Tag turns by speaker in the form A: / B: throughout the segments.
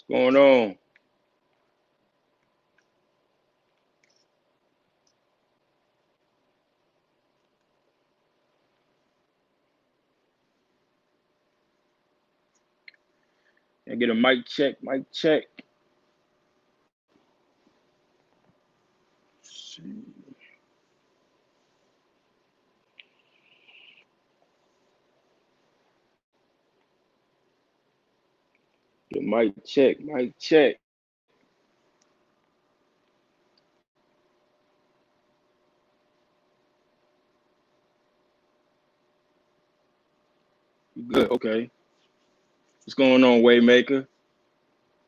A: What's going on? I get a mic check, mic check. Let's see. Get mic check, mic check. You good? Okay. What's going on, Waymaker?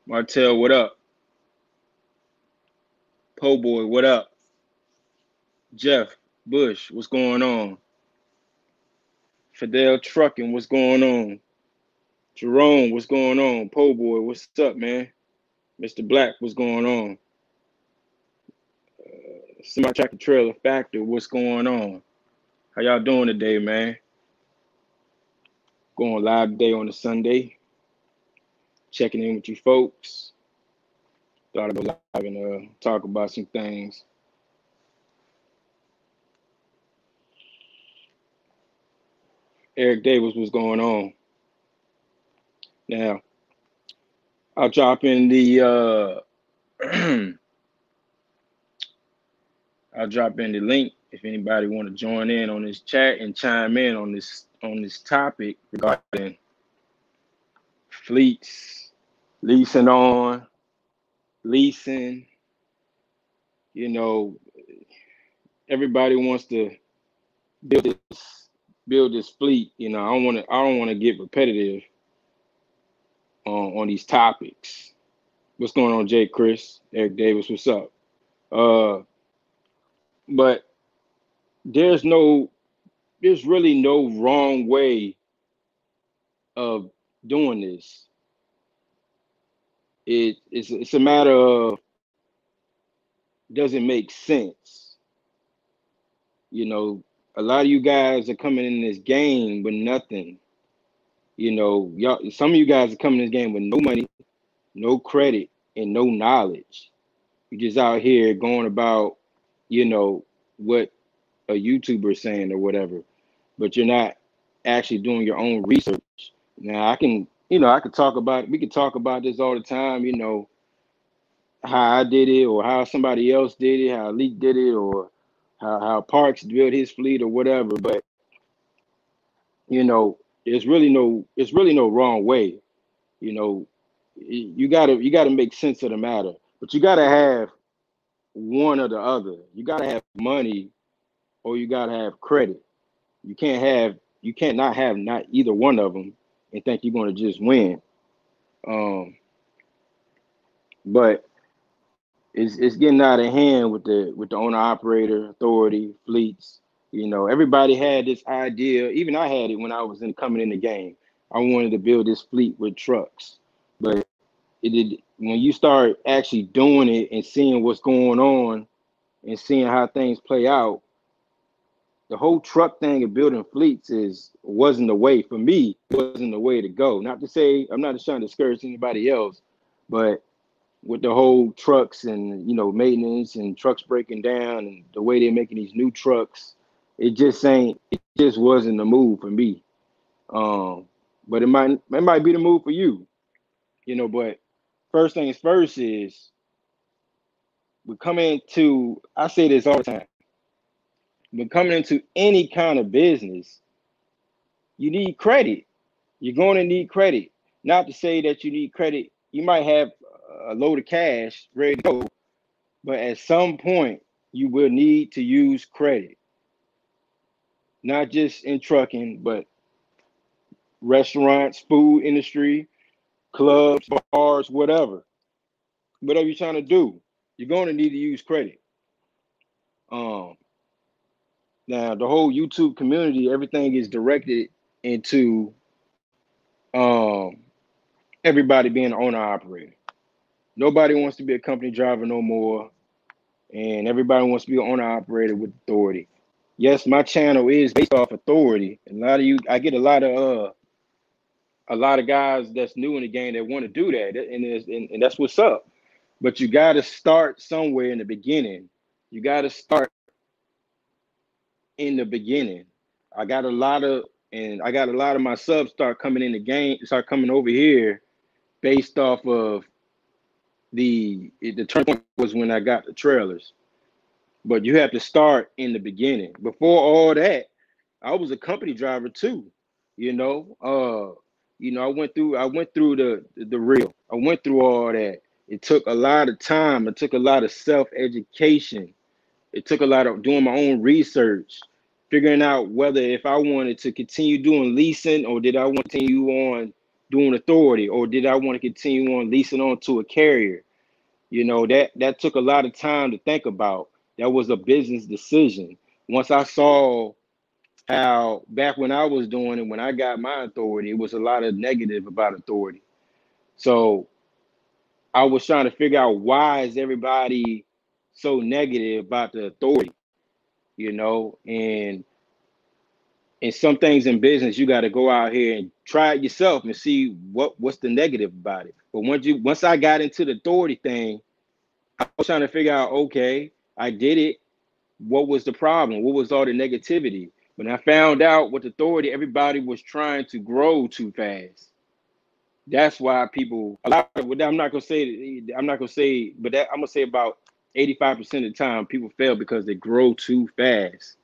A: Martell, what up? Po Boy, what up? Jeff Bush, what's going on? Fidel Trucking, what's going on? Jerome, what's going on? Po Boy, what's up, man? Mr. Black, what's going on? Semi Tractor Trailer Factor, what's going on? How y'all doing today, man? Going live today on a Sunday. Checking in with you folks. Thought I'd go live and talk about some things. Eric Davis, what's going on? Now, I'll drop in the I'll drop in the link if anybody want to join in on this chat and chime in on this topic regarding fleets, leasing on, leasing. You know, everybody wants to build this fleet. You know, I don't want to get repetitive on these topics. What's going on, Jay Chris? Eric Davis, what's up? Uh, but there's really no wrong way of doing this. It's a matter of, does it make sense? You know, a lot of you guys are coming in this game with nothing. You know, y'all, some of you guys are coming in this game with no money, no credit, and no knowledge. You're just out here going about, what a YouTuber is saying or whatever, but you're not actually doing your own research. Now I could talk about, we could talk about this all the time, how I did it or how somebody else did it, how Leak did it, or how Parks built his fleet or whatever. But it's really no wrong way. You know, you gotta make sense of the matter, but you gotta have one or the other. You gotta have money or you gotta have credit. You can't not have not either one of them and think you're gonna just win. Um, but it's getting out of hand with the owner operator authority fleets. Everybody had this idea. Even I had it when I was coming in the game. I wanted to build this fleet with trucks, but it did when you start actually doing it and seeing what's going on and seeing how things play out. The whole truck thing of building fleets wasn't the way for me. It wasn't the way to go. Not to say I'm not just trying to discourage anybody else, but with the whole trucks and maintenance and trucks breaking down and the way they're making these new trucks, it just wasn't the move for me. But it might be the move for you, but first things first is we're coming to, I say this all the time, but coming into any kind of business, you need credit. You're going to need credit. Not to say that you need credit. You might have a load of cash ready to go, but at some point, you will need to use credit, not just in trucking, but restaurants, food industry, clubs, bars, whatever you're trying to do, you're going to need to use credit. Um, Now the whole YouTube community, everything is directed into um, everybody being an owner operator. Nobody wants to be a company driver no more, and everybody wants to be an owner operator with authority. Yes, my channel is based off authority. And a lot of you, I get a lot of a lot of guys that's new in the game that want to do that, and that's what's up. But you got to start somewhere in the beginning. You got to start in the beginning. I got a lot of, and I got a lot of my subs start coming in the game, start coming over here based off of the turning point was when I got the trailers. But you have to start in the beginning. Before all that, I was a company driver too. You know, I went through the real. I went through all that. It took a lot of time. It took a lot of self education. It took a lot of doing my own research, figuring out whether if I wanted to continue doing leasing or did I want to continue on doing authority or did I want to continue on leasing on to a carrier. That took a lot of time to think about. That was a business decision. Once I saw how back when I was doing it, when I got my authority, it was a lot of negative about authority. So I was trying to figure out why is everybody so negative about the authority, and some things in business you got to go out here and try it yourself and see what's the negative about it. But once I got into the authority thing, I was trying to figure out, okay, I did it. What was the problem? What was all the negativity? When I found out with authority, everybody was trying to grow too fast. That's why people, a lot of, I'm not gonna say, but I'm gonna say about 85% of the time, people fail because they grow too fast.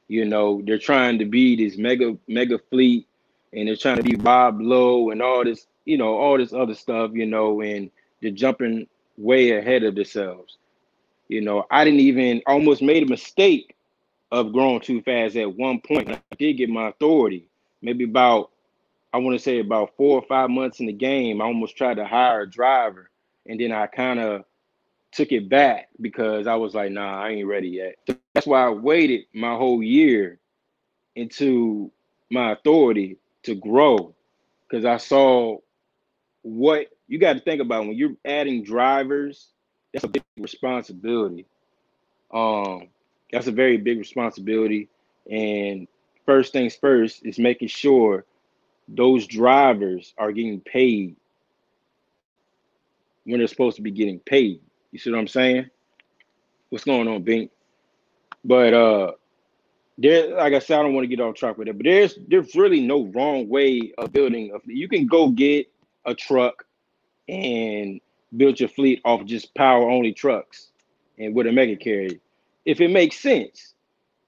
A: They're trying to be this mega fleet, and they're trying to be Bob Lowe and all this other stuff, and they're jumping way ahead of themselves. I didn't even almost made a mistake of growing too fast at one point. I did get my authority. Maybe I want to say about 4 or 5 months in the game, I almost tried to hire a driver. And then I kind of took it back because I was like, nah, I ain't ready yet. So that's why I waited my whole year into my authority to grow, because I saw what you got to think about when you're adding drivers. That's a big responsibility. Um, that's a very big responsibility. And first things first is making sure those drivers are getting paid when they're supposed to be getting paid. You see what I'm saying? What's going on, Bink? But there, like I said, I don't want to get off track with it. But there's really no wrong way of building you can go get a truck and build your fleet off just power only trucks and with a mega carrier. If it makes sense.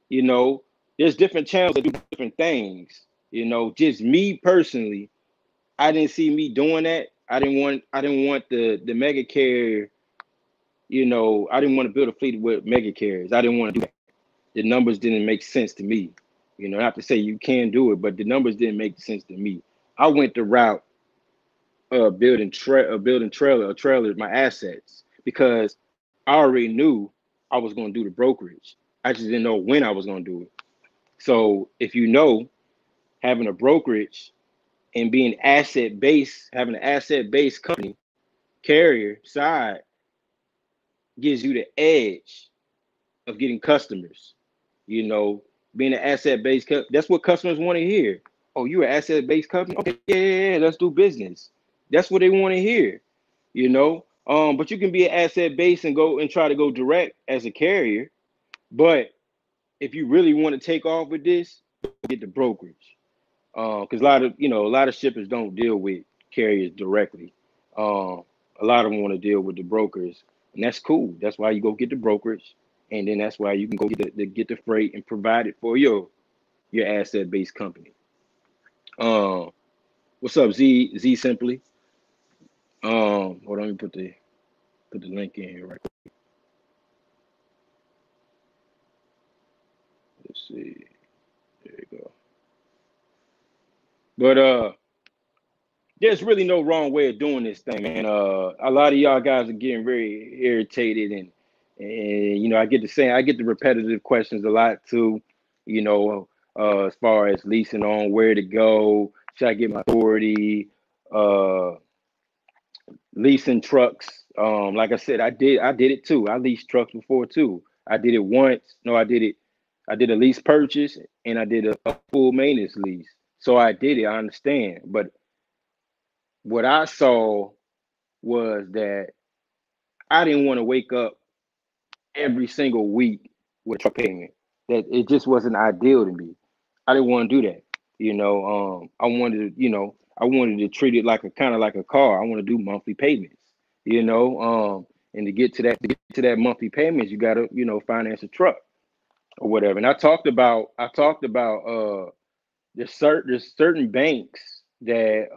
A: You know, there's different channels that do different things. Just me personally, I didn't see me doing that. I didn't want the mega carrier. I didn't want to build a fleet with mega carriers. I didn't want to do that. The numbers didn't make sense to me. Not to say you can do it, but the numbers didn't make sense to me. I went the route of building trailers, my assets, because I already knew I was going to do the brokerage. I just didn't know when I was going to do it. So if having a brokerage and being asset based, having an asset based company carrier side gives you the edge of getting customers. Being an asset based that's what customers want to hear. Oh, you're an asset based company? Okay, yeah, let's do business. That's what they want to hear. But you can be an asset based and go and try to go direct as a carrier. But if you really want to take off with this, get the brokerage. Because a lot of shippers don't deal with carriers directly. A lot of them want to deal with the brokers, and that's cool. That's why you go get the brokerage, and then that's why you can go get the freight and provide it for your asset based company. What's up, Z Simply? Hold on, let me put the link in here right quick. Let's see. There you go. But there's really no wrong way of doing this thing, man. A lot of y'all guys are getting very irritated, and I get the repetitive questions a lot too. As far as leasing on where to go, should I get my authority? Leasing trucks. Like I said, I did it too. I leased trucks before too. I did it once. No, I did it. I did a lease purchase and I did a full maintenance lease. So I did it. I understand, but what I saw was that I didn't want to wake up every single week with a truck payment. That it just wasn't ideal to me. I didn't want to do that. I wanted to treat it like a kind of like a car. I want to do monthly payments. And to get to that monthly payments, you gotta, finance a truck or whatever. And I talked about there's certain banks that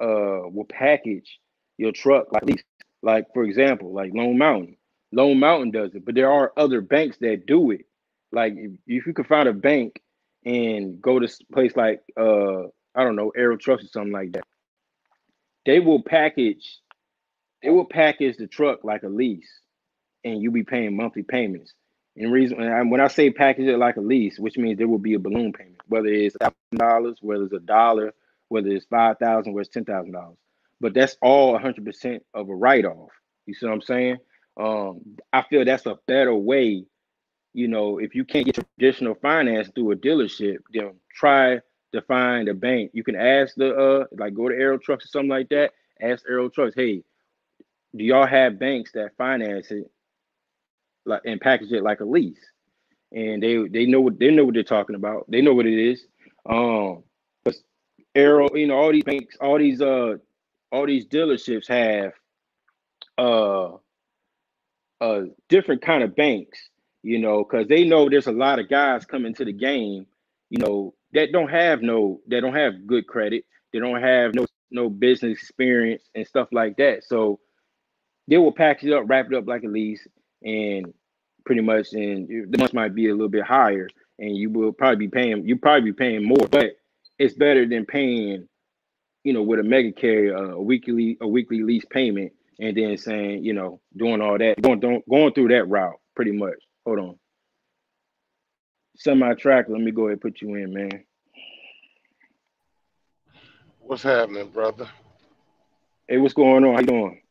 A: will package your truck like lease. Like for example, like Lone Mountain. Lone Mountain does it, but there are other banks that do it. Like if you could find a bank and go to place like I don't know, Aero Trucks or something like that, they will package they will package the truck like a lease, and you'll be paying monthly payments. And when I say package it like a lease, which means there will be a balloon payment, whether it's $1,000, whether it's $1, whether it's 5,000, whether it's $10,000. But that's all 100% of a write off. You see what I'm saying? I feel that's a better way. If you can't get traditional finance through a dealership, then try to find a bank. You can ask like go to Aero Trucks or something like that. Ask Aero Trucks, hey, do y'all have banks that finance it like and package it like a lease? And they know what they're talking about. They know what it is. But Arrow, all these banks, all these dealerships have uh different kind of banks, because they know there's a lot of guys coming to the game, that don't have good credit. They don't have no business experience and stuff like that. So they will package it up, wrap it up like a lease, and pretty much, and the months might be a little bit higher, and you probably be paying more, but it's better than paying, with a mega carrier a weekly lease payment, and then saying, doing all that, going through that route, pretty much. Hold on, semi track. Let me go ahead and put you in, man.
B: What's happening, brother?
A: Hey, what's going on? How you doing?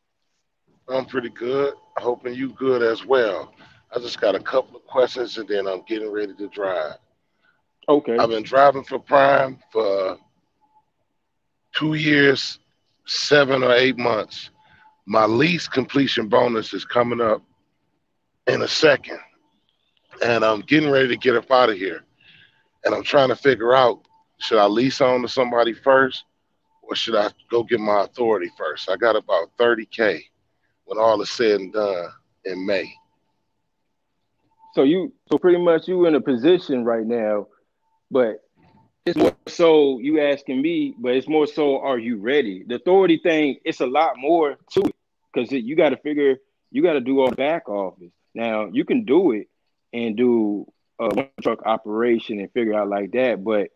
B: I'm pretty good. Hoping you good as well. I just got a couple of questions and then I'm getting ready to drive.
A: Okay.
B: I've been driving for Prime for 2 years, 7 or 8 months. My lease completion bonus is coming up in a second, and I'm getting ready to get up out of here. And I'm trying to figure out, should I lease on to somebody first or should I go get my authority first? I got about 30K when all is said and done in May.
A: So pretty much you in a position right now, but it's more so you asking me, but it's more so, are you ready? The authority thing, it's a lot more to it, because you got to do all the back office. Now you can do it and do a one truck operation and figure out like that, but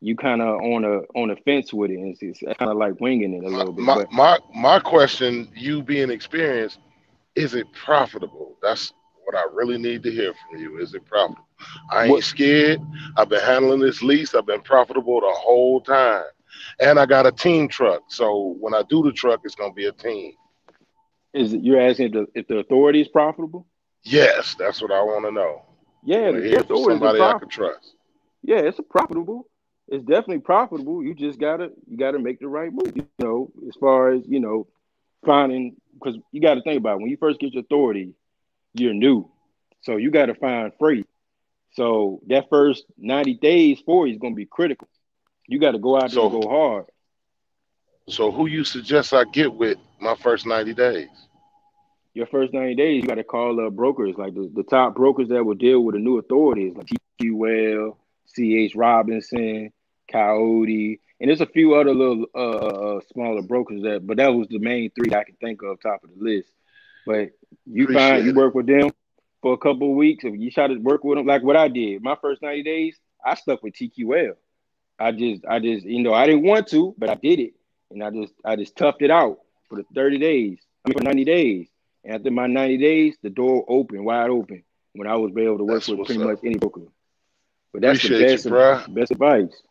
A: you kind of on a fence with it, and it's kind of like winging it a
B: My,
A: little bit.
B: my
A: But
B: my my question, you being experienced, is it profitable? That's what I really need to hear from you. Is it profitable? I
A: what
B: ain't scared. I've been handling this lease. I've been profitable the whole time. And I got a team truck. So when I do the truck, it's gonna be a team.
A: is it? You're asking if the authority is profitable?
B: Yes, that's what I want to know. I
A: Yeah,
B: want to
A: the
B: hear it from
A: authorities are
B: somebody I
A: profitable.
B: can trust.
A: Yeah, it's a profitable. It's definitely profitable. You gotta make the right move. As far as finding, because you got to think about it, when you first get your authority, you're new, so you got to find freight. So that first 90 days for you is gonna be critical. You got to go out there and
B: So
A: go hard.
B: so who you suggest I get with my first 90 days?
A: Your first 90 days, you got to call up brokers, like the top brokers that will deal with the new authorities, like TQL, CH Robinson, Coyote, and there's a few other little smaller brokers but that was the main three I can think of top of the list. But you
B: Appreciate it.
A: work with them for a couple of weeks, if you try to work with them, like what I did, my first 90 days, I stuck with TQL. I just, I didn't want to, but I did it, and I just toughed it out for the 30 days. I mean, for 90 days. And after my 90 days, the door opened wide open when I was able to work
B: That's
A: with
B: what's
A: pretty
B: up.
A: much any broker. But that's the
B: Appreciate you,
A: best
B: bruh.
A: best advice.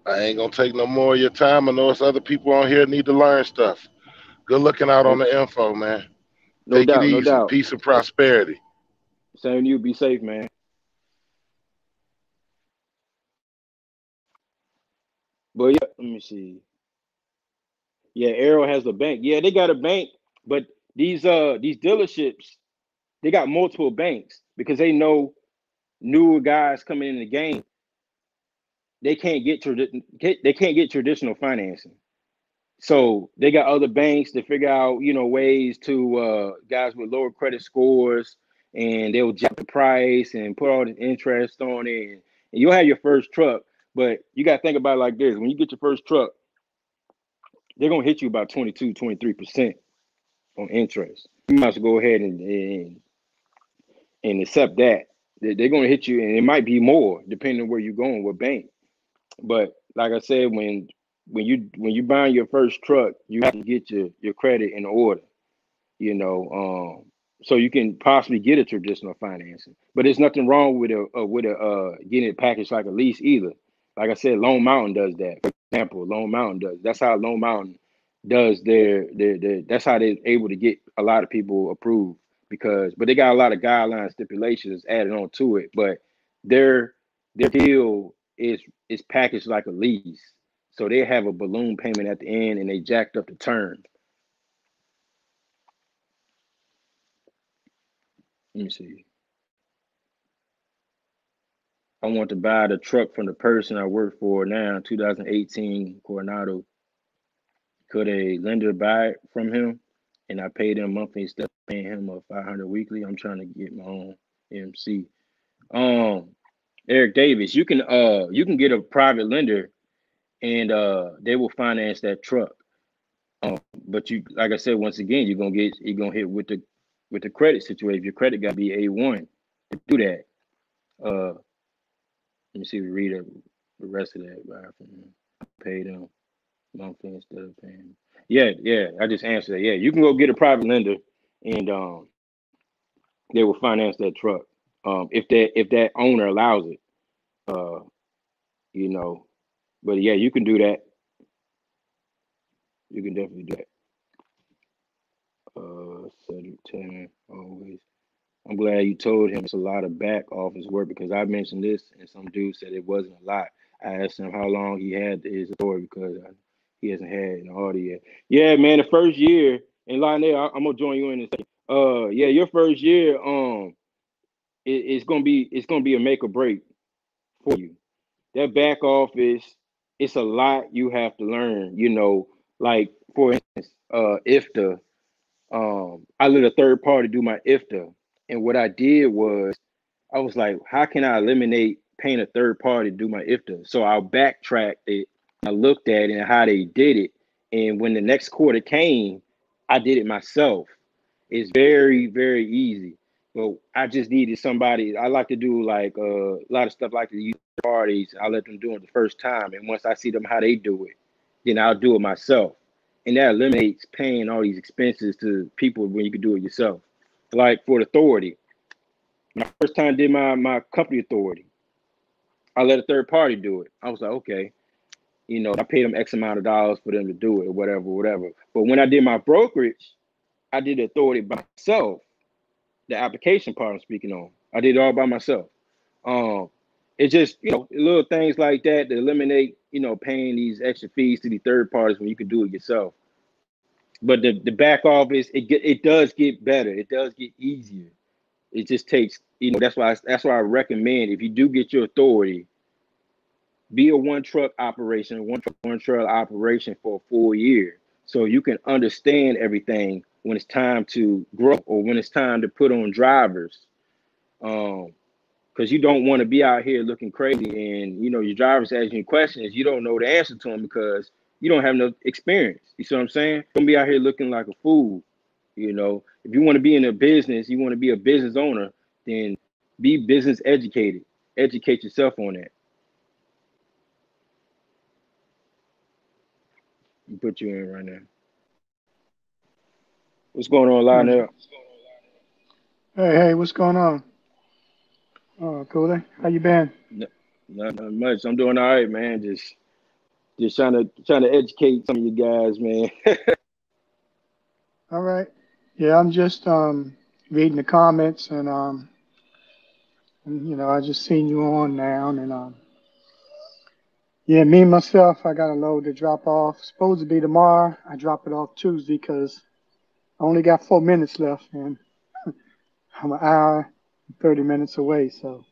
B: I ain't gonna take no more of your time. I know it's other people on here need to learn stuff. Good looking out on
A: Oh,
B: the info, man.
A: no
B: Take it
A: doubt, no
B: easy.
A: doubt.
B: Peace and prosperity.
A: Same to you. Be safe, man. But yeah, let me see. Yeah, Arrow has a bank. Yeah, they got a bank, but these dealerships, they got multiple banks because they know newer guys coming in the game, they can't get traditional financing. So they got other banks to figure out, ways to guys with lower credit scores, and they'll jack the price and put all the interest on it, and you'll have your first truck. But you got to think about it like this: when you get your first truck, they're gonna hit you about 22, 23% on interest. You might as well go ahead and accept that. They're gonna hit you, and it might be more depending on where you're going, what bank. But like I said, when you buying your first truck, you have to get your credit in order, you know, so you can possibly get a traditional financing. But there's nothing wrong with getting it packaged like a lease either. Like I said, Lone Mountain does that. For example, Lone Mountain does. That's how Lone Mountain does their that's how they're able to get a lot of people approved but they got a lot of guidelines, stipulations added on to it. But their their deal is packaged like a lease. So they have a balloon payment at the end and they jacked up the term. Let me see. I want to buy the truck from the person I work for now, 2018 Coronado. Could a lender buy it from him? And I pay them monthly instead of paying him a 500 weekly. I'm trying to get my own MC. Um, Eric Davis, you can get a private lender and they will finance that truck. But you, like I said, once again, you're gonna hit with the credit situation. Your credit got to be A1 to do that. Let me see. Read the rest of that. Right, pay them monthly instead of paying. Yeah, yeah. I just answered that. Yeah, you can go get a private lender, and they will finance that truck. If that owner allows it. Uh, you know. But yeah, you can do that. You can definitely do that. 7 10 always. I'm glad you told him it's a lot of back office work because I mentioned this and some dude said it wasn't a lot. I asked him how long he had his authority because he hasn't had an order yet. Yeah, man, the first year and Lionel, I'm gonna join you in a second. Yeah, your first year, it's gonna be a make or break for you. That back office, it's a lot you have to learn. Like for instance, IFTA. I let a third party do my IFTA, and what I did was I was like, how can I eliminate paying a third party to do my IFTA? So I backtracked it. I looked at it and how they did it, and when the next quarter came, I did it myself. It's very, very easy. But I just needed somebody. I like to do like a lot of stuff like the youth parties. I let them do it the first time, and once I see them how they do it, then I'll do it myself, and that eliminates paying all these expenses to people when you can do it yourself. Like for the authority, when I first time did my company authority, I let a third party do it. I was like, okay, I paid them X amount of dollars for them to do it or whatever, whatever. But when I did my brokerage, I did the authority by myself. The application part I'm speaking on, I did it all by myself. Um, it's just little things like that to eliminate paying these extra fees to the third parties when you can do it yourself. But the back office it does get better. It does get easier. It just takes that's why I recommend if you do get your authority, be a one truck operation for a full year, so you can understand everything when it's time to grow or when it's time to put on drivers. Um, because you don't want to be out here looking crazy and your drivers asking you questions you don't know the answer to them because you don't have no experience. You see what I'm saying? Don't be out here looking like a fool. If you want to be in a business, you want to be a business owner, then be business educated. Educate yourself on that. And put you in right now. What's going on,
C: Hey,
A: Lionel?
C: hey, what's going on? Cooley, how you been?
A: Not much. I'm doing all right, man. Just trying to educate some of you guys, man.
C: All right. Yeah, I'm just reading the comments and I just seen you on now and Yeah, me myself, I got a load to drop off. Supposed to be tomorrow. I drop it off Tuesday because I only got 4 minutes left, and I'm an hour and 30 minutes away. So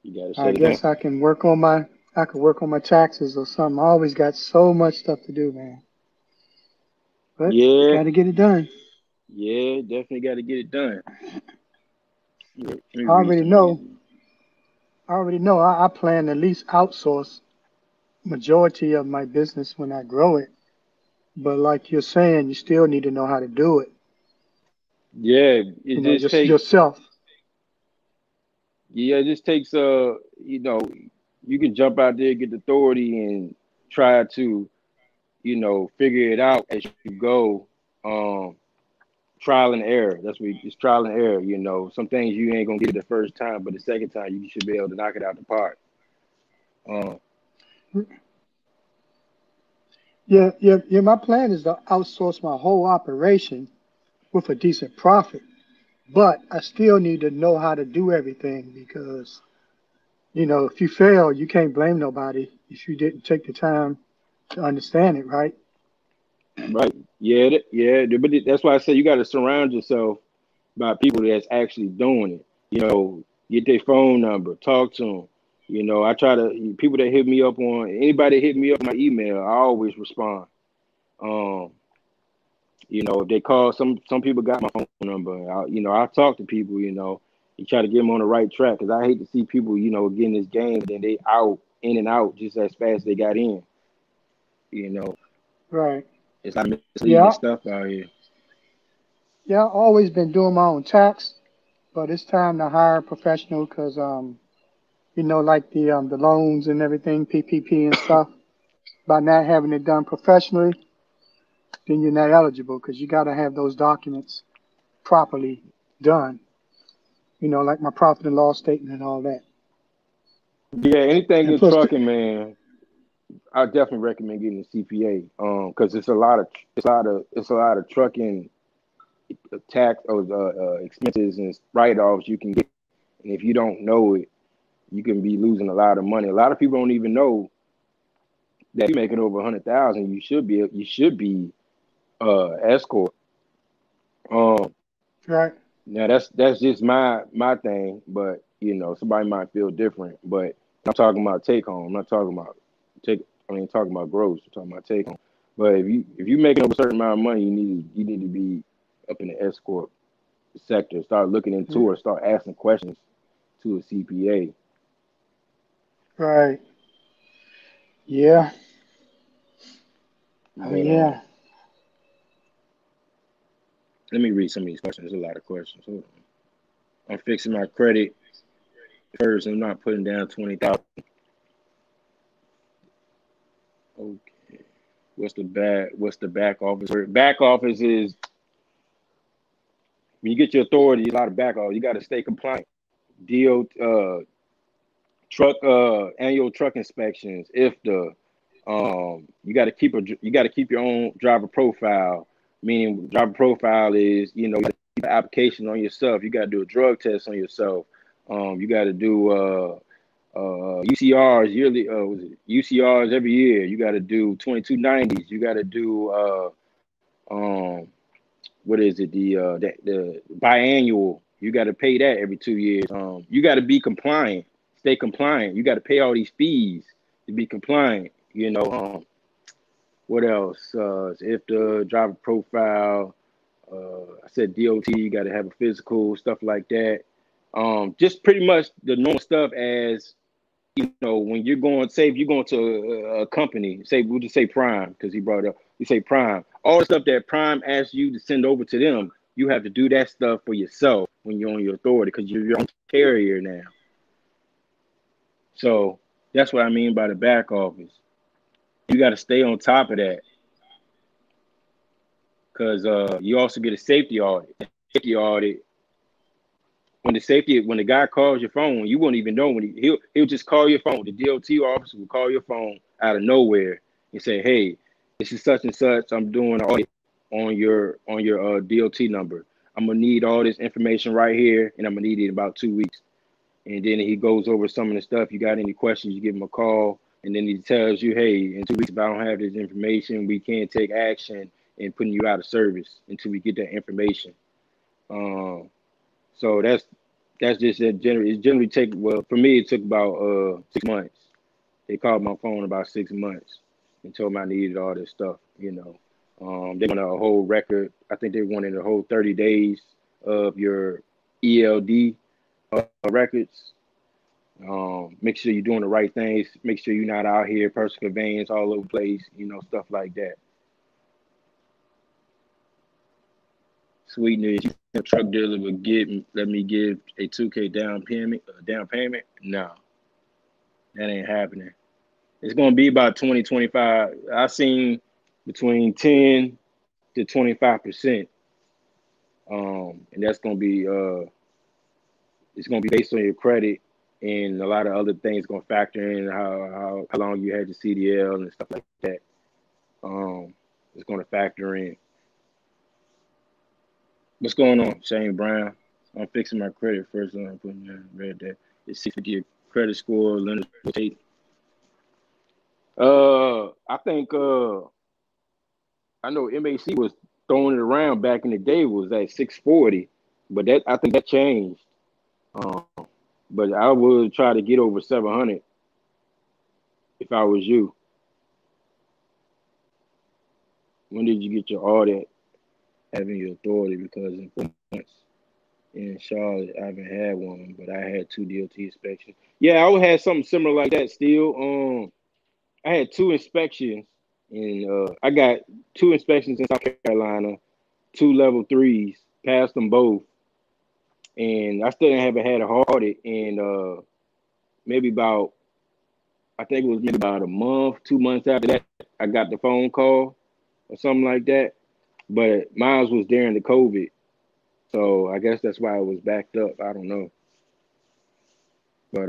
A: You gotta
C: I
A: shut it down.
C: guess I could work on my taxes or something. I always got so much stuff to do, man. But
A: Yeah,
C: got to get it done.
A: yeah, definitely got to get it done. Let me
C: I
A: read
C: already
A: some of these.
C: know. I already know. I plan to at least outsource majority of my business when I grow it. But like you're saying, you still need to know how to do it.
A: Yeah,
C: You
A: it
C: know,
A: just
C: just
A: takes.
C: yourself.
A: Yeah, it just takes. You know, you can jump out there, get the authority, and try to, figure it out as you go. Um, Trial and error. That's what it's trial and error. Some things you ain't gonna get it the first time, but the second time you should be able to knock it out the park. Um,
C: Yeah, yeah, yeah. My plan is to outsource my whole operation with a decent profit. But I still need to know how to do everything because, if you fail, you can't blame nobody if you didn't take the time to understand it, right?
A: right. Yeah, but that's why I say you got to surround yourself by people that's actually doing it. Get their phone number, talk to them. I try to people that hit me up on anybody that hit me up on my email. I always respond. Um, if they call, some people got my phone number. I talk to people. You try to get them on the right track because I hate to see people, get in this game and then they out in and out just as fast as they got in. You know,
C: Right.
A: it's like misleading
C: Yeah,
A: stuff out here.
C: yeah. I've always been doing my own tax, but it's time to hire a professional because, like the loans and everything, PPP and stuff. By not having it done professionally, then you're not eligible because you got to have those documents properly done. Like my profit and loss statement and all that.
A: Yeah, anything
C: And
A: in
C: plus,
A: trucking, man, I definitely recommend getting a CPA. Because it's a lot of trucking tax or expenses and write-offs you can get, and if you don't know it, you can be losing a lot of money. A lot of people don't even know that you're making over 100,000. You should be escort. Um,
C: right,
A: Now that's just my thing, but somebody might feel different. But I'm talking about take home. I'm not talking about take. I mean, talking about gross. I'm talking about take home. But if you making over a certain amount of money, you need to be up in the escort sector. Start looking into it. Start asking questions to a CPA.
C: right, yeah, oh
A: But
C: yeah,
A: let me read some of these questions. There's a lot of questions. Hold on. I'm fixing my credit first. I'm not putting down 20,000. Okay. What's the back office? Back office is when you get your authority, a lot of back office. You got to stay compliant. Deal truck annual truck inspections. If the you got to keep your own driver profile. Meaning driver profile is you got to keep an application on yourself. You got to do a drug test on yourself. You got to do UCRs yearly. Was it UCRs every year? You got to do 2290s. You got to do um what is it, the biannual. You got to pay that every 2 years. You got to be compliant, stay compliant. You got to pay all these fees to be compliant. What else? If the driver profile, I said DOT, you got to have a physical, stuff like that. Just pretty much the normal stuff as when you're going, say if you're going to a company, say we'll just say Prime because he brought it up. We say Prime, all the stuff that Prime asks you to send over to them, you have to do that stuff for yourself when you're on your authority because you're your own carrier now. So that's what I mean by the back office. You got to stay on top of that because you also get a safety audit. Safety audit. When the guy calls your phone, you won't even know he'll just call your phone. The DOT officer will call your phone out of nowhere and say, "Hey, this is such and such. I'm doing an audit on your DOT number. I'm gonna need all this information right here, and I'm gonna need it in about 2 weeks." And then he goes over some of the stuff. You got any questions? You give him a call. And then he tells you, hey, in 2 weeks, if I don't have this information, we can't take action in putting you out of service until we get that information. Um, so that's just a it generally take, well, for me it took about 6 months. They called my phone about 6 months and told me I needed all this stuff, you know. They wanted a whole record. I think they wanted a whole 30 days of your ELD records. Make sure you're doing the right things. Make sure you're not out here personal conveyance all over the place, you know, stuff like that. Sweetness, a truck dealer would let me give a 2K down payment. Down payment? No, that ain't happening. It's gonna be about 20, 25. I seen between 10 to 25%. And that's gonna be it's gonna be based on your credit and a lot of other things gonna factor in how long you had your CDL and stuff like that. Um, it's gonna factor in. What's going on, Shane Brown? I'm fixing my credit first. I'm putting in red that it's 650 credit score. Leonard Tate. I think I know MAC was throwing it around back in the day was at 640, but that I think that changed. Um, but I would try to get over 700 if I was you. When did you get your audit having your authority? Because in 4 months in Charlotte, I haven't had one, but I had two DOT inspections. Yeah, I would have something similar like that still. I had two inspections, and I got two inspections in South Carolina, two level threes, passed them both, and I still haven't had a audit. And maybe about, I think it was maybe about a month, 2 months after that, I got the phone call or something like that. But mine was during the COVID, so I guess that's why it was backed up. I don't know, but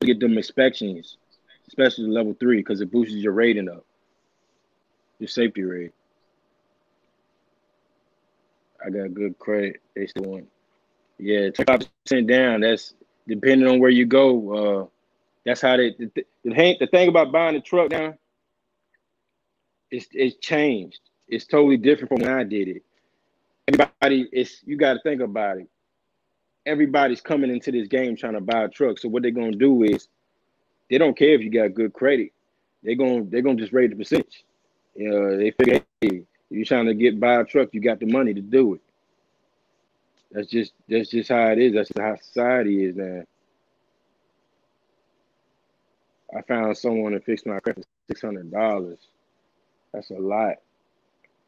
A: get them inspections, especially level three, because it boosts your rating up, your safety rate. I got good credit. They still want, yeah, 25% down. That's depending on where you go. That's how the thing about buying a truck now. It's changed. It's totally different from when I did it. Everybody, you got to think about it. Everybody's coming into this game trying to buy a truck. So what they're gonna do is they don't care if you got good credit. They're gonna just raise the percentage. You know, they figure, hey, if you're trying to buy a truck, you got the money to do it. That's just how it is. That's how society is now. I found someone to fix my credit for $600. That's a lot.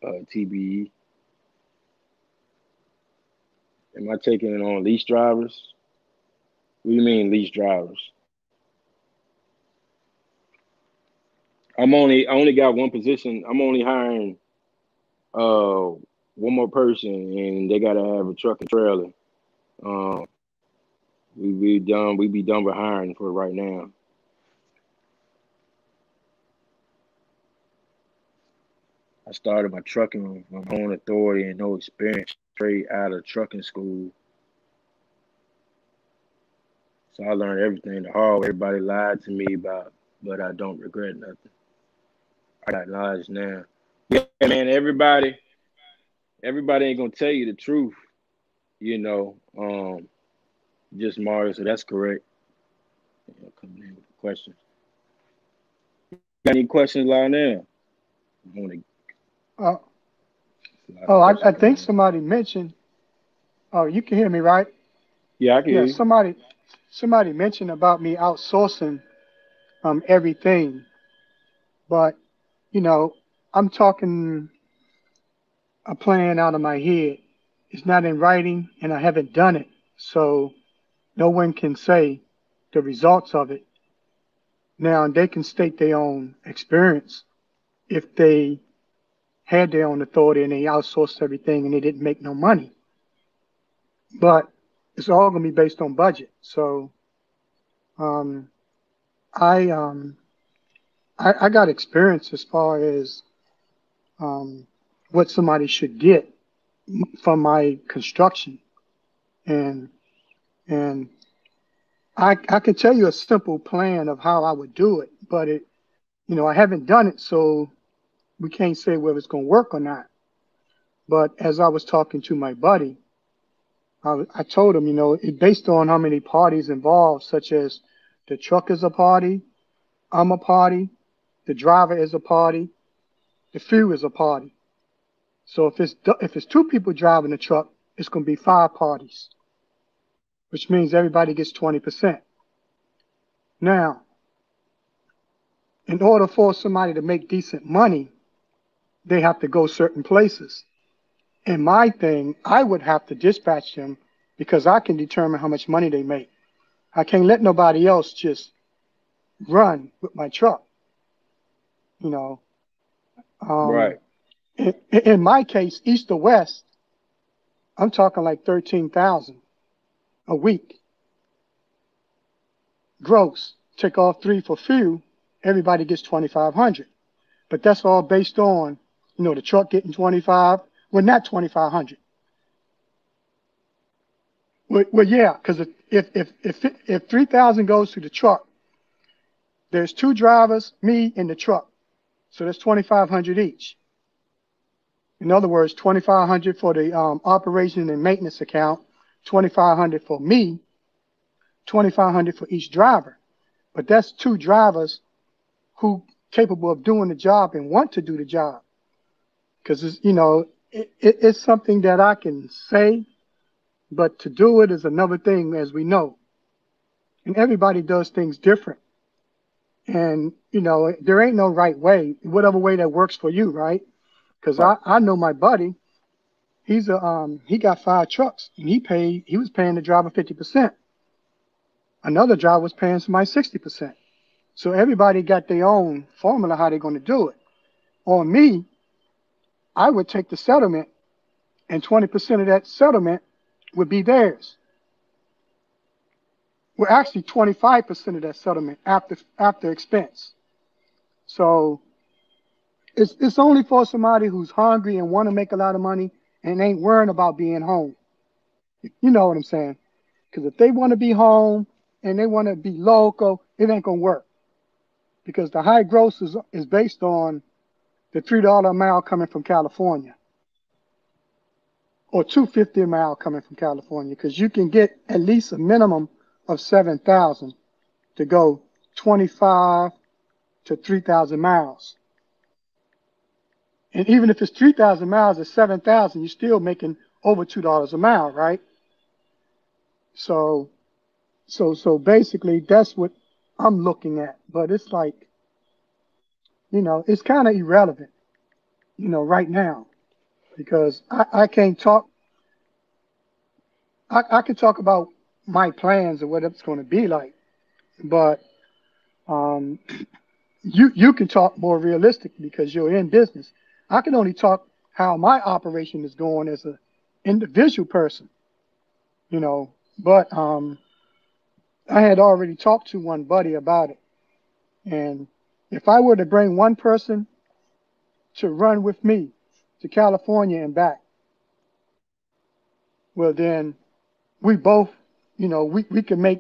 A: TBE. Am I taking it on lease drivers? What do you mean lease drivers? I only got one position. I'm only hiring uh one more person, and they gotta have a truck and trailer. Um, we be done with hiring for right now. I started my trucking with my own authority and no experience, straight out of trucking school. So I learned everything the hard way. Everybody lied to me about, but I don't regret nothing. I got knowledge now. Yeah, man. Everybody ain't gonna tell you the truth. You know, just Mario. So that's correct. Coming in with the questions. Got any questions, Lionel? I want to.
C: Uh,
A: A lot of
C: oh, I
A: questions
C: think
A: coming in.
C: somebody mentioned. Oh, you can hear me, right?
A: Yeah, I can
C: Yeah,
A: hear you.
C: somebody mentioned about me outsourcing everything, but you know, I'm talking a plan out of my head. It's not in writing, and I haven't done it, so no one can say the results of it. Now they can state their own experience if they had their own authority and they outsourced everything and they didn't make no money. But it's all going to be based on budget. So um, I, um, I got experience as far as um, what somebody should get from my construction, and and I can tell you a simple plan of how I would do it, but I haven't done it, so we can't say whether it's going to work or not. But as I was talking to my buddy, I told him, it based on how many parties involved, such as the truck is a party, I'm a party, the driver is a party, the fuel is a party. So if it's two people driving the truck, it's going to be five parties, which means everybody gets 20%. Now, in order for somebody to make decent money, they have to go certain places. In my thing, I would have to dispatch them because I can determine how much money they make. I can't let nobody else just run with my truck. You know, um,
A: Right.
C: in my case, east or west, I'm talking like 13,000 a week gross. Take off three for fuel, everybody gets 2,500. But that's all based on, the truck getting 25. Well, not 2,500. Well, yeah, because if 3,000 goes to the truck, there's two drivers, me and the truck, so that's 2,500 each. In other words, 2,500 for the operation and maintenance account, 2,500 for me, 2,500 for each driver. But that's two drivers who capable of doing the job and want to do the job. Because it's something that I can say, but to do it is another thing, as we know. And everybody does things different. And there ain't no right way. Whatever way that works for you, right? Because
A: Right.
C: I know my buddy. He got five trucks, and he was paying the driver 50%. Another driver was paying somebody 60%. So everybody got their own formula how they're going to do it. On me, I would take the settlement, and 20% of that settlement would be theirs. Well, actually, 25% of that settlement after expense. So it's only for somebody who's hungry and want to make a lot of money and ain't worrying about being home. You know what I'm saying? Because if they want to be home and they want to be local, it ain't gonna work. Because the high gross is based on the $3 a mile coming from California or 250 a mile coming from California. Because you can get at least a minimum of 7,000 to go 25 to 3,000 miles. And even if it's 3,000 miles at 7,000, you're still making over $2 a mile, right? So, so basically, that's what I'm looking at. But it's like, it's kind of irrelevant, right now because I can't talk. I can talk about my plans or what it's going to be like, but um, you can talk more realistic because you're in business. I can only talk how my operation is going as a individual person, you know. But I had already talked to one buddy about it, and if I were to bring one person to run with me to California and back, well then we both, we can make,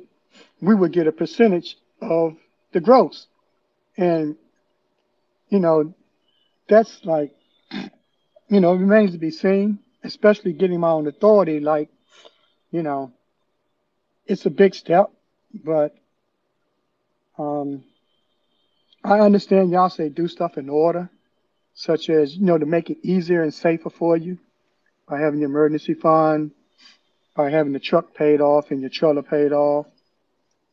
C: we would get a percentage of the gross, and you know that's like, it remains to be seen, especially getting my own authority. Like, you know, it's a big step, but um, I understand y'all say do stuff in order, such as, to make it easier and safer for you by having your emergency fund, by having the truck paid off and your trailer paid off,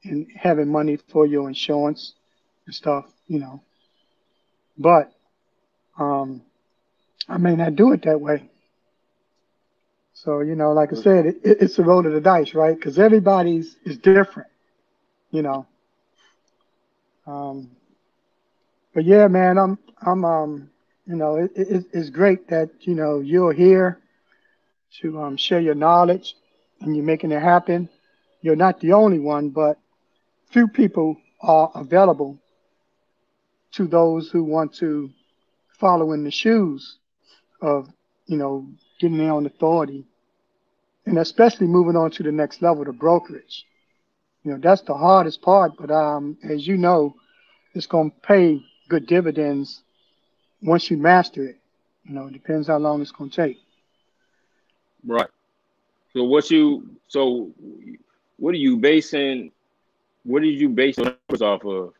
C: and having money for your insurance and stuff. But um, I may not do it that way. So, like I said, it's a roll of the dice, right? Because everybody's is different, you know. Um, but yeah, man, it's great that you're here to share your knowledge and you're making it happen. You're not the only one, but few people are available to those who want to follow in the shoes of, getting their own authority and especially moving on to the next level, the brokerage. That's the hardest part. But as you know, it's gonna pay good dividends once you master it. It depends how long it's gonna take.
A: Right. So what are you basing what did you base your numbers off of?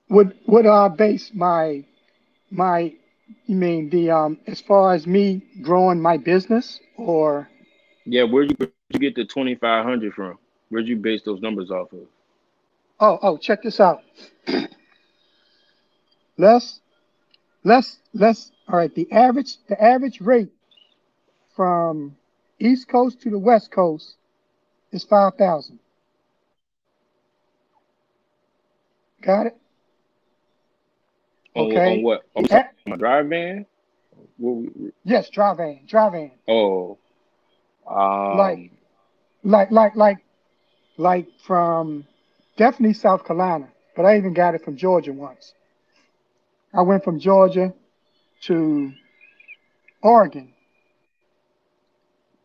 C: What I base my you mean the as far as me growing my business or
A: Yeah, where'd you get the 2,500 from? Where'd you base those numbers off of?
C: check this out. Let's let's all right, the average rate from East Coast to the West Coast is 5,000. Got it?
A: On
C: Okay.
A: what? Oh,
C: The
A: you talking about drive van?
C: Yes, drive in.
A: Oh,
C: Like
A: um,
C: like like like like from definitely South Carolina, but I even got it from Georgia once. I went from Georgia to Oregon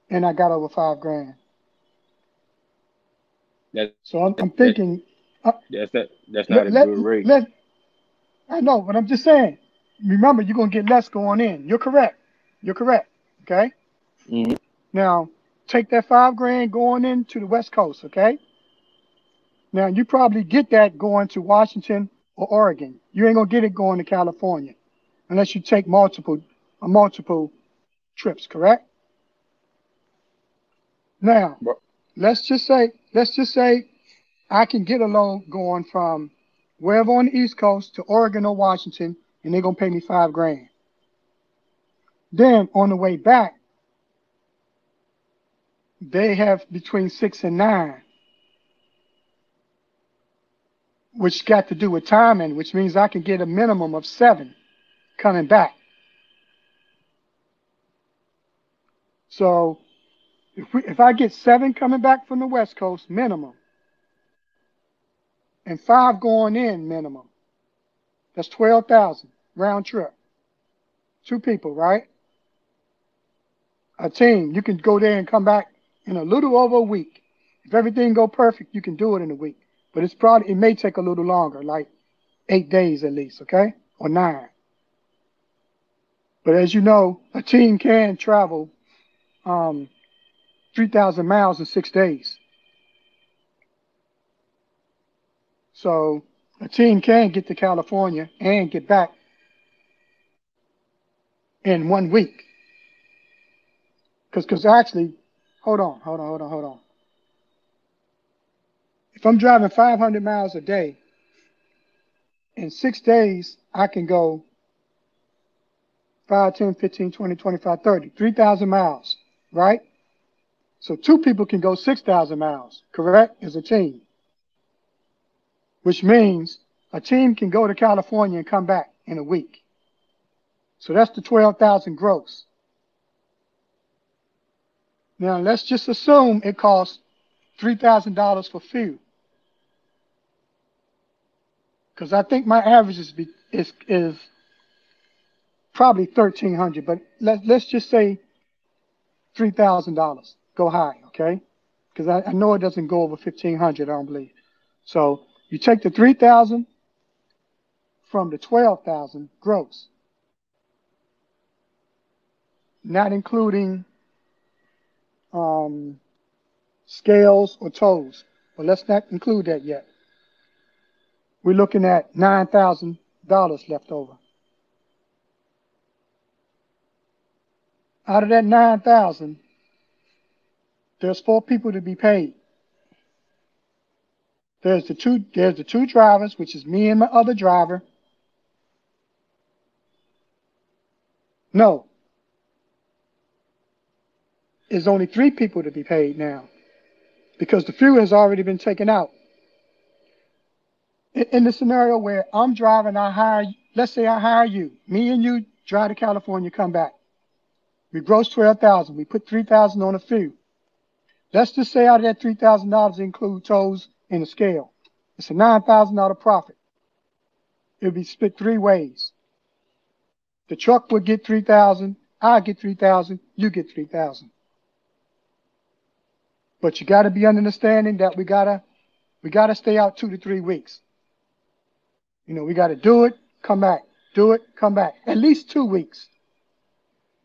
C: and I got over 5 grand.
A: that
C: So I'm
A: that
C: thinking, uh,
A: that's not
C: let
A: a
C: let
A: good rate.
C: let I know, but I'm just saying. Remember, you're gonna get less going in. You're correct. You're correct. Okay.
A: Hmm.
C: Now take that 5 grand going into the West Coast. Okay. Now you probably get that going to Washington or Oregon. You ain't gonna get it going to California unless you take multiple trips. Correct. Now let's just say I can get a loan going from wherever on the East Coast to Oregon or Washington, and they're gonna pay me 5 grand. Then on the way back, they have between 6 and 9, which got to do with timing, which means I can get a minimum of 7 coming back. So if I get 7 coming back from the West Coast minimum and 5 going in minimum, that's 12,000 round trip. 2 people, right? A team, you can go there and come back in a little over a week. If everything go perfect, you can do it in a week. But it may take a little longer, like 8 days at least, okay? Or 9. But as you know, a team can travel um, 3,000 miles in 6 days. So a team can get to California and get back in 1 week. Because actually, hold on. If I'm driving 500 miles a day, in 6 days, I can go 5, 10, 15, 20, 25, 30, 3,000 miles, right? So 2 people can go 6,000 miles, correct? As a team, which means a team can go to California and come back in a week. So that's the 12,000 gross. Now let's just assume it costs $3,000 for fuel, because I think my average is probably 1,300, but let's just say $3,000. Go high, okay? Because I know it doesn't go over 1,500. I don't believe. So you take the 3,000 from the 12,000 gross, not including um, scales or tolls. But let's not include that yet. We're looking at $9,000 left over. Out of that 9,000, there's 4 people to be paid. There's the two drivers, which is me and my other driver. No, there's only 3 people to be paid now because the fuel has already been taken out. In the scenario where I'm driving, let's say I hire you, me and you drive to California, come back. We gross 12,000. We put 3,000 on the fuel. Let's just say out of that $3,000 include tolls and the scale. It's a $9,000 profit. It'll be split 3 ways. The truck would get 3,000. I get 3,000. You get 3,000. But you got to be understanding that we gotta stay out 2 to 3 weeks. We got to do it, come back, do it, come back, at least 2 weeks.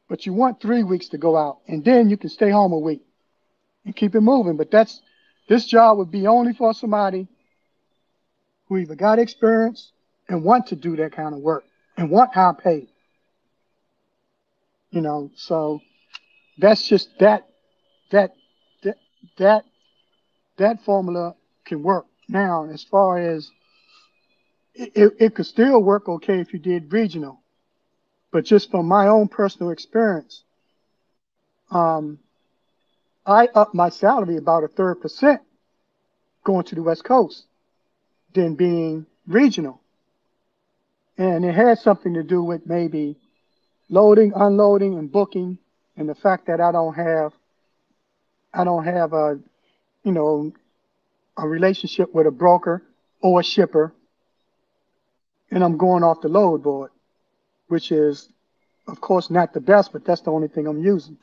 C: But you want 3 weeks to go out, and then you can stay home a week and keep it moving. But this job would be only for somebody who either got experience and want to do that kind of work and want high pay. So that's just that that that that formula can work. Now, as far as it could still work okay if you did regional, but just from my own personal experience, um, I upped my salary about a third percent going to the West Coast than being regional, and it had something to do with maybe loading, unloading, and booking, and the fact that I don't have a you know a relationship with a broker or a shipper, and I'm going off the load board, which is, of course, not the best, but that's the only thing I'm using.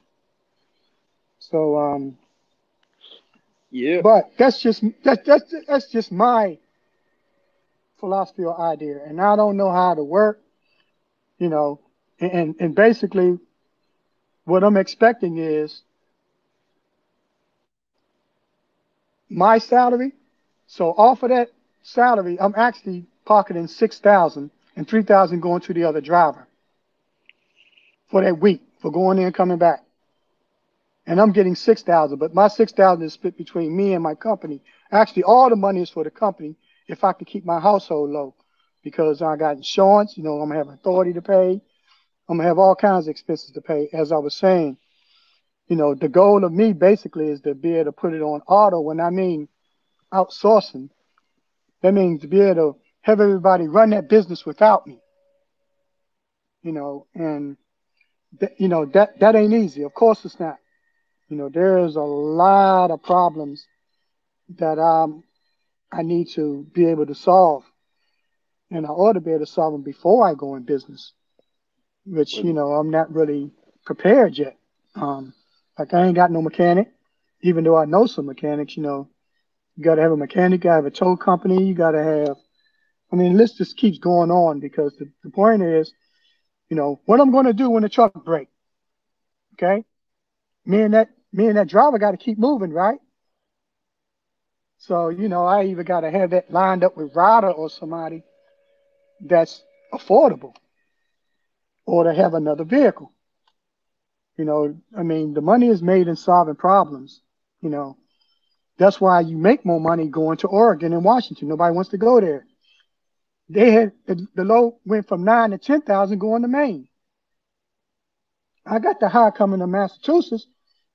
C: So,
A: Yeah.
C: but that's just my philosophy or idea, and I don't know how to work, you know, and basically what I'm expecting is my salary. So off of that salary, I'm actually pocketing 6,000 and 3,000 going to the other driver for that week for going in and coming back. And I'm getting 6,000, but my 6,000 is split between me and my company. Actually, all the money is for the company if I can keep my household low, because I got insurance. I'm gonna have authority to pay. I'm gonna have all kinds of expenses to pay. As I was saying, the goal of me basically is to be able to put it on auto. When I mean outsourcing, that means to be able to have everybody run that business without me. And that ain't easy. Of course, it's not. There is a lot of problems that I need to be able to solve, and I ought to be able to solve them before I go in business, which
A: Well,
C: I'm not really prepared yet. Um, like I ain't got no mechanic, even though I know some mechanics. You got to have a mechanic, you got to have a tow company, you got to have. I mean, the list just keeps going on because the point is, what I'm going to do when the truck breaks. Okay, me and that driver got to keep moving, right? So I either got to have that lined up with Ryder or somebody that's affordable, or to have another vehicle. I mean, the money is made in solving problems. You know, that's why you make more money going to Oregon and Washington. Nobody wants to go there. They had the low went from 9 to 10,000 going to Maine. I got the high coming to Massachusetts,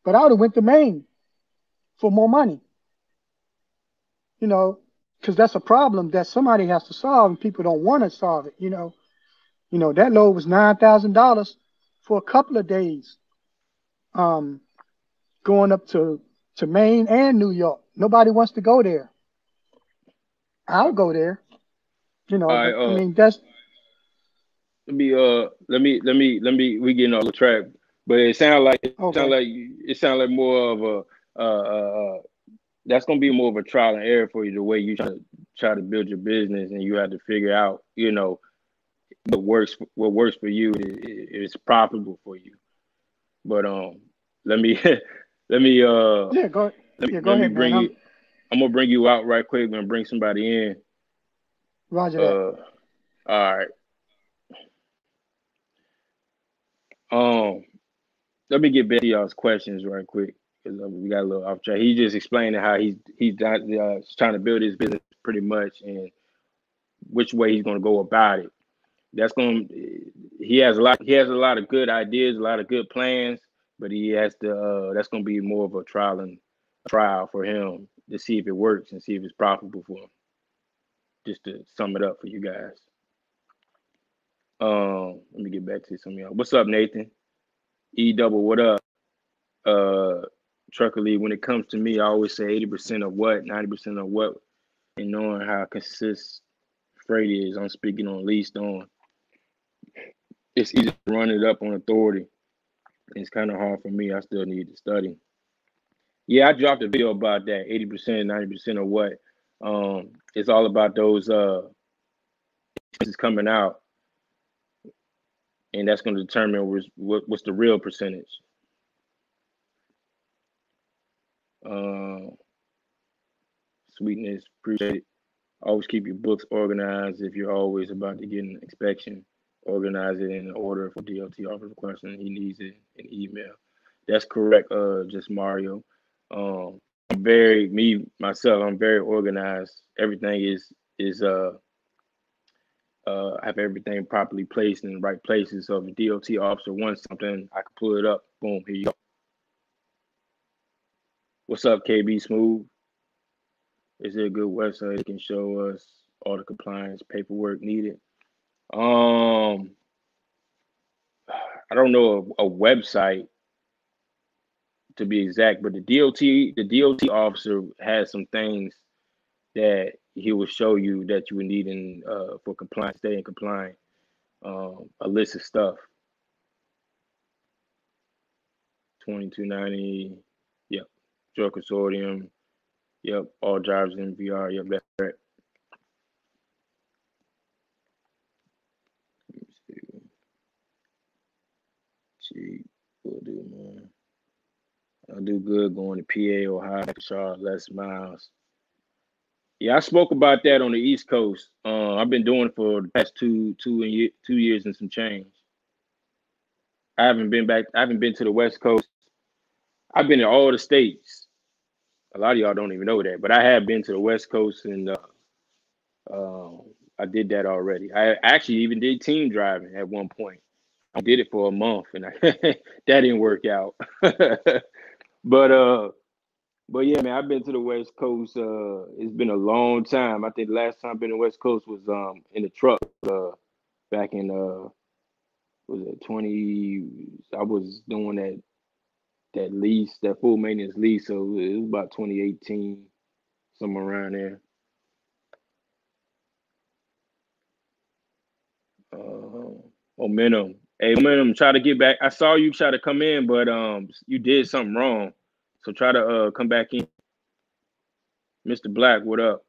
C: but I would have went to Maine for more money. You know, because that's a problem that somebody has to solve, and people don't want to solve it. That load was $9,000 for a couple of days. Um, Going up to Maine and New York. Nobody wants to go there. I'll go there,
A: all
C: but
A: right.
C: I mean that's
A: Let me. We getting off the track, but
C: okay.
A: it sound like more of that's gonna be more of a trial and error for you. The way you try to build your business, and you have to figure out, what works for you is profitable for you. But let me let me
C: Yeah, go go
A: let me
C: ahead, man.
A: bring you. I'm gonna bring you out right quick. I'm gonna bring somebody in.
C: Roger that.
A: All right. Um, Let me get back to y'all's questions right quick because we got a little off track. He just explaining how he's trying to build his business pretty much, and which way he's gonna go about it. That's going. He has a lot of good ideas, a lot of good plans, but he has to. That's gonna be more of a trial for him to see if it works and see if it's profitable for him. Just to sum it up for you guys. Let me get back to some of y'all. What's up, Nathan? E double, what up? Uh, Trucker Lee. When it comes to me, I always say 80% of what, 90% of what, and knowing how consist freight is. I'm speaking on leased on. It's easy to run it up on authority. It's kind of hard for me. I still need to study. Yeah, I dropped a video about that. 80%, 90% of what. It's all about those is coming out, and that's going to determine what's the real percentage. Uh, Sweetness, appreciate it. Always keep your books organized. If you're always about to get an inspection, organize it in order for DOT officer question. He needs it in email. That's correct. Just Mario. I'm very me myself. I'm very organized. Everything is I have everything properly placed in the right places. So if a DOT officer wants something, I can pull it up. Boom, here you go. What's up, KB Smooth? Is it a good website that can show us all the compliance paperwork needed? I don't know a website to be exact, but the DOT officer has some things that he will show you that you would need in for compliance, staying compliant. A list of stuff. 2290. Yep. Drug consortium. Yep. All drivers in VR. Yep. That's correct. Let me see. Cheap. Will do, man. I'll do good going to PA, Ohio, Charlotte, less miles. Yeah, I spoke about that on the East Coast. I've been doing it for the past 2 years and some change. I haven't been back. I haven't been to the West Coast. I've been in all the states. A lot of y'all don't even know that, but I have been to the West Coast, and I did that already. I actually even did team driving at one point. I did it for a month, and that didn't work out. but But yeah, man, I've been to the West Coast. It's been a long time. I think the last time I've been to the West Coast was in the truck back in was it 20? I was doing that lease, that full maintenance lease. So it was about 2018, somewhere around there. Momentum. Hey, Momentum, try to get back. I saw you try to come in, but you did something wrong. So try to come back in. Mr. Black, what up?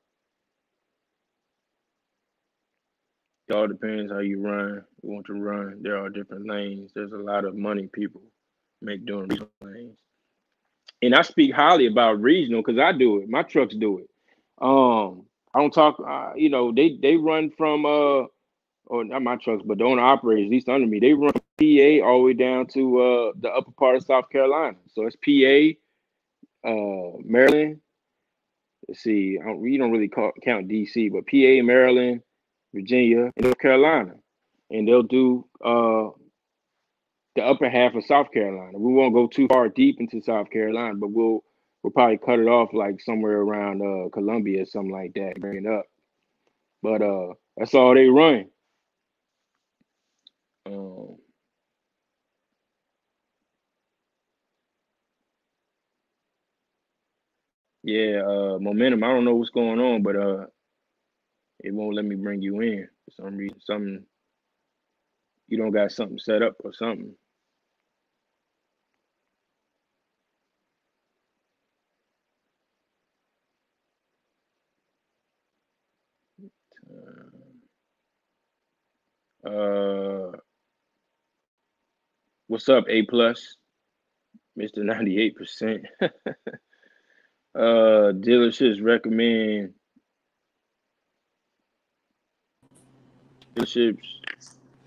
A: It all depends how you run. You want to run. There are different lanes. There's a lot of money people make doing regional lanes. And I speak highly about regional because I do it. My trucks do it. I don't talk. They run from or not my trucks, but the owner operators, at least under me, they run from PA all the way down to the upper part of South Carolina. So it's PA, Maryland. Let's see, we don't really count DC, but PA, Maryland, Virginia, and North Carolina, and they'll do the upper half of South Carolina. We won't go too far deep into South Carolina, but we'll probably cut it off like somewhere around Columbia or something like that, bring it up. But that's all they run. Um, yeah, momentum. I don't know what's going on, but it won't let me bring you in for some reason. Something you don't got something set up or something. What's up, A plus, Mr. 98%? Dealerships recommend dealerships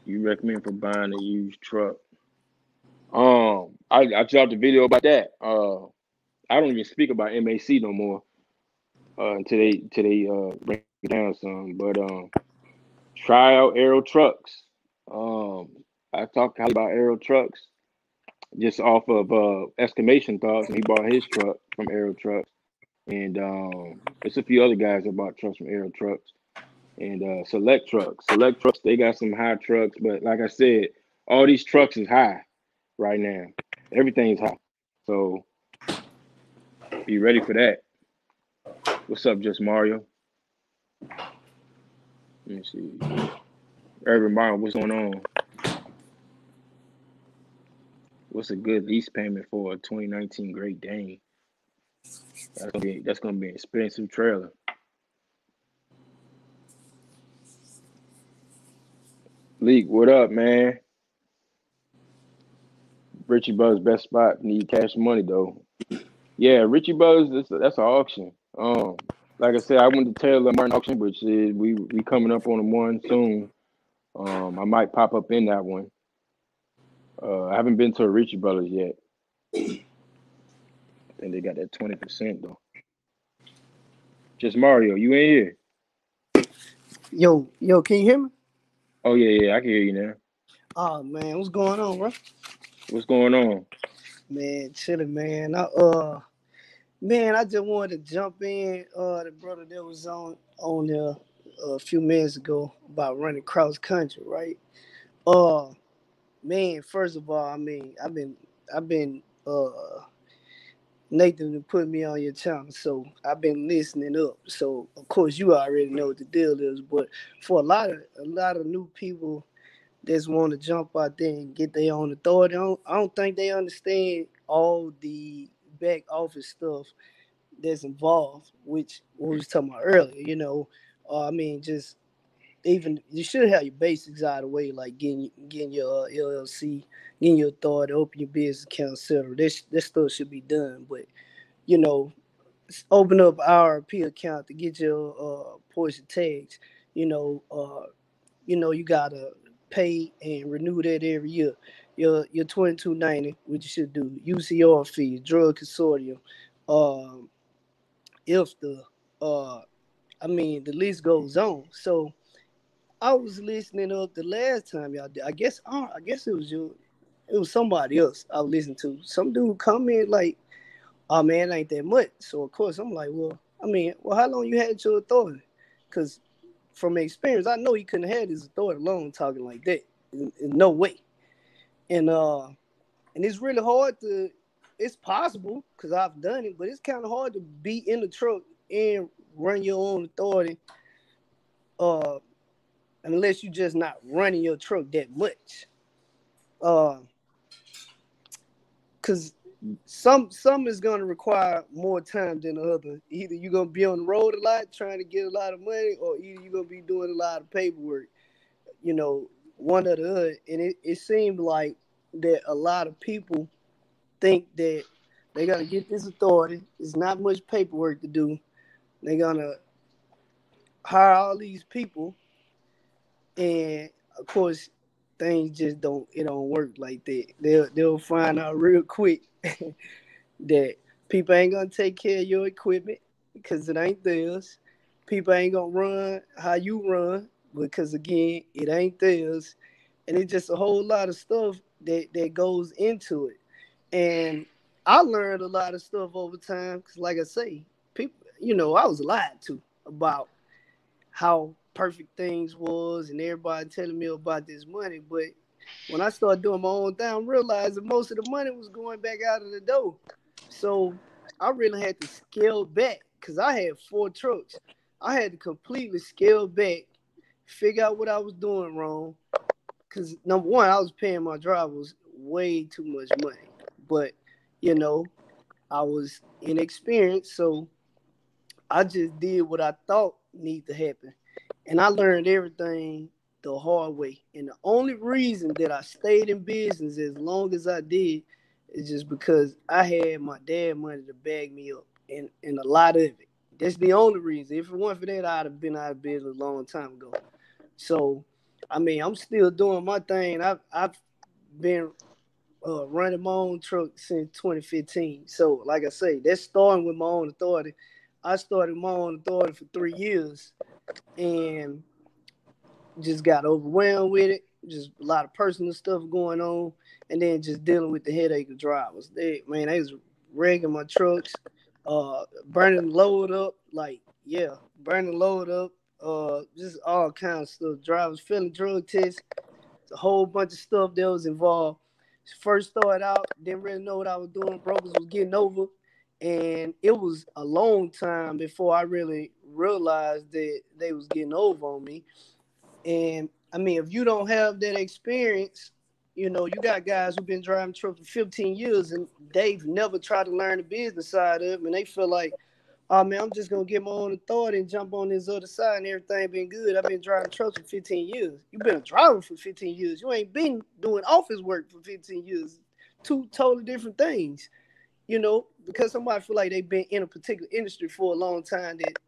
A: you recommend for buying a used truck. I dropped a video about that. I don't even speak about MAC no more until they bring it down some. But try out Aero Trucks. I talked about Aero Trucks just off of exclamation thoughts, and he bought his truck from Aero Trucks, and there's a few other guys that bought trucks from Aero Trucks, and Select Trucks. Select Trucks, they got some high trucks, but like I said, all these trucks is high right now. Everything's high, so be ready for that. What's up, Just Mario? Let me see. Urban Mario, what's going on? What's a good lease payment for a 2019 Great Dane? That's gonna be an expensive trailer. Leak, what up, man? Richie Buzz best spot. Need cash money though. Yeah, Richie Buzz. That's an auction. Like I said, I went to Taylor Martin auction, which is we coming up on one soon. I might pop up in that one. I haven't been to a Richie Brothers yet. I think they got that 20% though. Just Mario, you in here?
D: Yo, can you hear me?
A: Oh yeah, I can hear you now.
D: Oh man, what's going on, bro?
A: What's going on?
D: Man, chilling, man. I just wanted to jump in. The brother that was on there a few minutes ago about running cross country, right? Uh, man, first of all, I mean, I've been Nathan put me on your channel, so I've been listening up. So of course you already know what the deal is, but for a lot of new people just want to jump out there and get their own authority. I don't think they understand all the back office stuff that's involved, which we was talking about earlier. I mean, just even you should have your basics out of the way, like getting your LLC, getting your authority, open your business account, etc. This stuff should be done, but you know, open up IRP account to get your portion tags. You know, you gotta pay and renew that every year. Your 2290, which you should do. UCR fees, drug consortium, um, if the I mean the list goes on. So I was listening up the last time y'all did. I guess it was somebody else I was listening to. Some dude come in like, oh man, it ain't that much. So of course I'm like, well, how long you had your authority? Because from experience, I know he couldn't have had his authority alone talking like that. In no way. And it's really hard to. It's possible because I've done it, but it's kind of hard to be in the truck and run your own authority, uh, unless you just not running your truck that much. Uh, Cause some is gonna require more time than the other. Either you're gonna be on the road a lot trying to get a lot of money, or either you're gonna be doing a lot of paperwork. One or the other. And it seemed like that a lot of people think that they're gonna get this authority. It's not much paperwork to do. They're gonna hire all these people, and of course, things just don't work like that. They'll find out real quick that people ain't gonna take care of your equipment because it ain't theirs. People ain't gonna run how you run because again, it ain't theirs. And it's just a whole lot of stuff that goes into it. And I learned a lot of stuff over time because, like I say, people, I was lied to about how perfect things was, and everybody telling me about this money. But when I started doing my own thing, I realized that most of the money was going back out of the door. So I really had to scale back because I had 4 trucks. I had to completely scale back, figure out what I was doing wrong. Because number one, I was paying my drivers way too much money, but you know, I was inexperienced, so I just did what I thought needed to happen, and I learned everything the hard way. And the only reason that I stayed in business as long as I did is just because I had my dad money to back me up, and a lot of it. That's the only reason. If it weren't for that, I'd have been out of business a long time ago. So, I mean, I'm still doing my thing. I've been running my own truck since 2015. So, like I say, that's starting with my own authority. I started my own authority for 3 years and just got overwhelmed with it. Just a lot of personal stuff going on, and then just dealing with the headache of drivers. They was wrecking my trucks, burning the load up, like yeah, burning the load up, just all kinds of stuff. Drivers failing drug tests, a whole bunch of stuff that was involved. First started out, didn't really know what I was doing. Brokers was getting over, and it was a long time before I really realized that they was getting over on me. And I mean, if you don't have that experience, you got guys who've been driving truck for 15 years and they've never tried to learn the business side of it, and they feel like, Oh man, I'm just gonna get my own authority and jump on this other side and everything been good. I've been driving trucks for 15 years. You've been a driver for 15 years. You ain't been doing office work for 15 years. Two totally different things. Because somebody feel like they've been in a particular industry for a long time that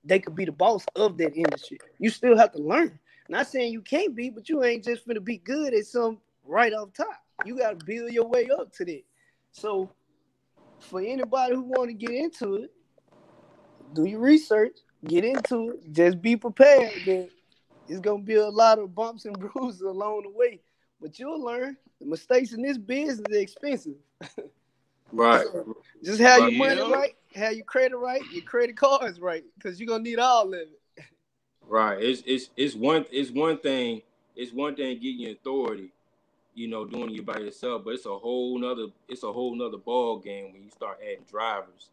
D: they could be the boss of that industry. You still have to learn. Not saying you can't be, but you ain't just gonna be good at some right off top. You gotta build your way up to that. So for anybody who want to get into it, do your research, get into it, just be prepared that it's gonna be a lot of bumps and bruises along the way. But you'll learn. The mistakes in this business are expensive.
A: Right,
D: So just have
A: right,
D: your money
E: Yeah.
D: right, have your credit cards right, because you're gonna need all of it.
A: right. It's one thing getting your authority, doing it by yourself, but it's a whole nother ball game when you start adding drivers.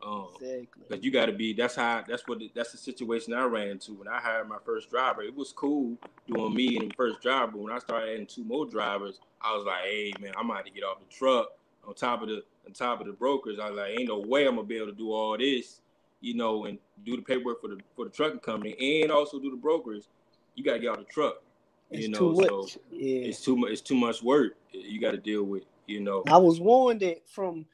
D: Exactly.
A: Because you got to be. That's the situation I ran into when I hired my first driver. It was cool doing me and the first driver, but when I started adding two more drivers, I was like, hey man, I'm about to get off the truck on top of the brokers. I was like, ain't no way I'm gonna be able to do all this, and do the paperwork for the trucking company and also do the brokers. You gotta get off the truck,
D: It's too
A: so
D: much. Yeah.
A: it's too much work you got to deal with.
D: I was warned that from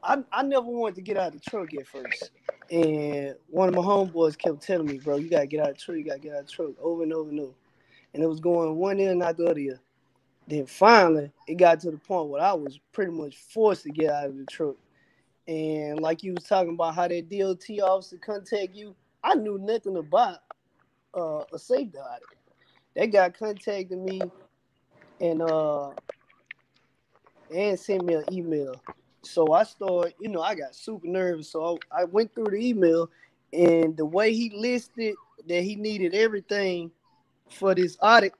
D: I never wanted to get out of the truck at first. And one of my homeboys kept telling me, bro, you gotta get out of the truck, you gotta get out of the truck over and over and over. And it was going one ear and not the other ear. Then finally it got to the point where I was pretty much forced to get out of the truck. And like you was talking about how that DOT officer contact you, I knew nothing about a safety audit. That guy contacted me and sent me an email. So I started, I got super nervous. So I went through the email, and the way he listed that he needed everything for this audit,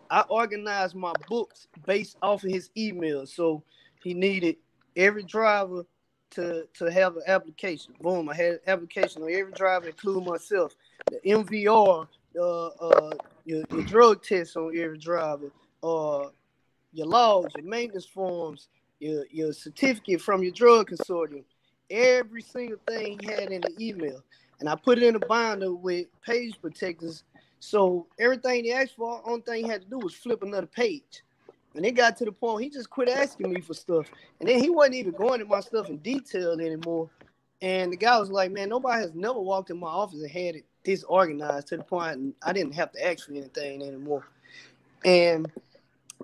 D: I organized my books based off of his email. So he needed every driver to have an application. Boom, I had an application on every driver, including myself. The MVR, your drug test on every driver, uh, your logs, your maintenance forms, your certificate from your drug consortium, every single thing he had in the email. And I put it in a binder with page protectors. So everything he asked for, only thing he had to do was flip another page. And it got to the point he just quit asking me for stuff. And then he wasn't even going to my stuff in detail anymore. And the guy was like, man, nobody has never walked in my office and had it disorganized to the point I didn't have to ask for anything anymore. And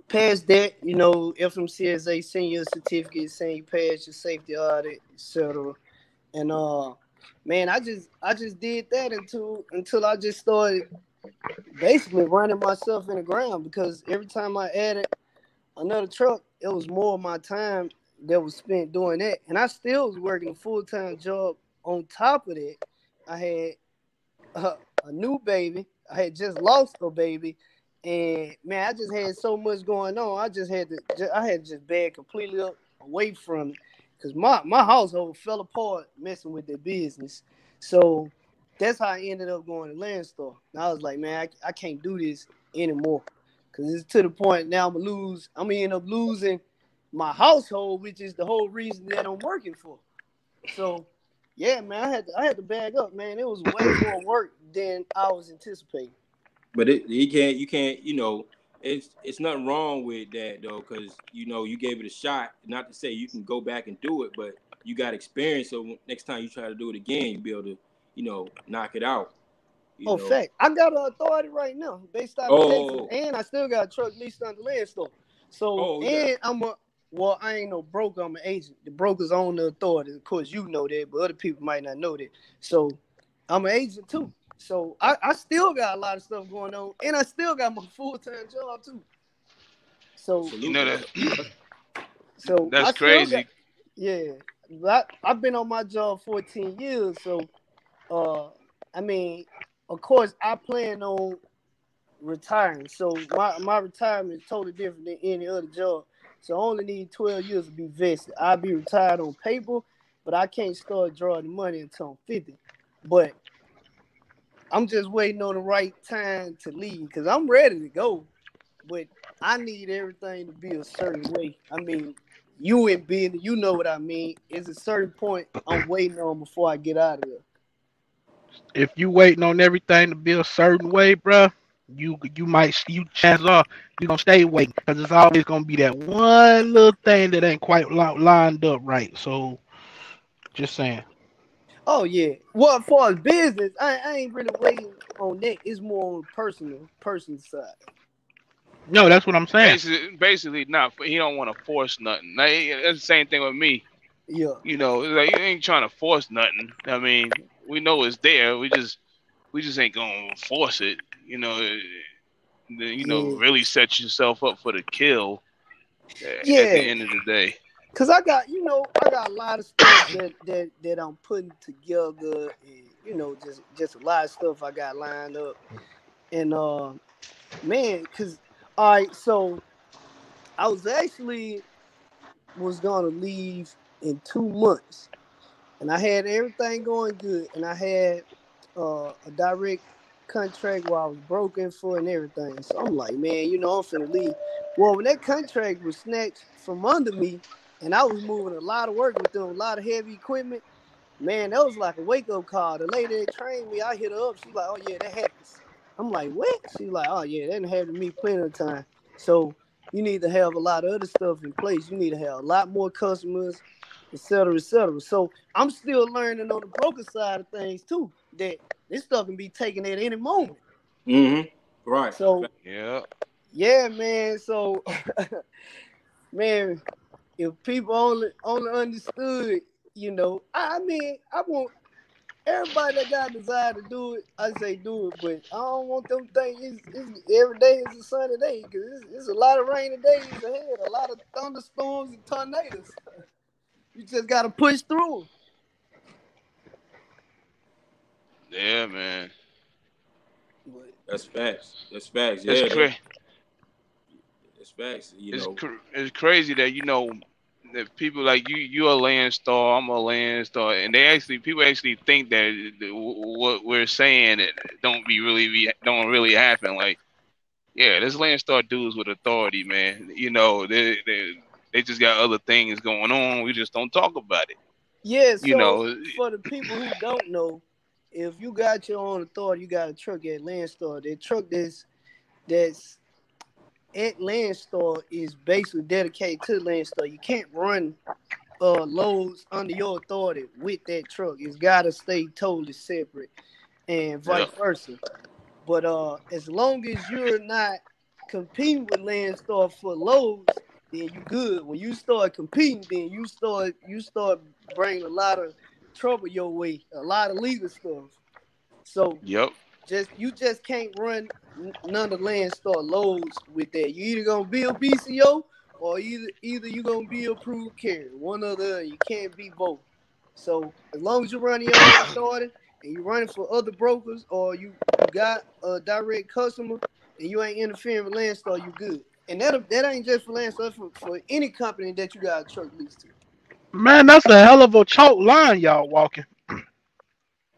D: past that, FMCSA send you a certificate saying you passed your safety audit, etc. And man, I just did that until I just started basically running myself in the ground, because every time I added another truck, it was more of my time that was spent doing that. And I still was working a full-time job on top of that. I had a new baby. I had just lost a baby, and man, I just had so much going on. I had to just bag completely up away from it, because my household fell apart messing with their business. So that's how I ended up going to Landstar. And I was like, man, I can't do this anymore, because it's to the point now I'm gonna end up losing my household, which is the whole reason that I'm working for. So yeah, man, I had to bag up, man. It was way more work than I was anticipating.
A: But you can't. It's nothing wrong with that though, because you gave it a shot. Not to say you can go back and do it, but you got experience. So next time you try to do it again, you'll be able to, knock it out. You
D: Oh,
A: know.
D: fact, I got an authority right now based out of Texas,
A: Oh,
D: and I still got a truck leased on the land store. So,
A: oh, yeah.
D: and I ain't no broker, I'm an agent. The brokers own the authority. Of course, you know that, but other people might not know that. So, I'm an agent too. So, I still got a lot of stuff going on, and I still got my full time job too. So,
E: You know
A: Absolutely.
E: that
D: so I
E: that's
D: still got,
E: crazy.
D: yeah. But I've been on my job 14 years. So, uh, I mean, of course, I plan on retiring. So my retirement is totally different than any other job. So I only need 12 years to be vested. I'll be retired on paper, but I can't start drawing the money until I'm 50. But I'm just waiting on the right time to leave, because I'm ready to go. But I need everything to be a certain way. I mean, you in business, you know what I mean. It's a certain point I'm waiting on before I get out of there.
E: If you waiting on everything to be a certain way, bruh, you might you chances are you gonna stay waiting because it's always gonna be that one little thing that ain't quite lined up right. So just saying.
D: Oh yeah. Well, as far as business, I ain't really waiting on that. It's more on person side.
E: No, that's what I'm saying.
F: Basically, not he don't want to force nothing. Like, that's the same thing with me.
D: Yeah.
F: You know, it's like you ain't trying to force nothing. I mean, we know it's there. We just ain't gonna force it.
D: Yeah.
F: Really set yourself up for the kill at the
D: Yeah.
F: end of the day.
D: Cause I got a lot of stuff that I'm putting together, and just a lot of stuff I got lined up, and man, cause all right, so I was gonna leave in 2 months, and I had everything going good, and I had a direct contract where I was broken for and everything. So I'm like, man, I'm finna leave. Well, when that contract was snatched from under me, and I was moving a lot of work with them, a lot of heavy equipment, man, that was like a wake up call. The lady that trained me, I hit her up. She's like, oh yeah, that happens. I'm like, what? She's like, oh yeah, that happened to me plenty of time. So you need to have a lot of other stuff in place. You need to have a lot more customers, et cetera, et cetera. So I'm still learning on the broker side of things too, that this stuff can be taken at any moment.
A: Mm-hmm. Right.
D: So
F: Yeah.
D: yeah, man. So man, if people only understood, I mean, I want everybody that got a desire to do it, I say do it, but I don't want them things. It's every day is a sunny day because it's a lot of rainy days ahead, a lot of thunderstorms and tornadoes. You just gotta push through.
F: Yeah, man.
D: But
A: That's facts. That's facts.
F: It's
A: Yeah,
F: cra-
A: that's facts.
F: it's crazy that that people like you're a land star, I'm a land star, and people actually think that what we're saying it don't really happen. Like, yeah, this land star dudes with authority, man. They just got other things going on. We just don't talk about it.
D: yeah,
F: You
D: so
F: know,
D: for the people who don't know, if you got your own authority, you got a truck at Landstar. That truck that's at Landstar is basically dedicated to Landstar. You can't run loads under your authority with that truck. It's gotta stay totally separate and
F: yeah,
D: vice versa. But as long as you're not competing with Landstar for loads, then you good. When you start competing, then you start bringing a lot of trouble your way, a lot of legal stuff. So
F: yep,
D: you just can't run none of the Landstar loads with that. You either gonna be a BCO or either you gonna be a approved carrier. One or the other. You can't be both. So as long as you're running your own authority and you're running for other brokers or you got a direct customer and you ain't interfering with Landstar, you good. And that ain't just for Landstar, for any company that you got a truck lease to.
E: Man, that's a hell of a chalk line y'all walking.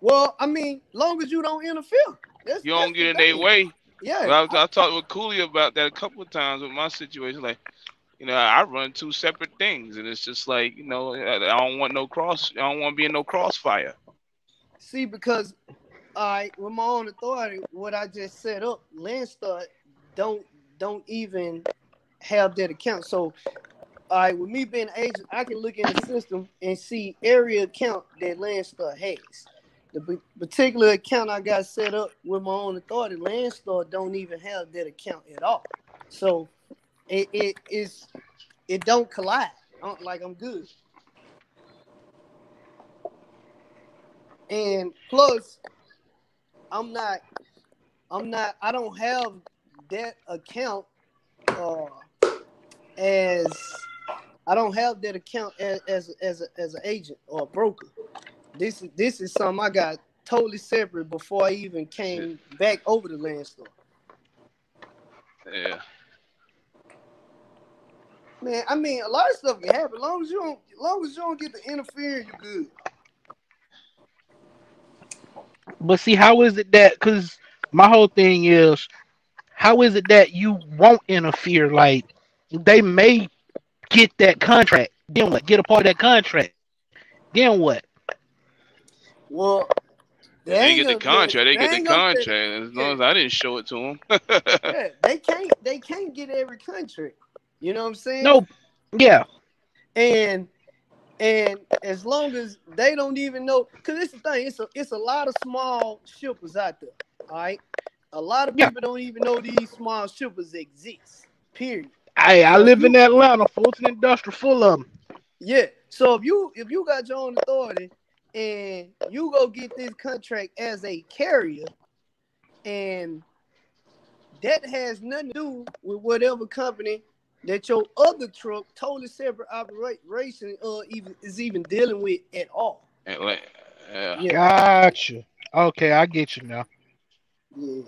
D: Well, I mean, long as you don't interfere.
F: you
D: That's
F: don't
D: the
F: get in their
D: thing.
F: way.
D: Yeah.
F: Well, I talked with Cooley about that a couple of times with my situation. Like, I run two separate things, and it's just like, I don't want no cross. I don't want to be in no crossfire.
D: See, because with my own authority, what I just set up, Landstar don't don't even have that account. So, with me being an agent, I can look in the system and see every account that Landstar has. The particular account I got set up with my own authority, Landstar don't even have that account at all. So it don't collide. Like I'm good. And plus, I'm not I don't have that account uh as I don't have that account as an agent or a broker. This is something I got totally separate before I even came back over to Landstar.
F: Yeah.
D: Man, I mean, a lot of stuff can happen. Long as you don't get to interfere, you good.
E: But see, how is it that? Because my whole thing is, how is it that you won't interfere? Like they may get that contract. Then what? Get a part of that contract. Then what?
D: Well, they
F: If they
D: ain't
F: get the
D: gonna they,
F: contract, they
D: they
F: get the
D: ain't gonna
F: contract. As long
D: yeah,
F: as I didn't show it to them.
D: yeah. They can't get every contract. You know what I'm saying?
E: No. Yeah.
D: And and as long as they don't even know, because it's the thing, it's a lot of small shippers out there. All right, a lot of
E: Yeah.
D: people don't even know these small shippers exist. Period.
E: I
D: So if
E: live in
D: you
E: Atlanta. Fulton Industrial, full of them.
D: yeah, so if you got your own authority and you go get this contract as a carrier, and that has nothing to do with whatever company that your other truck, totally separate operation, even is even dealing with at all.
F: And like, yeah.
D: Yeah,
E: Gotcha. Okay, I get you now.
D: yeah.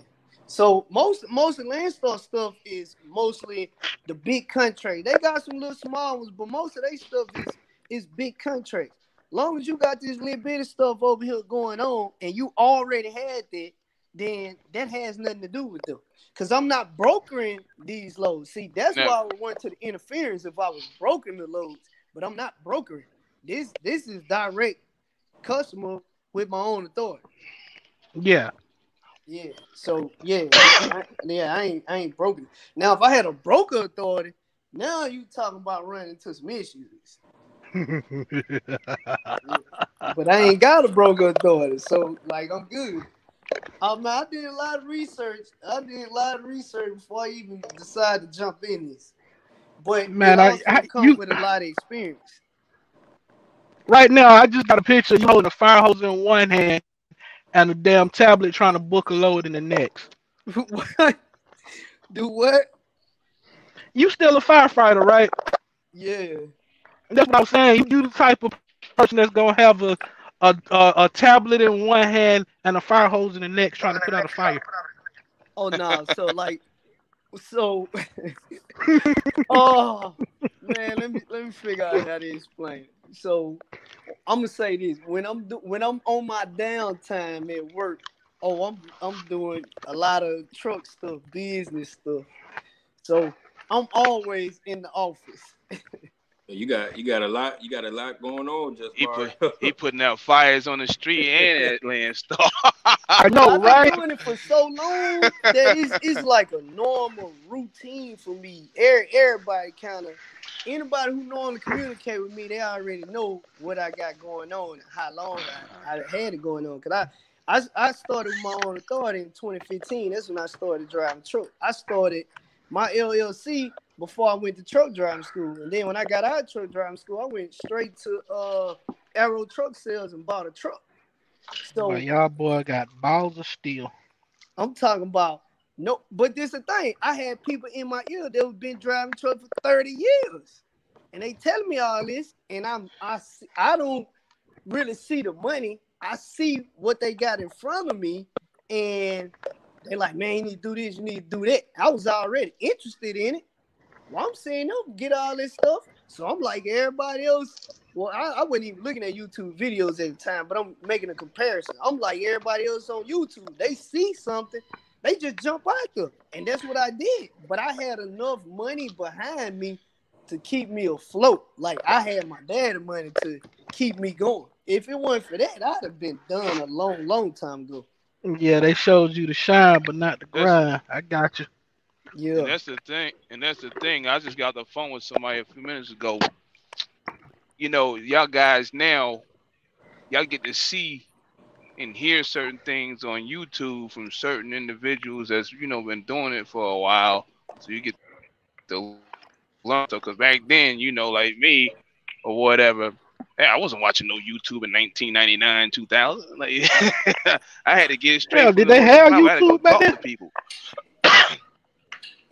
D: So most of Landstar stuff is mostly the big contract. They got some little small ones, but most of their stuff is big contracts. Long as you got this little bit of stuff over here going on, and you already had that, then that has nothing to do with them. Cause I'm not brokering these loads. See, that's
F: Now,
D: why I would want to the interference if I was brokering the loads, but I'm not brokering. This is direct customer with my own authority.
E: Yeah.
D: Yeah. So yeah, I ain't broken. Now if I had a broker authority, now you talking about running into some issues. Yeah. But I ain't got a broker authority, so like I'm good. I did a lot of research. I did a lot of research before I even decided to jump in this. But it
E: Man,
D: also comes
E: you
D: with a lot of experience.
E: right now. I just got a picture of you holding a fire hose in one hand and a damn tablet trying to book a load in the next.
D: What? Do what?
E: You still a firefighter, right?
D: Yeah.
E: That's what I was saying. You the type of person that's gonna have a tablet in one hand and a fire hose in the next, trying to put out a fire.
D: Oh no. So oh man, let me figure out how to explain it. So I'm gonna say this: when I'm on my downtime at work, oh I'm doing a lot of truck stuff, business stuff. So I'm always in the office.
A: You got a lot going on, just
F: he put
A: Mario.
F: he putting out fires on the street and at Landstar.
E: I
D: But
E: know,
D: I've been
E: right?
D: doing it for so long that it's like a normal routine for me. Everybody kind of anybody who normally communicate with me, they already know what I got going on and how long I had it going on. Cause I started with my own authority in 2015. That's when I started driving truck. I started my LLC before I went to truck driving school, and then when I got out of truck driving school, I went straight to Arrow Truck Sales and bought a truck.
E: But
D: So
E: y'all boy got balls of steel.
D: I'm talking about no, but this the thing. I had people in my ear that have been driving truck for 30 years, and they telling me all this, and I don't really see the money. I see what they got in front of me, and they like, man, you need to do this, you need to do that. I was already interested in it. Well, I'm saying no, get all this stuff. So I'm like everybody else. Well, I wasn't even looking at YouTube videos at the time, but I'm making a comparison. I'm like everybody else on YouTube. They see something, they just jump out there. And that's what I did. But I had enough money behind me to keep me afloat. Like I had my daddy money to keep me going. If it wasn't for that, I'd have been done a long, long time ago.
E: Yeah, they showed you the shine, but not the
F: That's
E: grind. I got you.
F: and
D: Yeah.
F: that's the thing. And that's the thing. I just got off the phone with somebody a few minutes ago. Y'all guys now, y'all get to see and hear certain things on YouTube from certain individuals that's been doing it for a while. So you get to learn stuff. Because back then, like me or whatever, hey, I wasn't watching no YouTube in 1999, 2000. Like I had to get it straight from the
E: Hell,
F: horse's
E: did
F: mouth. I
E: they
F: had to go
E: have
F: talk to
E: YouTube back
F: people.
E: then?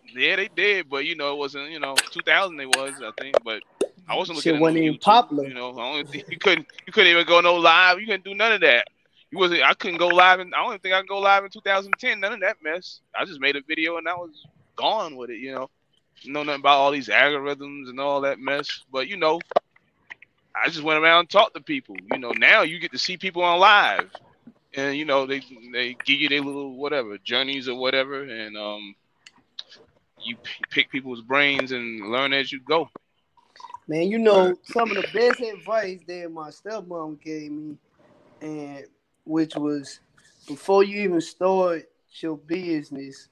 F: Yeah, they did, but it wasn't 2000. They was, I think, but I wasn't looking
D: Shit
F: at no
D: wasn't even
F: YouTube.
D: popular.
F: I only think you couldn't even go no live. You couldn't do none of that. You wasn't. I couldn't go live, and I don't think I could go live in 2010. None of that mess. I just made a video and I was gone with it. Know nothing about all these algorithms and all that mess. But I just went around and talked to people. Now you get to see people on live, and they give you their little whatever journeys or whatever, and you pick people's brains and learn as you go.
D: Man, you know, some of the best advice that my stepmom gave me, and which was before you even start your business,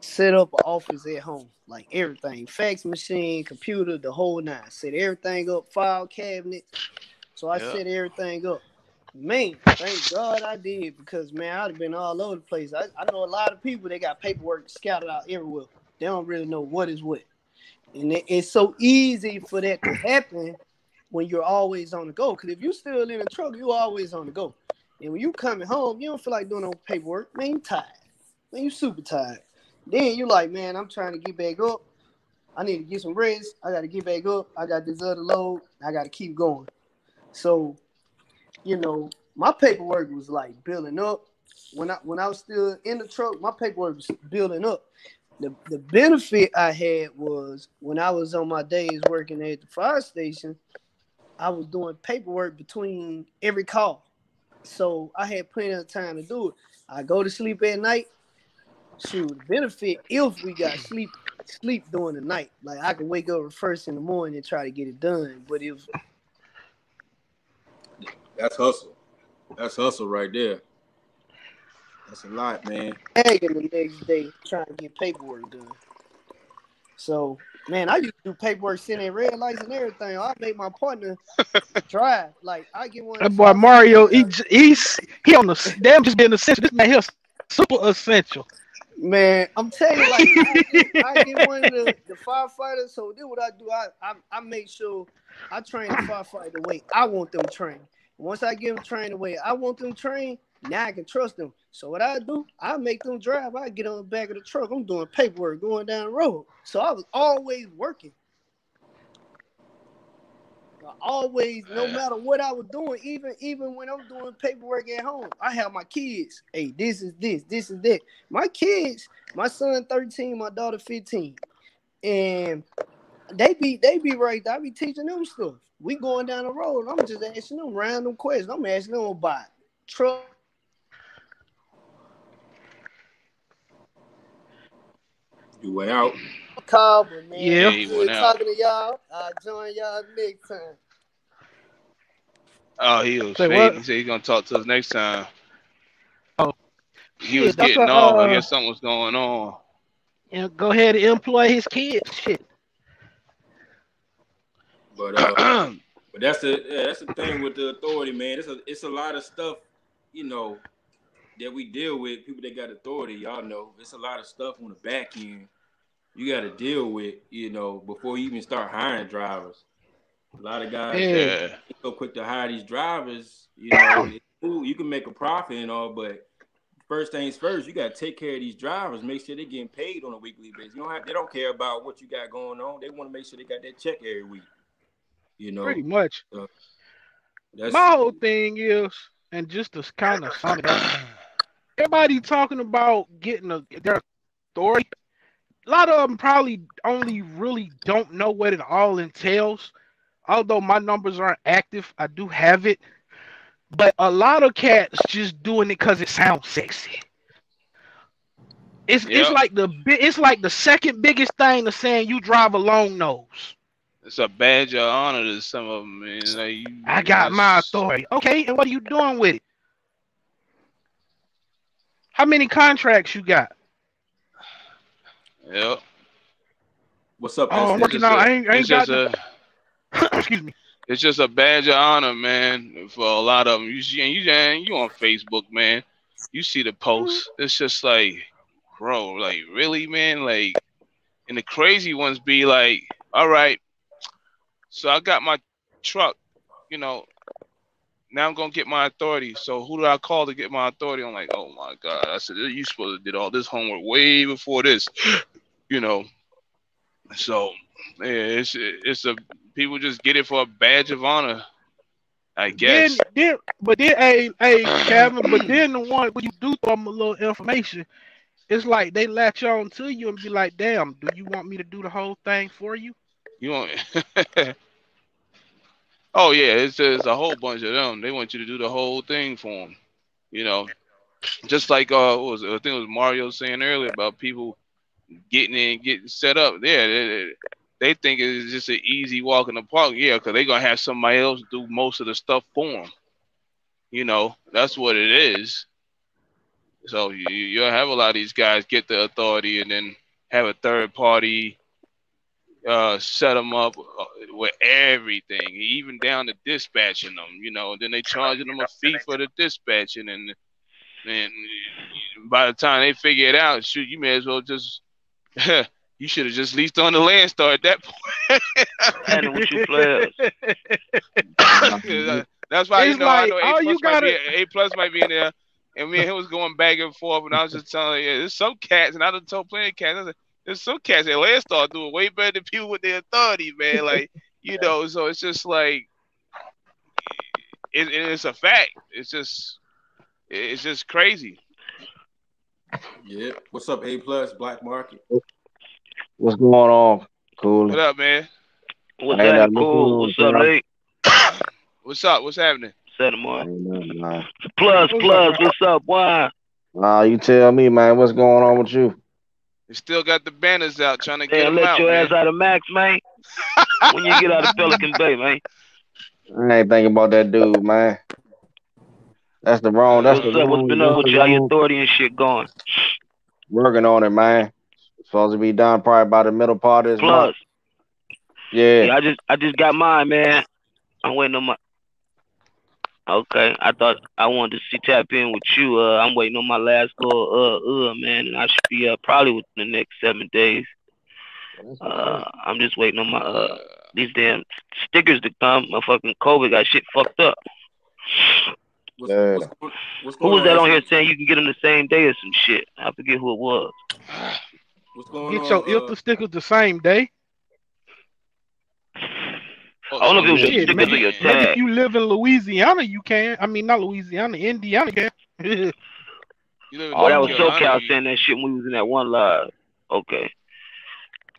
D: set up an office at home. Like everything. Fax machine, computer, the whole nine. Set everything up, file cabinets. So I
F: Yeah.
D: set everything up. Man, thank God I did because man, I'd have been all over the place. I know a lot of people they got paperwork scattered out everywhere. They don't really know what is what. And it's so easy for that to happen when you're always on the go. Because if you're still in the truck, you're always on the go. And when you coming home, you don't feel like doing no paperwork. Man, you tired. Man, you super tired. Then you like, man, I'm trying to get back up. I need to get some rest. I got to get back up. I got this other load. I got to keep going. So, you know, my paperwork was like building up. When I was still in the truck, my paperwork was building up. The benefit I had was when I was on my days working at the fire station, I was doing paperwork between every call. So I had plenty of time to do it. I go to sleep at night. Shoot, benefit if we got sleep during the night. Like I could wake up first in the morning and try to get it done. But if
A: That's hustle. That's hustle right there. That's a lot, man.
D: tagging the next day trying to get paperwork done. So man, I used to do paperwork, sending red lights and everything. I make my partner drive. Like I get one of
E: That
D: the
E: boy
D: five fighters.
E: Mario, he on the damn just being essential. This man here super essential.
D: Man, I'm telling you, like I get one of the firefighters. So then what I do, I make sure I train the firefighter the way I want them trained. Once I get them trained the way I want them trained, now I can trust them. So what I do, I make them drive. I get on the back of the truck. I'm doing paperwork going down the road. So I was always working. Always, no
F: Yeah.
D: matter what I was doing, even when I'm doing paperwork at home, I have my kids. Hey, this is that. My kids, my son 13, my daughter 15, and they be right there. I be teaching them stuff. We going down the road. I'm just asking them random questions. I'm asking them about truck.
A: You went out.
D: Call, but man,
F: Yeah,
E: Yeah.
D: it's
F: he went
D: good
F: out.
D: talking to y'all. I'll join y'all next time.
F: Oh, he was
E: Say
F: fading.
E: what?
F: He said he's gonna talk to us next time.
E: Oh
F: He was
E: shit. That's a
F: getting off. I guess something was going on.
E: go ahead and employ his kids. Shit.
A: But but that's the thing with the authority, man. It's a lot of stuff, you know, that we deal with. People that got authority, y'all know. It's a lot of stuff on the back end you got to deal with, you know, before you even start hiring drivers. A lot of guys
E: Yeah.
F: Yeah.
A: so quick to hire these drivers. You know, it's cool, you can make a profit and all, but first things first, you got to take care of these drivers. Make sure they're getting paid on a weekly basis. They don't care about what you got going on. They want to make sure they got that check every week. You
E: Pretty
A: know,
E: much.
A: so
E: My
A: that's
E: whole thing is, and just to kind of sum it up, everybody talking about getting their authority. A lot of them probably only really don't know what it all entails. Although my numbers aren't active, I do have it. But a lot of cats just doing it because it sounds sexy. It's
F: Yep.
E: like the second biggest thing to saying you drive a long nose.
F: It's a badge of honor to some of them, man. Like
E: I
F: you
E: got my
F: just
E: authority. Okay, and what are you doing with it? How many contracts you got?
F: yep.
A: what's up,
E: Oh, I'm
F: It's
A: SS.
E: working
F: just
E: out.
F: a
E: I
F: it's
E: ain't
F: just
E: got no.
F: a
E: Excuse me.
F: it's just a badge of honor, man, for a lot of them. You see, and you on Facebook, man. You see the posts. It's just like, bro, like really, man, like, and the crazy ones be like, all right, so I got my truck, you know, now I'm gonna get my authority. So who do I call to get my authority? I'm like, oh my god. I said, you supposed to did all this homework way before this, you know. So yeah, it's a people just get it for a badge of honor, I guess.
E: Hey, Kevin. But then the one when you do throw them a little information, it's like they latch on to you and be like, "Damn, do you want me to do the whole thing for you?"
F: You want? Oh yeah, it's a whole bunch of them. They want you to do the whole thing for them. You know, just like what was it? I think it was Mario saying earlier about people getting in, getting set up. Yeah, they think it's just an easy walk in the park. Yeah, because they're gonna have somebody else do most of the stuff for them. That's what it is. So you'll have a lot of these guys get the authority and then have a third party set them up with everything, even down to dispatching them. Then they charging them a fee for the dispatching, and by the time they figure it out, shoot, you may as well just you should have just leased on the Landstar at that point.
G: And with you players.
F: That's why
E: It's
F: I
E: like
F: know
E: all you gotta.
F: A plus might be in there, and me and him was going back and forth, and I was just telling yeah, there's some cats, and I done told plenty of cats, I said, there's some cats at Landstar doing way better than people with the authority, man. Like so it's just like it's a fact. It's just crazy.
A: Yeah. What's up, A plus Black Market?
H: What's going on,
F: What
H: Cooley?
F: up, man?
G: What's
H: Ain't
G: happening,
H: nothing
G: cool?
H: on,
G: What's up,
H: bro.
G: Nate?
F: What's up? What's happening?
G: Said more.
H: Ain't nothing, man.
G: Plus,
E: What's up, bro?
G: what's up? Why?
H: You tell me, man. What's going on with you?
F: You still got the banners out, trying to get
G: Damn,
F: them
G: let
F: out,
G: your
F: man.
G: ass out of Max, man. When you get out of Pelican Bay, man.
H: I ain't thinking about that dude, man. That's the wrong. That's
G: What's
H: the
F: Uh,
G: up? What's
H: wrong.
G: been up
H: That's
G: with
H: the
G: you? How your
H: wrong.
G: authority and shit going?
H: Working on it, man. Supposed to be done probably by the middle part of this month.
G: Plus,
H: Yeah.
G: yeah, I just got mine, man. I'm waiting on my. Okay, I thought I wanted to see tap in with you. I'm waiting on my last little man, and I should be probably within the next 7 days.
H: That's what's up.
G: I'm just waiting on my
F: uh,
G: these damn stickers to come. My fucking COVID got shit fucked up.
A: What's
H: Yeah.
A: what's going, what's
G: Who
A: going
G: was
A: on,
G: that on here
A: SMG?
G: saying you can get them the same day or some shit? I forget who it was.
A: What's going
E: Get your
A: on?
E: IFTA stickers the same day.
G: I
F: oh,
G: don't know
F: so
G: if it was
F: you
G: your
E: Shit,
G: stickers or
E: maybe
G: your
F: can.
E: maybe if
G: tag.
E: you live in Louisiana, you can. I mean, not Louisiana, Indiana can.
F: You live in
G: Oh, that
F: North
G: was
E: um,
F: Carolina,
G: SoCal saying that shit when we was in that one live. Okay.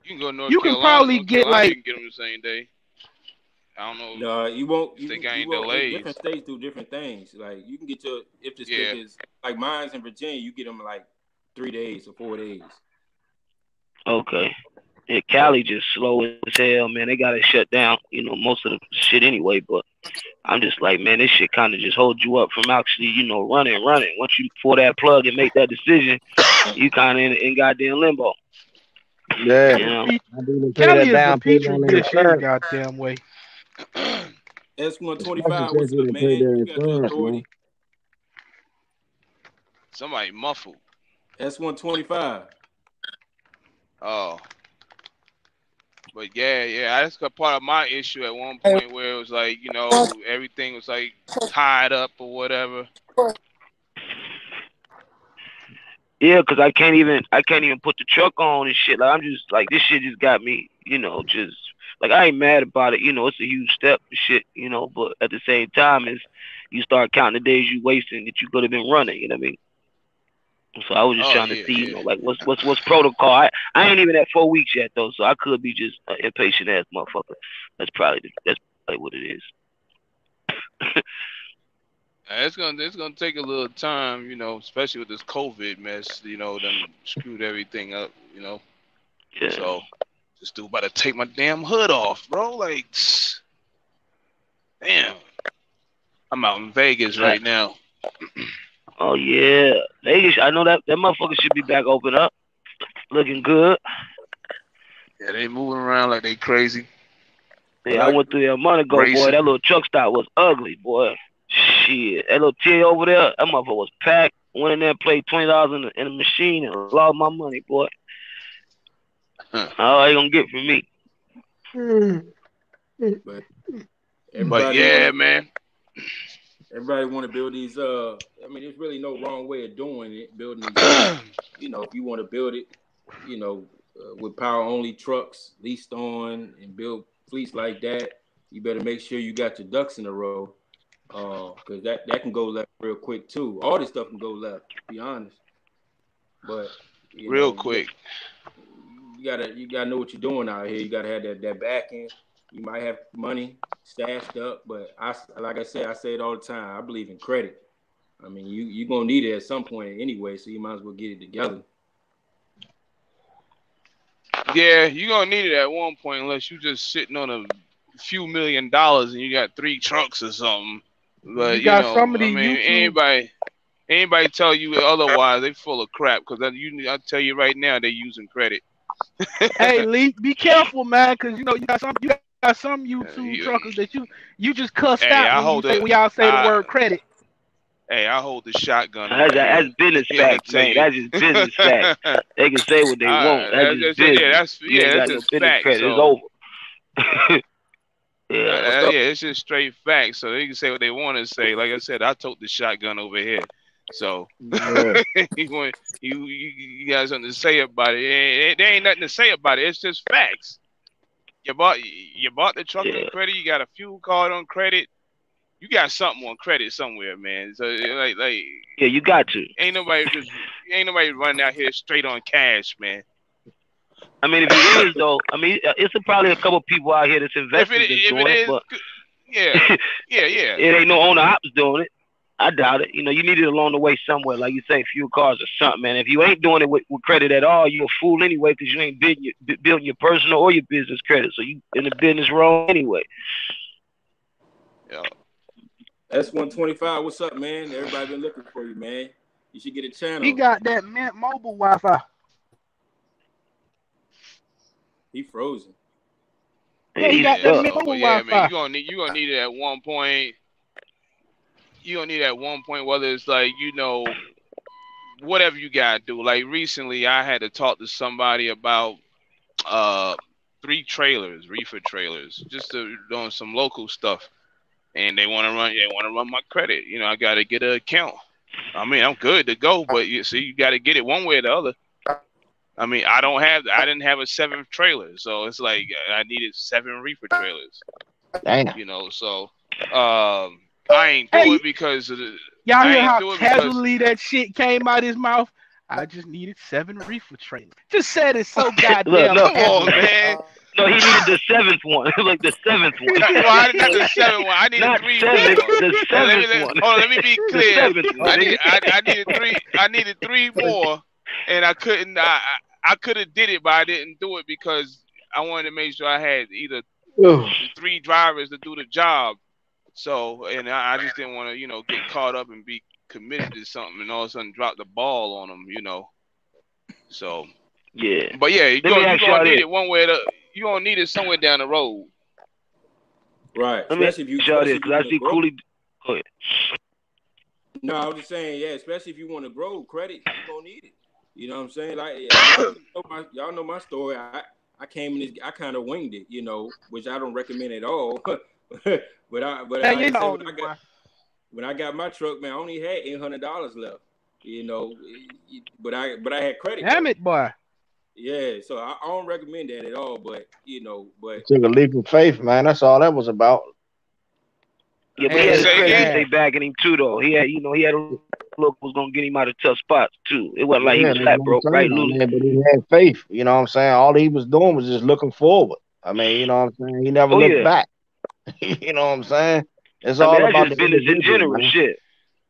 F: you can go to North
E: you can
F: Carolina.
E: probably
F: North
E: get
F: Carolina, you
E: like
F: can get them the same day. I don't know
A: No, you won't.
F: if they got
A: You
F: any
A: won't. Different
F: delays.
A: states do different things. Like you can get your if the
F: Yeah.
A: stickers like mine's in Virginia, you get them like 3 days or 4 days.
G: Okay. Yeah,
A: But
G: Cali just slow as hell, man. They gotta shut down, most of the shit anyway. But I'm just like, man, this shit kind of just holds you up from actually, running. Once you pull that plug and make that decision, you kind of in goddamn limbo.
H: Yeah.
G: You know.
H: I didn't pay
E: Cali
H: that
E: is a
H: down payment
E: petri
H: on the
E: dish any
H: insurance,
E: goddamn way.
H: especially
A: S125,
H: since
A: what's
H: you
A: up,
H: didn't pay
A: man?
H: their
A: You got your
H: insurance, man.
A: authority.
F: Somebody muffled.
A: S125.
F: Oh, but yeah, that's a part of my issue at one point where it was like, everything was like tied up or whatever.
G: Yeah, cause I can't even put the truck on and shit. Like I'm just like this shit just got me, just like I ain't mad about it. It's a huge step and shit. But at the same time, is you start counting the days you wasting that you could have been running. You know what I mean? So I was just
F: Oh
G: trying to
F: yeah,
G: see,
F: yeah.
G: like what's protocol. I ain't even at 4 weeks yet though, so I could be just an impatient ass motherfucker. That's probably what it is.
F: It's gonna take a little time, especially with this COVID mess, done screwed everything up.
G: Yeah.
F: So this dude about to take my damn hood off, bro. Like, damn. I'm out in Vegas
G: I,
F: right now.
G: oh yeah, Vegas. I know that motherfucker should be back open up, looking good.
F: Yeah, they moving around like they crazy,
A: But
G: Yeah, I went through there a month ago, boy.
F: racing.
G: That little truck stop was ugly, boy. Shit, that little T over there, that motherfucker was packed. Went in there, played $20 in the machine, and lost my money, boy.
F: Huh.
G: All you gonna get from me?
A: but
F: But
A: everybody
F: yeah,
A: wanna
F: man.
A: everybody wanna build these. I mean, there's really no wrong way of doing it. Building these fleets. If you want to build it, with power only trucks leased on and build fleets like that, you better make sure you got your ducks in a row. Because that can go left real quick too. All this stuff can go left, to be honest. But
F: Real
A: you
F: quick.
A: you gotta know what you're doing out here. You gotta have that backing. You might have money stashed up, but like I said, I say it all the time. I believe in credit. I mean, you gonna need it at some point anyway, so you might as well get it together.
F: Yeah, you're gonna need it at one point unless you just sitting on a few $1 million and you got 3 trucks or something.
E: You
F: But
E: got some of
F: I
E: these
F: mean,
E: YouTube.
F: anybody tell you otherwise, they full of crap. Because I tell you right now, they're using credit.
E: Hey, Lee, be careful, man, because you got some YouTube
F: You,
E: truckers that you just cussed
F: hey,
E: out
F: I
E: when
F: hold the
E: y'all say the
F: I
E: word credit.
F: hey, I hold the shotgun
G: That's
F: over
G: that's
F: here.
G: business
F: I
G: facts,
F: tell
G: man.
F: you.
G: That's just business facts. They can say what they want. That's
F: That's
G: just
F: just it.
G: business. You ain't
F: That's
G: got no
F: just
G: business
F: facts.
G: credit. It's
F: So
G: over. Yeah. What's up?
F: yeah, it's just straight facts. So they can say what they want to say. Like I said, I took the shotgun over here. So
H: Yeah.
F: you got something to say about it. There ain't nothing to say about it. It's just facts. You bought the truck on
G: Yeah.
F: credit. You got a fuel card on credit. You got something on credit somewhere, man. So like
G: Yeah, you got to.
F: ain't nobody just ain't nobody running out here straight on cash, man.
G: I mean, if it is though, I mean, it's probably a couple people out here that's
F: If
G: investors that's
F: it
G: doing it,
F: is,
G: but
F: yeah,
G: it
F: yeah.
G: ain't no owner ops doing it. I doubt it. You need it along the way somewhere, like you say, fuel cars or something, man. If you ain't doing it with credit at all, you a fool anyway, because you ain't building your personal or your business credit. So you in the business wrong anyway.
F: Yeah.
A: S125, what's up, man? Everybody been looking for you, man. You should get a
E: He
A: channel.
E: got that Mint Mobile Wi-Fi.
A: He frozen.
E: Yeah, he
G: He's
E: got that
G: stuck.
E: Mint
F: So, but
E: Mobile
F: yeah, man,
E: Wi-Fi.
F: you gonna need it at one point. You gonna need it at one point, whether it's like whatever you gotta do. Like recently, I had to talk to somebody about uh 3 trailers, reefer trailers, just to doing some local stuff, and they want to run my credit. I got to get an account. I mean, I'm good to go, but you see, you got to get it one way or the other. I mean, I didn't have a 7th trailer, so it's like I needed 7 reefer trailers.
H: Damn.
F: So I ain't do
E: Hey,
F: it because of the,
E: y'all
F: I
E: hear
F: ain't
E: how
F: do it because
E: casually that shit came out his mouth? I just needed 7 reefer trailers. Just said it so
G: Look,
E: goddamn
G: look.
F: come on,
E: casually.
F: man.
G: No, he needed the seventh one, like the seventh one,
F: Well, I didn't need the 7th one. I needed
G: not
F: 3
G: seven,
F: more.
G: the seventh one,
F: Hold on. Let me be
G: the
F: clear.
G: seventh one,
F: I
G: nigga.
F: need I needed 3. I needed 3 more, and I couldn't. I could have did it, but I didn't do it because I wanted to make sure I had either
H: Ugh.
F: the 3 drivers to do the job. So, and I just didn't want to, get caught up and be committed to something and all of a sudden drop the ball on them. So,
G: Yeah.
F: but yeah,
G: Let me
F: you
G: ask
F: gonna
G: y'all
F: need
G: this.
F: it one way. You gonna need it somewhere down the road.
A: Right.
G: Let me
A: Especially if you
G: ask y'all this,
A: especially if you
G: because
A: want
G: I
A: to
G: see
A: grow.
G: Cooley. Go ahead.
A: No, I was just saying, yeah, especially if you want to grow credit, you're gonna need it. You know what I'm saying? Like y'all know my story. I came in this, I kind of winged it, which I don't recommend at all. but
E: Hey,
A: like
E: you
A: I
E: the
A: said,
E: only one.
A: when I got my truck, man, I only had $800 left. But I had credit
E: Damn
A: though.
E: it, boy.
A: Yeah, so I don't recommend that at all. But
H: Took a leap of faith, man. That's all that was about.
G: Yeah, but he had
E: Hey,
G: his
F: Say
G: credit to
F: again.
G: stay
E: yeah.
G: backing him too, though. He had a look was gonna get him out of tough spots too. It wasn't like he
H: Yeah,
G: was
H: that's
G: flat
H: what I'm
G: broke, right,
H: saying,
G: Luli?
H: man. But he had faith. You know what I'm saying? All he was doing was just looking forward. I mean, you know what I'm saying? He never
G: Oh
H: looked
G: yeah.
H: back. You know what I'm saying? It's
G: I mean,
H: all
G: that's
H: about
G: just
H: the
G: business in
H: individual,
G: general,
H: man.
G: shit.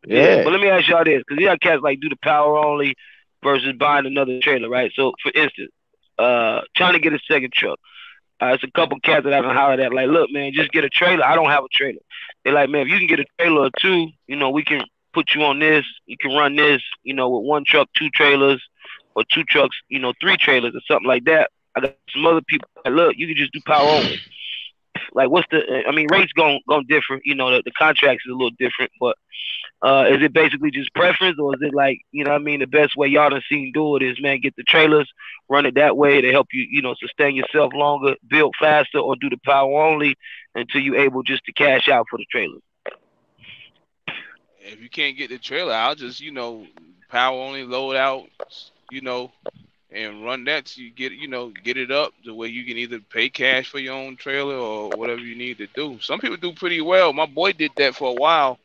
G: Yeah,
H: Yeah.
G: but let me ask y'all this, because you got cats like do the power only versus buying another trailer, right? So, for instance, trying to get a second truck. It's a couple cats that I've been hollered at, like, look, man, just get a trailer. I don't have a trailer. They're like, man, if you can get a trailer or two, we can put you on this. You can run this, with one truck, 2 trailers, or 2 trucks, 3 trailers or something like that. I got some other people that, look, you can just do power only. Like, what's I mean, rates going differ. The contracts is a little different, but is it basically just preference, or is it like, what I mean, the best way y'all done seen do it is, man, get the trailers, run it that way to help you, sustain yourself longer, build faster, or do the power only until you able just to cash out for the trailers?
F: If you can't get the trailer, I'll just power only load out, you know, and run that till you get it up the way you can either pay cash for your own trailer or whatever you need to do. Some people do pretty well. My boy did that for a while.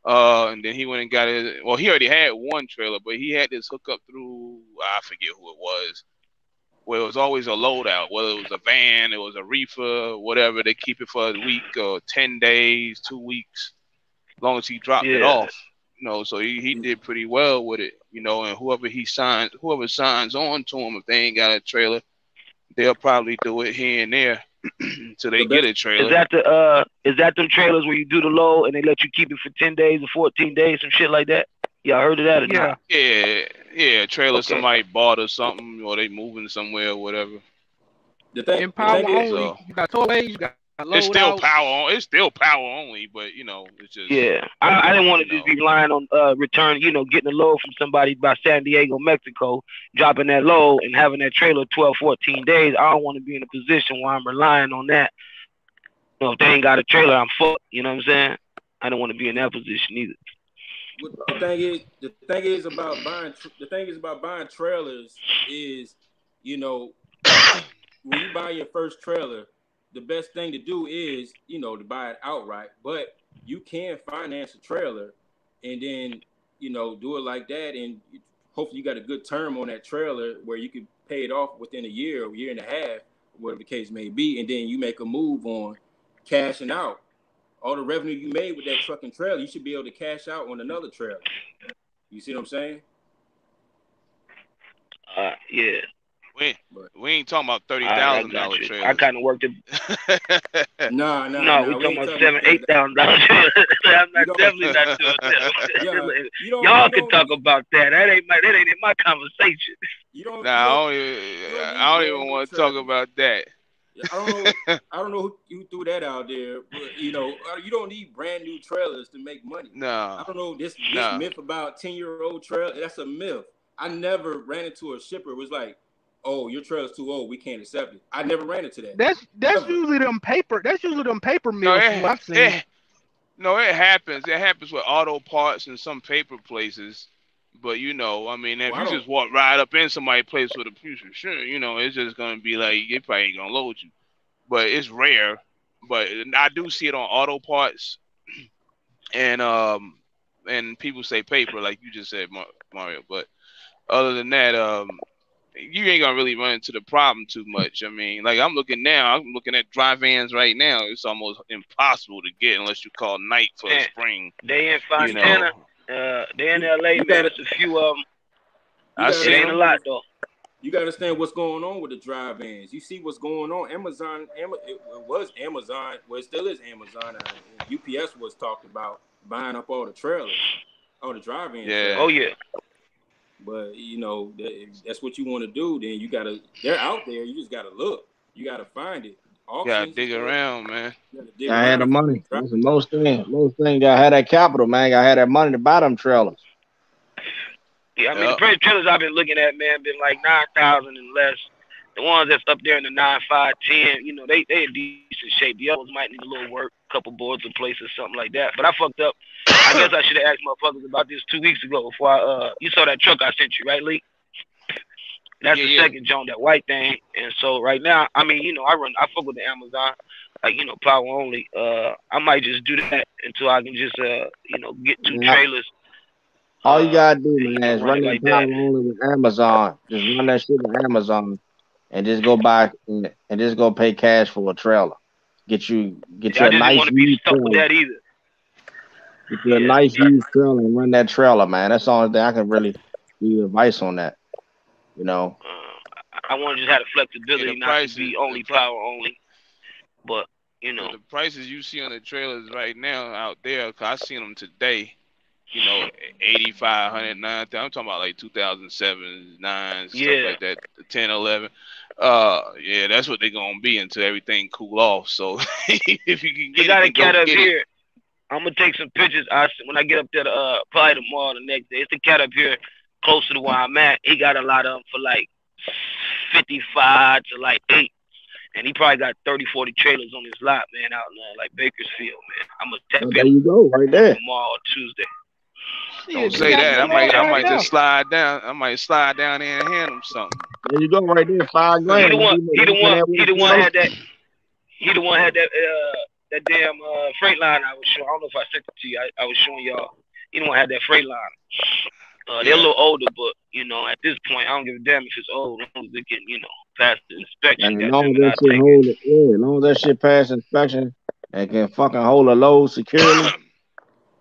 F: And then he went and got it. Well, he already had one trailer, but he had this hookup through, I forget who it was, where it was always a loadout, whether it was a van, it was a reefer, whatever. They keep it for a week or 10 days, 2 weeks, as long as he dropped it
G: Yeah.
F: off. So he did pretty well with it, and whoever signs on to him, if they ain't got a trailer, they'll probably do it here and there until
A: The
F: they get
A: best
F: a
G: Is
F: trailer.
G: that them trailers where you do the load and they let you keep it for 10 days or 14 days, some shit like that? Y'all heard of that or not?
E: Yeah.
F: Yeah, yeah, trailer
G: Okay.
F: somebody bought or something, or they moving somewhere or whatever.
E: In
A: the
E: power
A: thing is
E: only,
F: So
E: you got tollaways, you got
F: it's
E: load
F: still
E: out.
F: power on. It's still power only, but it's just
G: Yeah, I didn't want
F: you
G: to just
F: know.
G: be relying on return, getting a load from somebody by San Diego, Mexico, dropping that load and having that trailer 12, 14 days. I don't want to be in a position where I'm relying on that. If they ain't got a trailer, I'm fucked. You know what I'm saying? I don't want to be in that position either.
A: the thing is about buying trailers is, you know, when you buy your first trailer, the best thing to do is, to buy it outright. But you can finance a trailer and then, do it like that. And hopefully you got a good term on that trailer where you can pay it off within a year or year and a half, whatever the case may be. And then you make a move on cashing out. All the revenue you made with that truck and trailer, you should be able to cash out on another trailer. You see what I'm saying?
G: Yeah.
F: We
A: But
F: we ain't talking about thirty
G: All right, I
F: thousand
G: got
F: dollar
G: you. I
F: trailers.
G: kind of worked it.
A: nah, nah,
G: No, we
A: nah. We
G: talking
A: ain't
G: about
A: talking about
G: seven,
A: that.
G: eight thousand dollars. I'm
A: You
G: not
A: don't.
G: definitely not doing
A: Yeah,
G: that.
A: you don't.
G: Y'all
A: You
G: can
A: don't
G: talk
A: need.
G: about that. That ain't in my conversation.
A: You don't. You
F: Nah,
A: don't.
F: I don't
A: You don't
F: even,
A: need
F: I don't
A: brand
F: even
A: new
F: want to talk
A: trailers.
F: about that.
A: Yeah, I don't know. I don't know who threw that out there, but you don't need brand new trailers to make money. I
F: No,
A: don't know this
F: no.
A: myth about 10-year-old trailer. That's a myth. I never ran into a shipper who was like, "Oh, your trailer's too old. We can't accept it." I never ran into that
E: That's
A: ever.
E: usually them paper. That's usually them paper
F: No,
E: mills from what I've seen.
F: it happens. It happens with auto parts and some paper places. But I mean, if
A: Well, I
F: you
A: don't.
F: just walk right up in somebody's place with a future, sure, it's just gonna be like it probably ain't gonna load you. But it's rare. But I do see it on auto parts and people say paper like you just said, Mario. But other than that, you ain't gonna really run into the problem too much. I mean, like I'm looking at dry vans right now. It's almost impossible to get unless you call night for a
G: Man,
F: spring.
G: they in
F: You
G: Fontana.
F: know,
G: They in
A: You
G: LA,
A: you
G: man.
A: gotta
G: It's a few of them.
A: you
F: I
A: gotta
G: It
F: seen
G: ain't a
F: them.
G: lot
A: understand.
G: though.
A: You gotta understand what's going on with the dry vans. You see what's going on. It was Amazon. Well, it still is Amazon. And UPS was talked about buying up all the trailers, all the dry van
F: Yeah,
G: Oh
A: trailers.
G: yeah.
A: But if that's what you want to do. Then you gotta. They're out there. You just gotta look. You gotta find it.
F: gotta
A: Auctions and
F: dig
A: stuff.
F: around, man.
A: You gotta dig
H: Gotta have
A: around
H: the
A: and find
H: money.
A: dry
H: That's the
A: vans.
H: most thing. Most thing gotta have that capital, man. Gotta have that money to buy them trailers.
G: Yeah, I mean the
F: Yep.
G: price trailers I've been looking at, man, been like 9,000 and less. The ones that's up there in the 9, 5, 10, they in decent shape. The others might need a little work, couple boards in place or something like that. But I fucked up. I guess I should have asked motherfuckers about this 2 weeks ago before you saw that truck I sent you, right, Lee? That's
F: Yeah,
G: the
F: yeah.
G: second John, that white thing. And so right now, I mean, I fuck with the Amazon, like, power only. I might just do that until I can just get two
H: Man,
G: trailers,
H: all you gotta do,
G: and
H: man, is
G: run
H: run
G: it
H: that
G: like
H: power
G: that.
H: only with Amazon. Just run that shit with Amazon and just go buy and just go pay cash for a trailer. Get
G: Yeah,
H: you
G: I
H: a
G: just didn't
H: nice
G: want to be
H: used
G: stuck with
H: trailer.
G: that either.
H: Get you a
G: Yeah.
H: nice used trailer and run that trailer, man. That's the only thing I can really give you advice on that. You know.
G: I want to just have the
F: Yeah, the
G: flexibility not to
F: prices,
G: be only power only, but you know,
F: the prices you see on the trailers right now out there, 'cause I seen them today. 8,500, 9,000. I'm talking about like 2007, 9, stuff
G: yeah,
F: like that, 10, 11. Yeah, that's what they're gonna be until everything cool off. So if you can
G: he
F: get it,
G: got a
F: then go
G: cat up
F: get it.
G: here. I'm gonna take some pictures. When I get up there, probably tomorrow, or the next day. It's the cat up here closer to where I'm at. He got a lot of them for like 55 to like 8. And he probably got 30, 40 trailers on his lot, man, out in like Bakersfield, man. I'm gonna tap
H: Well, there
G: in
H: you go, right there.
G: tomorrow or Tuesday.
F: Don't
E: Shit, you
F: say
E: got
F: that.
E: you
F: I
E: got
F: might,
E: it
F: I
G: Tap
E: right
F: might
G: in.
E: there.
F: just slide down. I might slide down there and hand them something.
H: There you go, right there. 5 grand.
G: He the
H: Don't
G: one.
H: be
G: He the
H: walking
G: one.
H: there
G: He
H: with
G: the
H: a
G: one
H: trailer.
G: had that. He the one had that damn freight line I was showing. I don't know if I sent it to you. I was showing y'all. He the one had that freight line. They're a
F: Yeah.
G: little older, but at this point, I don't give a damn if it's old. As long as they can, pass the inspection,
H: And as long
G: goddamn
H: as
G: it,
H: that
G: I'll
H: shit
G: take it.
H: hold it, yeah, as long as that shit pass inspection and can fucking hold a load securely,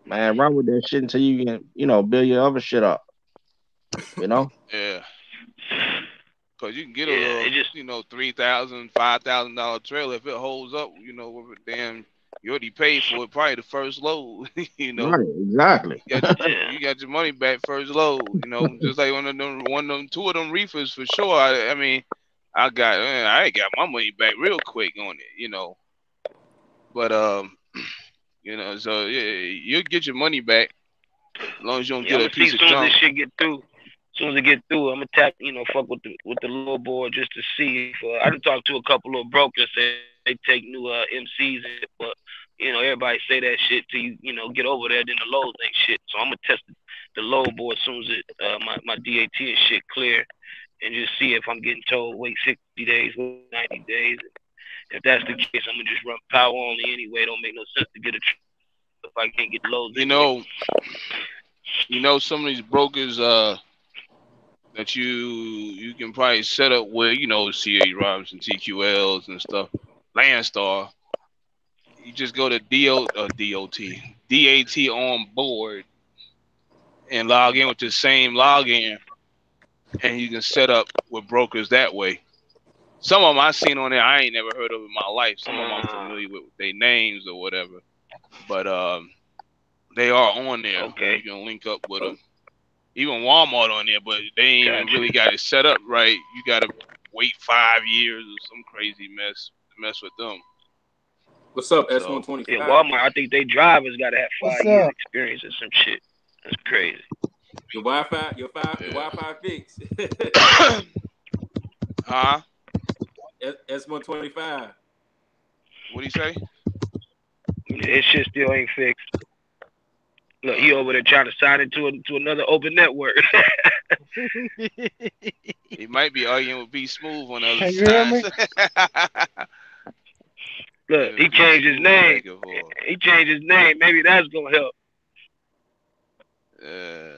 H: man, run with that shit until you can, build your other shit up. You know?
F: Yeah. Cause you can get a
G: Yeah,
F: little,
G: it just
F: $3,000, $5,000 trailer if it holds up. With a damn, you already paid for it. Probably the first load.
H: Right, exactly.
F: You got
G: yeah.
F: you got your money back first load. Just like two of them reefers for sure. I mean, I ain't got my money back real quick on it. But so yeah, you'll get your money back as long as you don't
G: Yeah,
F: get
G: I'm
F: a
G: gonna see
F: piece
G: as
F: of
G: soon as this
F: junk.
G: shit get through. As soon as it get through, I'm gonna tap, fuck with the low board just to see if I done talked to a couple of brokers say they take new MCs and shit, but everybody say that shit till you get over there, then the lows ain't shit. So I'm gonna test the low board as soon as my DAT and shit clear, and just see if I'm getting told wait 60 days, wait 90 days. If that's the case, I'm gonna just run power only anyway. It don't make no sense to get a if I can't get the lows
F: You
G: anyway.
F: know, some of these brokers that you can probably set up with, CA Robinson, TQLs and stuff, Landstar. You just go to DAT on board and log in with the same login, and you can set up with brokers that way. Some of them I seen on there I ain't never heard of in my life. Some of them I'm familiar with their names or whatever, but they are on there.
G: Okay.
F: You can link up with them. Even Walmart on there, but they ain't even
G: Gotcha.
F: really got it set up right. You got to wait 5 years or some crazy mess with them.
I: What's up,
F: So
G: Yeah,
I: S125?
G: Walmart. I think they drivers gotta have
C: What's
G: 5 years
C: up?
G: experience or some shit. That's crazy.
I: Your Wi-Fi, your
F: yeah.
I: Wi-Fi fix.
F: Huh?
I: S125.
F: What do you say?
G: That shit still ain't fixed. Look, he over there trying to sign into to another open network.
F: He might be arguing with B Smooth on the other
C: Can you hear
F: side.
C: me?
G: Look, he
F: B
G: changed his
F: Smooth
G: name.
F: back and forth.
G: He changed his name. Maybe that's gonna help.
F: Uh,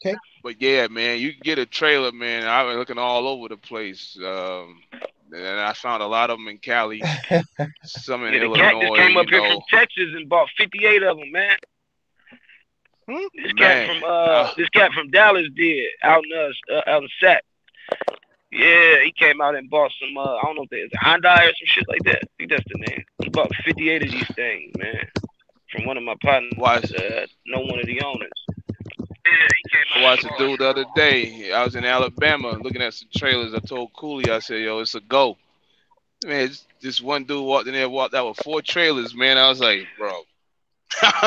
C: Okay.
F: but yeah, man, you can get a trailer, man. I've been looking all over the place, and I found a lot of them in Cali, some in
G: Yeah, the cat just
F: Illinois.
G: came up here from Texas and bought 58 of them, man.
F: Man,
G: This cat from Dallas did out in Sac. Yeah, he came out and bought some. I don't know if it's Hyundai or some shit like that. I think that's the name. He bought 58 of these things, man, from one of my partners.
F: watched
G: Know one of the owners.
F: I watched a dude the other day. I was in Alabama looking at some trailers. I told Cooley, I said, "Yo, it's a go." Man, this one dude walked out with 4 trailers. Man, I was like, bro.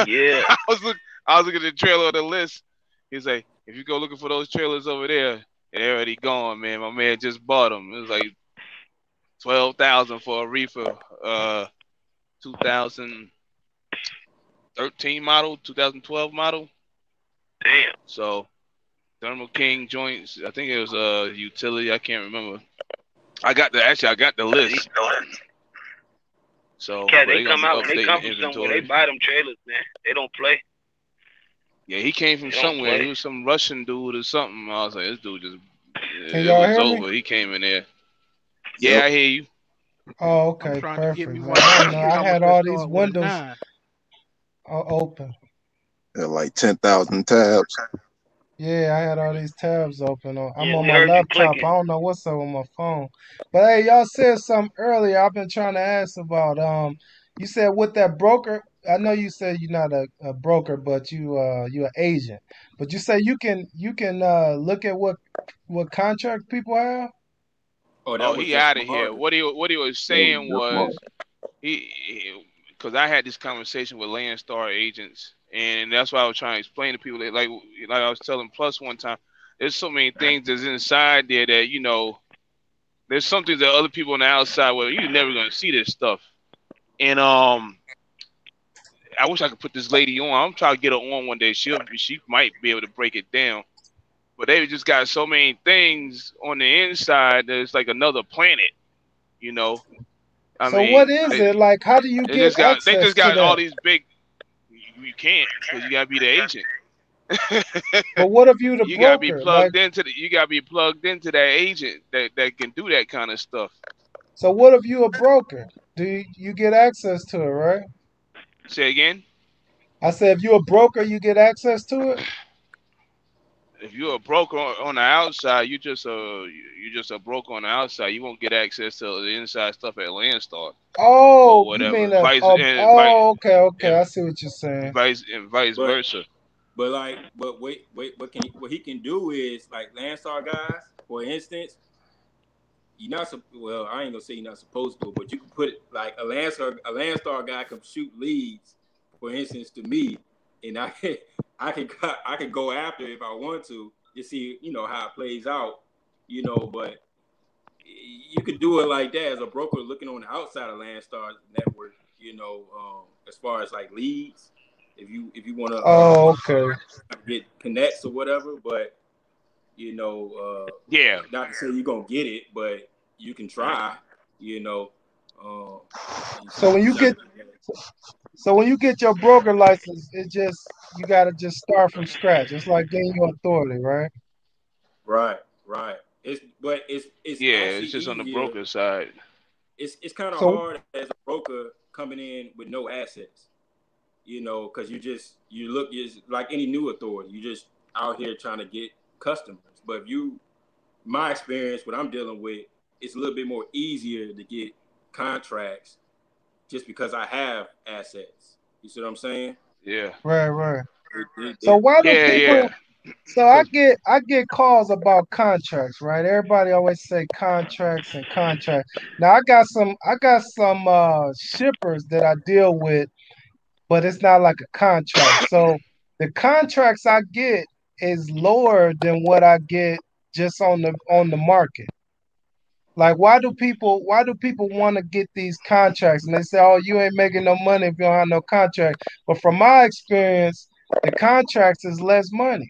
G: Yeah.
F: I was looking at the trailer on the list. He's like, if you go looking for those trailers over there, they're already gone, man. My man just bought them. It was like 12,000 for a reefer. 2013 model, 2012 model.
G: Damn.
F: So Thermal King joints. I think it was a utility. I can't remember. I got the list. So
G: Cat,
F: they
G: they come
F: gonna be
G: out when they come
F: updating
G: from somewhere. They
F: inventory.
G: buy them trailers, man. They don't play.
F: Yeah, he came from
G: They don't
F: somewhere.
G: play.
F: He was some Russian dude or something. I was like, this dude just,
C: Can
F: it
C: y'all
F: was
C: hear me?
F: over. He came in there. Yeah,
I: Yep.
F: I hear you.
C: Oh,
E: I'm
C: okay,
E: trying to get
C: perfect.
E: me
C: Man,
E: one of
C: I
E: them.
C: don't know.
E: Shit,
C: I
E: I'm gonna
C: had
E: just
C: all these
E: start with a
C: windows
E: 9.
C: open.
J: Like 10,000 tabs.
C: Yeah, I had all these tabs open. I'm
G: Yeah,
C: on
G: we
C: my
G: heard you
C: laptop. I
G: clicking.
C: don't know what's up on my phone. But hey, y'all said something earlier. I've been trying to ask about. You said with that broker. I know you said you're not a broker, but you're an agent. But you say you can look at what contract people have.
I: Oh, that
F: Oh,
I: was
F: he
I: just
F: out of here.
I: Marvin.
F: What he was
H: That was
F: saying
H: just
F: was
H: wrong.
F: because I had this conversation with Landstar agents, and that's why I was trying to explain to people that like I was telling Plus one time. There's so many things that's inside there that there's some things that other people on the outside where you're never gonna see this stuff. And I wish I could put this lady on. I'm trying to get her on one day. She might be able to break it down. But they just got so many things on the inside that it's like another planet. You know, I
C: So what
F: mean,
C: is it like? How do you get
F: they
C: access
F: just
C: to
F: got all
C: that?
F: these big. You can't because you gotta be the agent.
C: But what if you the
F: You gotta be
C: broker? Like,
F: plugged into you gotta be plugged into that agent that can do that kind of stuff.
C: so what if you a broker? Do you get access to it, right?
F: Say again.
C: I said if you a broker, you get access to it.
F: if you're a broker on the outside, you just a broker on the outside. You won't get access to the inside stuff at Landstar or
K: Oh, you
F: whatever.
K: mean okay, okay.
F: And
K: I see what you're saying.
F: vice
I: But
F: versa.
I: but wait, what he can do is like Landstar guys, for instance, you're not well, I ain't gonna say you're not supposed to, but you can put it like a Landstar guy can shoot leads, for instance, to me, and I can go after it if I want to see how it plays out, but you could do it like that as a broker looking on the outside of Landstar's network, as far as like leads, if you want to
K: Oh, okay.
I: get connects or whatever, but
F: Yeah.
I: not to say you're gonna get it, but you can try, you know, uh, and
K: So when you
I: something
K: get
I: like that.
K: so when you get your broker license, it just you gotta just start from scratch. It's like getting your authority, right?
I: Right, right. It's
F: Yeah,
I: actually
F: it's just on the
I: easier.
F: broker side.
I: It's kind of
K: So
I: hard as a broker coming in with no assets, because you look is like any new authority. You just out here trying to get customers. But if you, my experience, what I'm dealing with, it's a little bit more easier to get contracts just because I have assets. You see what I'm saying?
F: Yeah.
K: right, right. So
I: They,
K: why do
F: Yeah,
K: people
F: yeah.
K: so
I: because
K: I get calls about contracts, right? Everybody always say contracts and contracts. Now I got some shippers that I deal with, but it's not like a contract. So the contracts I get is lower than what I get just on the market. Like why do people want to get these contracts? And they say, "Oh, you ain't making no money if you don't have no contract." But from my experience, the contracts is less money.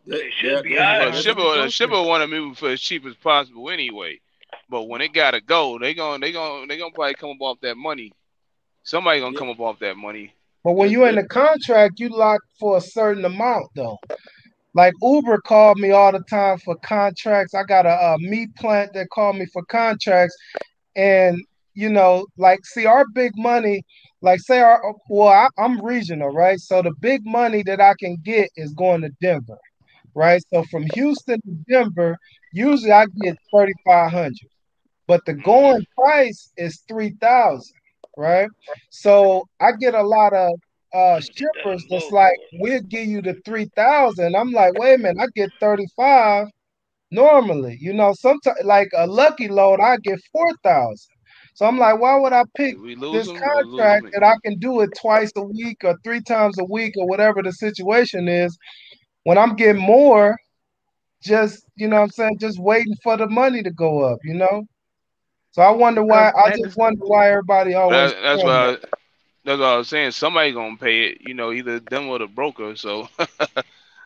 G: It should be
F: Well,
G: higher.
F: the shipper want to move for as cheap as possible anyway. But when it gotta go, they gonna probably come up off that money. Somebody gonna
I: yeah,
F: come up off that money.
K: But when
I: there,
K: you're in
I: there,
K: a contract, you lock for a certain amount though. Like Uber called me all the time for contracts. I got a meat plant that called me for contracts, and like see our big money. Like say I'm regional, right? So the big money that I can get is going to Denver, right? So from Houston to Denver, usually I get 3,500, but the
F: Hmm.
K: going price is 3,000, right? So I get a lot of
G: Get that
K: shippers that's
G: low.
K: like, we'll give you the 3,000. I'm like, wait a minute, I get 35 normally. Sometimes like a lucky load, I get 4,000. So I'm like, why would I pick
F: Did we lose
K: this
F: them or lose
K: contract
F: me?
K: that I can do it twice a week or three times a week or whatever the situation is when I'm getting more, just what I'm saying, just waiting for the money to go up. So
E: Because
K: I
E: at
K: just
E: this
K: wonder why everybody always
F: That's
K: saying that.
F: that's what I was saying. Somebody gonna pay it. Either them or the broker. So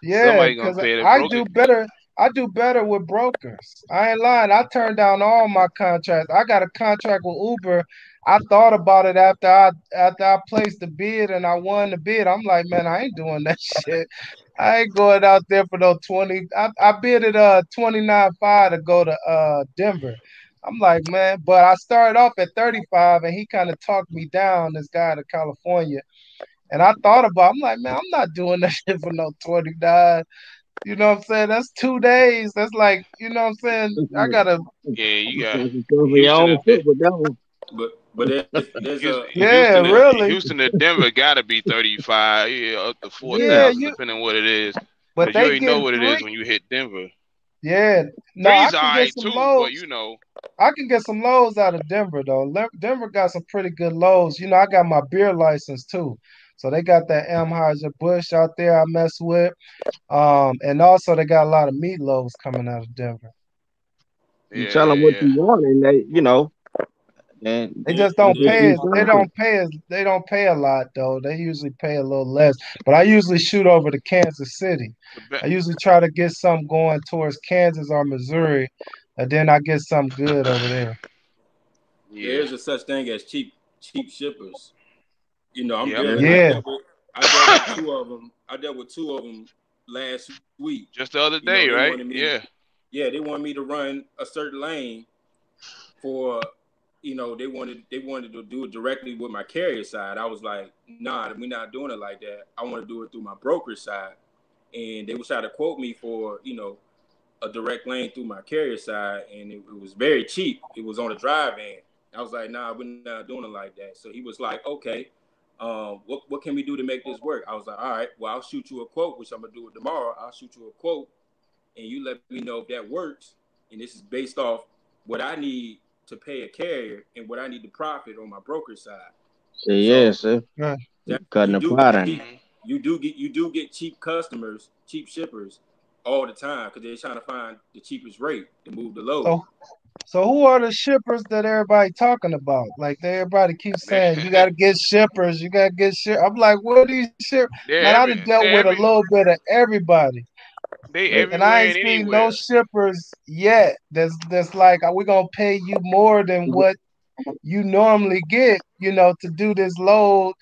K: Yeah,
F: somebody gonna
K: because
F: pay the broker.
K: I do better with brokers. I ain't lying. I turned down all my contracts. I got a contract with Uber. I thought about it after I placed the bid and I won the bid. I'm like, man, I ain't doing that shit. I ain't going out there for no 20. I bid at 29.5 to go to Denver. I'm like, man, but I started off at 35 and he kind of talked me down, this guy to California. And I thought about, I'm like, man, I'm not doing that shit for no 29. You know what I'm saying? That's 2 days. That's like, you know what I'm saying?
H: It's
K: I
H: like,
K: gotta,
F: Yeah, you got
H: it's for your
F: Houston
H: own
F: to
H: foot with that one.
I: but there's a
K: yeah, really.
F: Houston to Denver gotta be 35, yeah, up to
K: Yeah,
F: 4,000, depending on what it is.
K: but
F: Cause you
K: they
F: already know
K: getting
F: what it is
K: three.
F: when you hit Denver.
K: Yeah. No, I
F: Three's
K: can get
F: alright
K: some
F: too, but
K: lows. I can get some lows out of Denver though. Denver got some pretty good lows. I got my beer license too. So they got that Anheuser Busch out there I mess with. And also they got a lot of meatloaves coming out of Denver.
H: You
F: yeah,
H: tell them
F: yeah,
H: what
F: yeah.
H: you want, and and
K: They
I: there,
K: just
H: they
K: don't
H: just
K: pay
I: there's
H: be
K: as they
H: trying.
K: don't pay as they don't pay a lot though. They usually pay a little less. But I usually shoot over to Kansas City.
F: The be-
K: I usually try to get something going towards Kansas or Missouri, and then I get something good over there.
F: yeah,
I: there's a such thing as cheap shippers.
F: yeah.
H: Yeah.
K: Yeah,
I: I dealt with two of them. I dealt with two of them last week.
F: Just the other
I: They
F: day,
I: wanted
F: right?
I: me to,
F: Yeah.
I: yeah, they wanted me to run a certain lane for, they wanted to do it directly with my carrier side. I was like, nah, we're not doing it like that. I want to do it through my broker side. and they was trying to quote me for a direct lane through my carrier side, and it was very cheap. It was on the drive-in. I was like, nah, we're not doing it like that. So he was like, okay, what can we do to make this work? I was like, all right, well, I'll shoot you a quote, which I'm gonna do it tomorrow. I'll shoot you a quote, and you let me know if that works. And this is based off what I need to pay a carrier and what I need to profit on my broker side.
H: See, yeah,
I: So
H: see,
K: Right.
I: that
H: cutting
I: you
H: the
I: do get
H: pattern.
I: cheap,
F: Hmm.
I: you do get cheap customers, cheap shippers all the time because they're trying to find the cheapest rate to move the load.
K: So so who are the shippers that everybody talking about? Like everybody keeps saying you gotta get shippers, you gotta get ship. I'm like, what are these ship? Man, I done dealt
F: They're
K: with a little bit of everybody.
F: they
H: They,
K: And I
F: everywhere
K: ain't
F: and
K: seen no
F: anywhere.
K: shippers yet. That's like we gonna pay you more than what you normally get, to do this load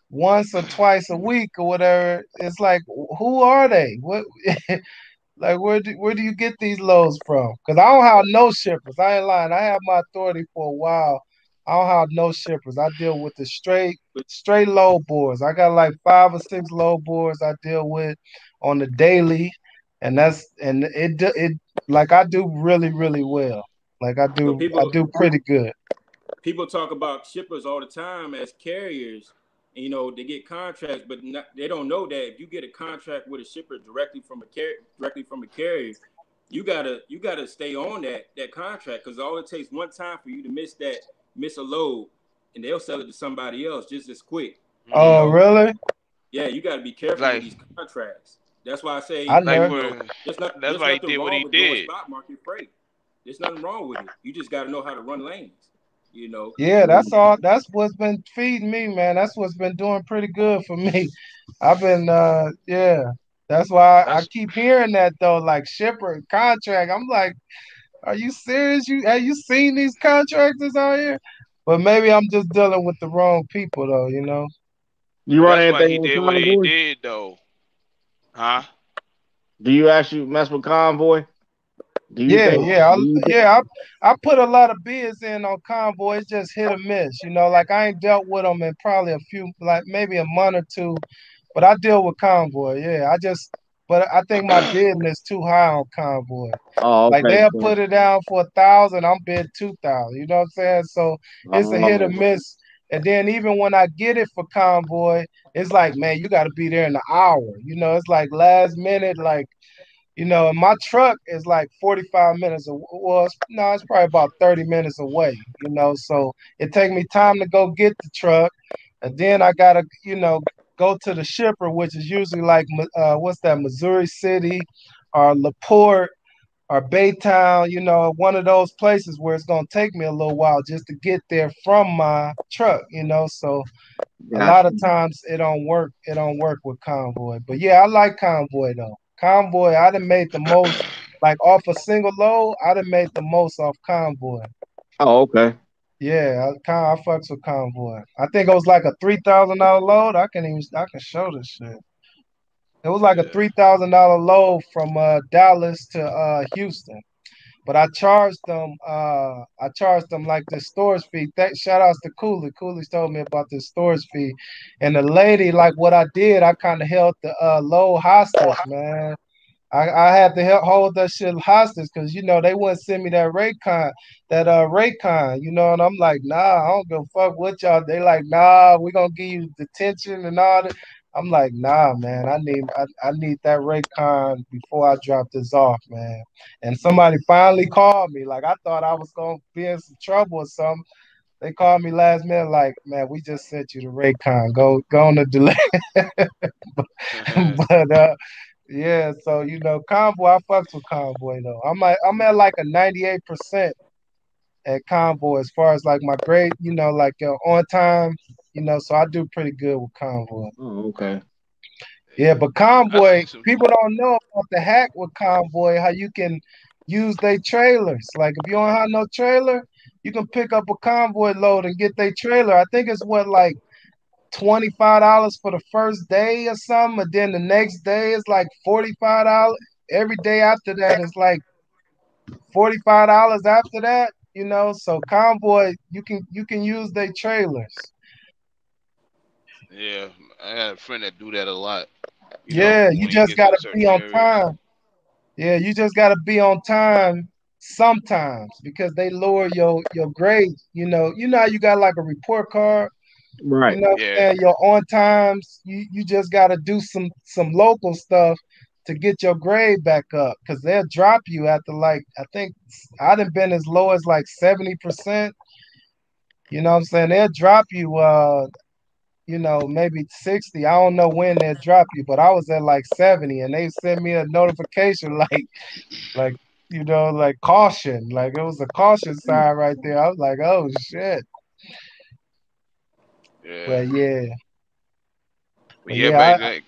K: once or twice a week or whatever. It's like, who are they? What like where do you get these loads from? Because I don't have no shippers. I ain't lying. I have my authority for a while. I don't have no shippers. I deal with the straight load boards. I got like 5 or 6 load boards I deal with on the daily, and it like I do really well. Like I
I: But
K: do I
I: people
K: do pretty good.
I: people talk about shippers all the time as carriers. And, they get contracts, but they don't know that if you get a contract with a shipper directly from a carrier, you gotta stay on that contract because all it takes one time for you to miss a load, and they'll sell it to somebody else just as quick. You
K: Oh,
F: Hmm.
I: know,
K: really?
I: yeah, you got to be careful with
F: Like
I: these contracts. That's why I
K: I
I: say,
F: like
K: know.
F: for that's
I: there's
F: why he
I: nothing
F: did what
I: wrong
F: he
I: with doing
F: did.
I: spot market freight. There's nothing wrong with it. You just got to know how to run lanes. You know,
K: Yeah, that's all. That's what's been feeding me, man. That's what's been doing pretty good for me. I've been, yeah. That's why I
F: That's
K: keep hearing that though, like shipper contract. I'm like, are you serious? You have you seen these contractors out here? But maybe I'm just dealing with the wrong people though.
H: you run
F: that's why
H: anything
F: he
H: on
F: did what he
H: convoy?
F: did though. Huh?
H: Do you actually mess with convoy? Do you
K: Yeah,
H: think?
K: yeah,
H: Do you think
K: I put a lot of bids in on Convoy. It's just hit or miss. Like I ain't dealt with them in probably a few, like maybe a month or two, but I deal with Convoy. Yeah, but I think my bidding is too high on Convoy.
H: oh,
K: Like
H: okay.
K: they'll
H: So,
K: put it down for 1,000, I'm bid 2,000. You know what I'm saying? So it's a hit or
H: oh,
K: miss. And then even when I get it for Convoy, it's like, man, you got to be there in an hour. It's like last minute, like and my truck is like 45 minutes. Well, no, it's probably about 30 minutes away. So it take me time to go get the truck. And then I got to, go to the shipper, which is usually like, what's that, Missouri City or LaPorte or Baytown, one of those places where it's going to take me a little while just to get there from my truck. So a lot
H: gotcha.
K: of times it don't work. It don't work with Convoy. But yeah, I like Convoy though. Convoy, I done made the most, like off a single load. I done made the most off Convoy.
H: Oh, okay.
K: Yeah, I fucks with Convoy. I think it was like a $3,000 load. I can show this shit. It was like a
F: Yeah.
K: $3,000 load from Dallas to Houston. But I charged them like this storage fee. Shout outs to Cooley. Cooley's told me about this storage fee. And the lady, like what I did, I kind of held the low hostage, man. I had to hold that shit hostage because they wouldn't send me that Raycon. And I'm like, nah, I don't give a fuck what y'all. They like, nah, we gonna give you detention and all that. I'm like, nah, man, I need that Raycon before I drop this off, man. And somebody finally called me. Like I thought I was gonna be in some trouble or something. They called me last minute, like, man, we just sent you the Raycon. Go on the delay. But yeah, so Convoy, I fucks with Convoy though. I'm at like a 98% at Convoy as far as like my grade, like on time, so I do pretty good with Convoy.
H: Oh, okay.
K: Yeah, but
F: I
K: Convoy,
F: seen some.
K: people don't know about the hack with Convoy, how you can use their trailers. Like if you don't have no trailer, you can pick up a Convoy load and get their trailer. I think it's what like $25 for the first day or something, and then the next day is like $45. Every day after that is like $45 after that. So Convoy, you can use their trailers.
F: Yeah, I had a friend that do that a lot. You know,
K: Yeah, you
F: when you
K: just
F: get to
K: gotta
F: certain
K: be on
F: areas.
K: time. Yeah, you just gotta be on time sometimes because they lower your grade. You know how you got like a report card. You
H: Right.
K: know what I'm
F: Yeah,
K: saying? Your on times, you just gotta do some local stuff to get your grade back up because they'll drop you after like I think I done been as low as like 70%. You know what I'm saying? They'll drop you maybe 60. I don't know when they'll drop you, but I was at like 70 and they sent me a notification like like caution. Like it was a caution sign right there. I was like, oh shit.
F: yeah.
K: But yeah.
F: But
K: But
F: yeah,
K: yeah,
F: but
K: I,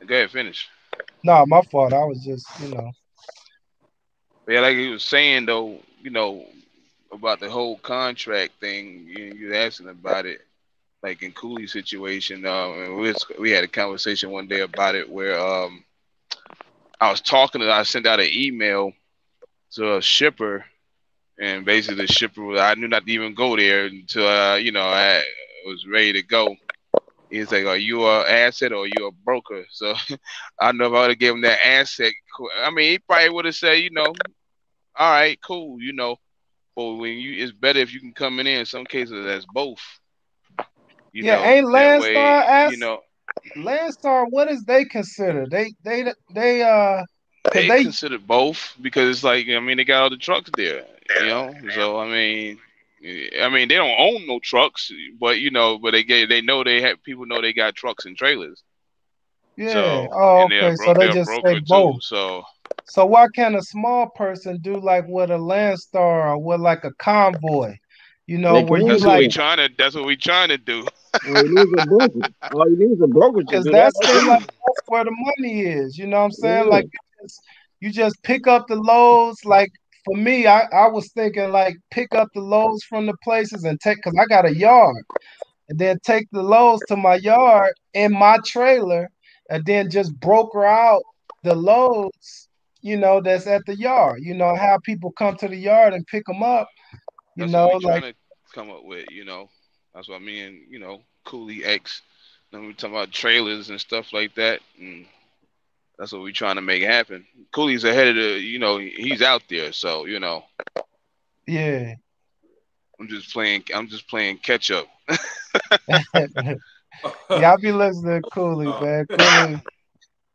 F: go ahead, finish.
K: no, my fault. I was just,
F: But yeah, like he was saying though, about the whole contract thing, you asking about it, like in Cooley's situation. And we had a conversation one day about it where I sent out an email to a shipper, and basically the shipper I knew not to even go there until I was ready to go. He's like, "Are you a asset or are you a broker?" So I don't know if I would have given him that asset. I mean, he probably would have said, all right, cool, But when it's better if you can come in some cases as both,
K: yeah, ain't
F: that way,
K: Landstar, what is they consider? They cause
F: they
K: they
F: consider both because it's like, I mean, they got all the trucks there, So I mean, they don't own no trucks, but but they know they have people know they got trucks and trailers,
K: yeah,
F: so
K: oh
F: and
K: okay, so they
F: they're a
K: just say
F: broker
K: both.
F: too, so
K: So why can't a small person do like with a Landstar or with like a convoy?
H: They
K: Where you
H: can
F: that's what
K: like
F: we
H: do it.
F: trying to that's what we trying to do.
H: All you need is a broker. All you need is a broker to
K: because
H: do that.
K: that's
H: That's
K: seem like
H: it.
K: that's where the money is. You know what I'm saying?
H: Yeah.
K: Like you just pick up the loads. Like for me, I was thinking like pick up the loads from the places and take because I got a yard and then take the loads to my yard in my trailer and then just broker out the loads. That's at the yard. Have people come to the yard and pick them up.
F: That's what we trying
K: Like
F: to come up with. That's what me and Cooley X. Then we talking about trailers and stuff like that, and that's what we trying to make happen. Cooley's ahead of he's out there, so
K: yeah.
F: I'm just playing catch up.
K: Yeah, I be listening to Cooley, man. Cooley,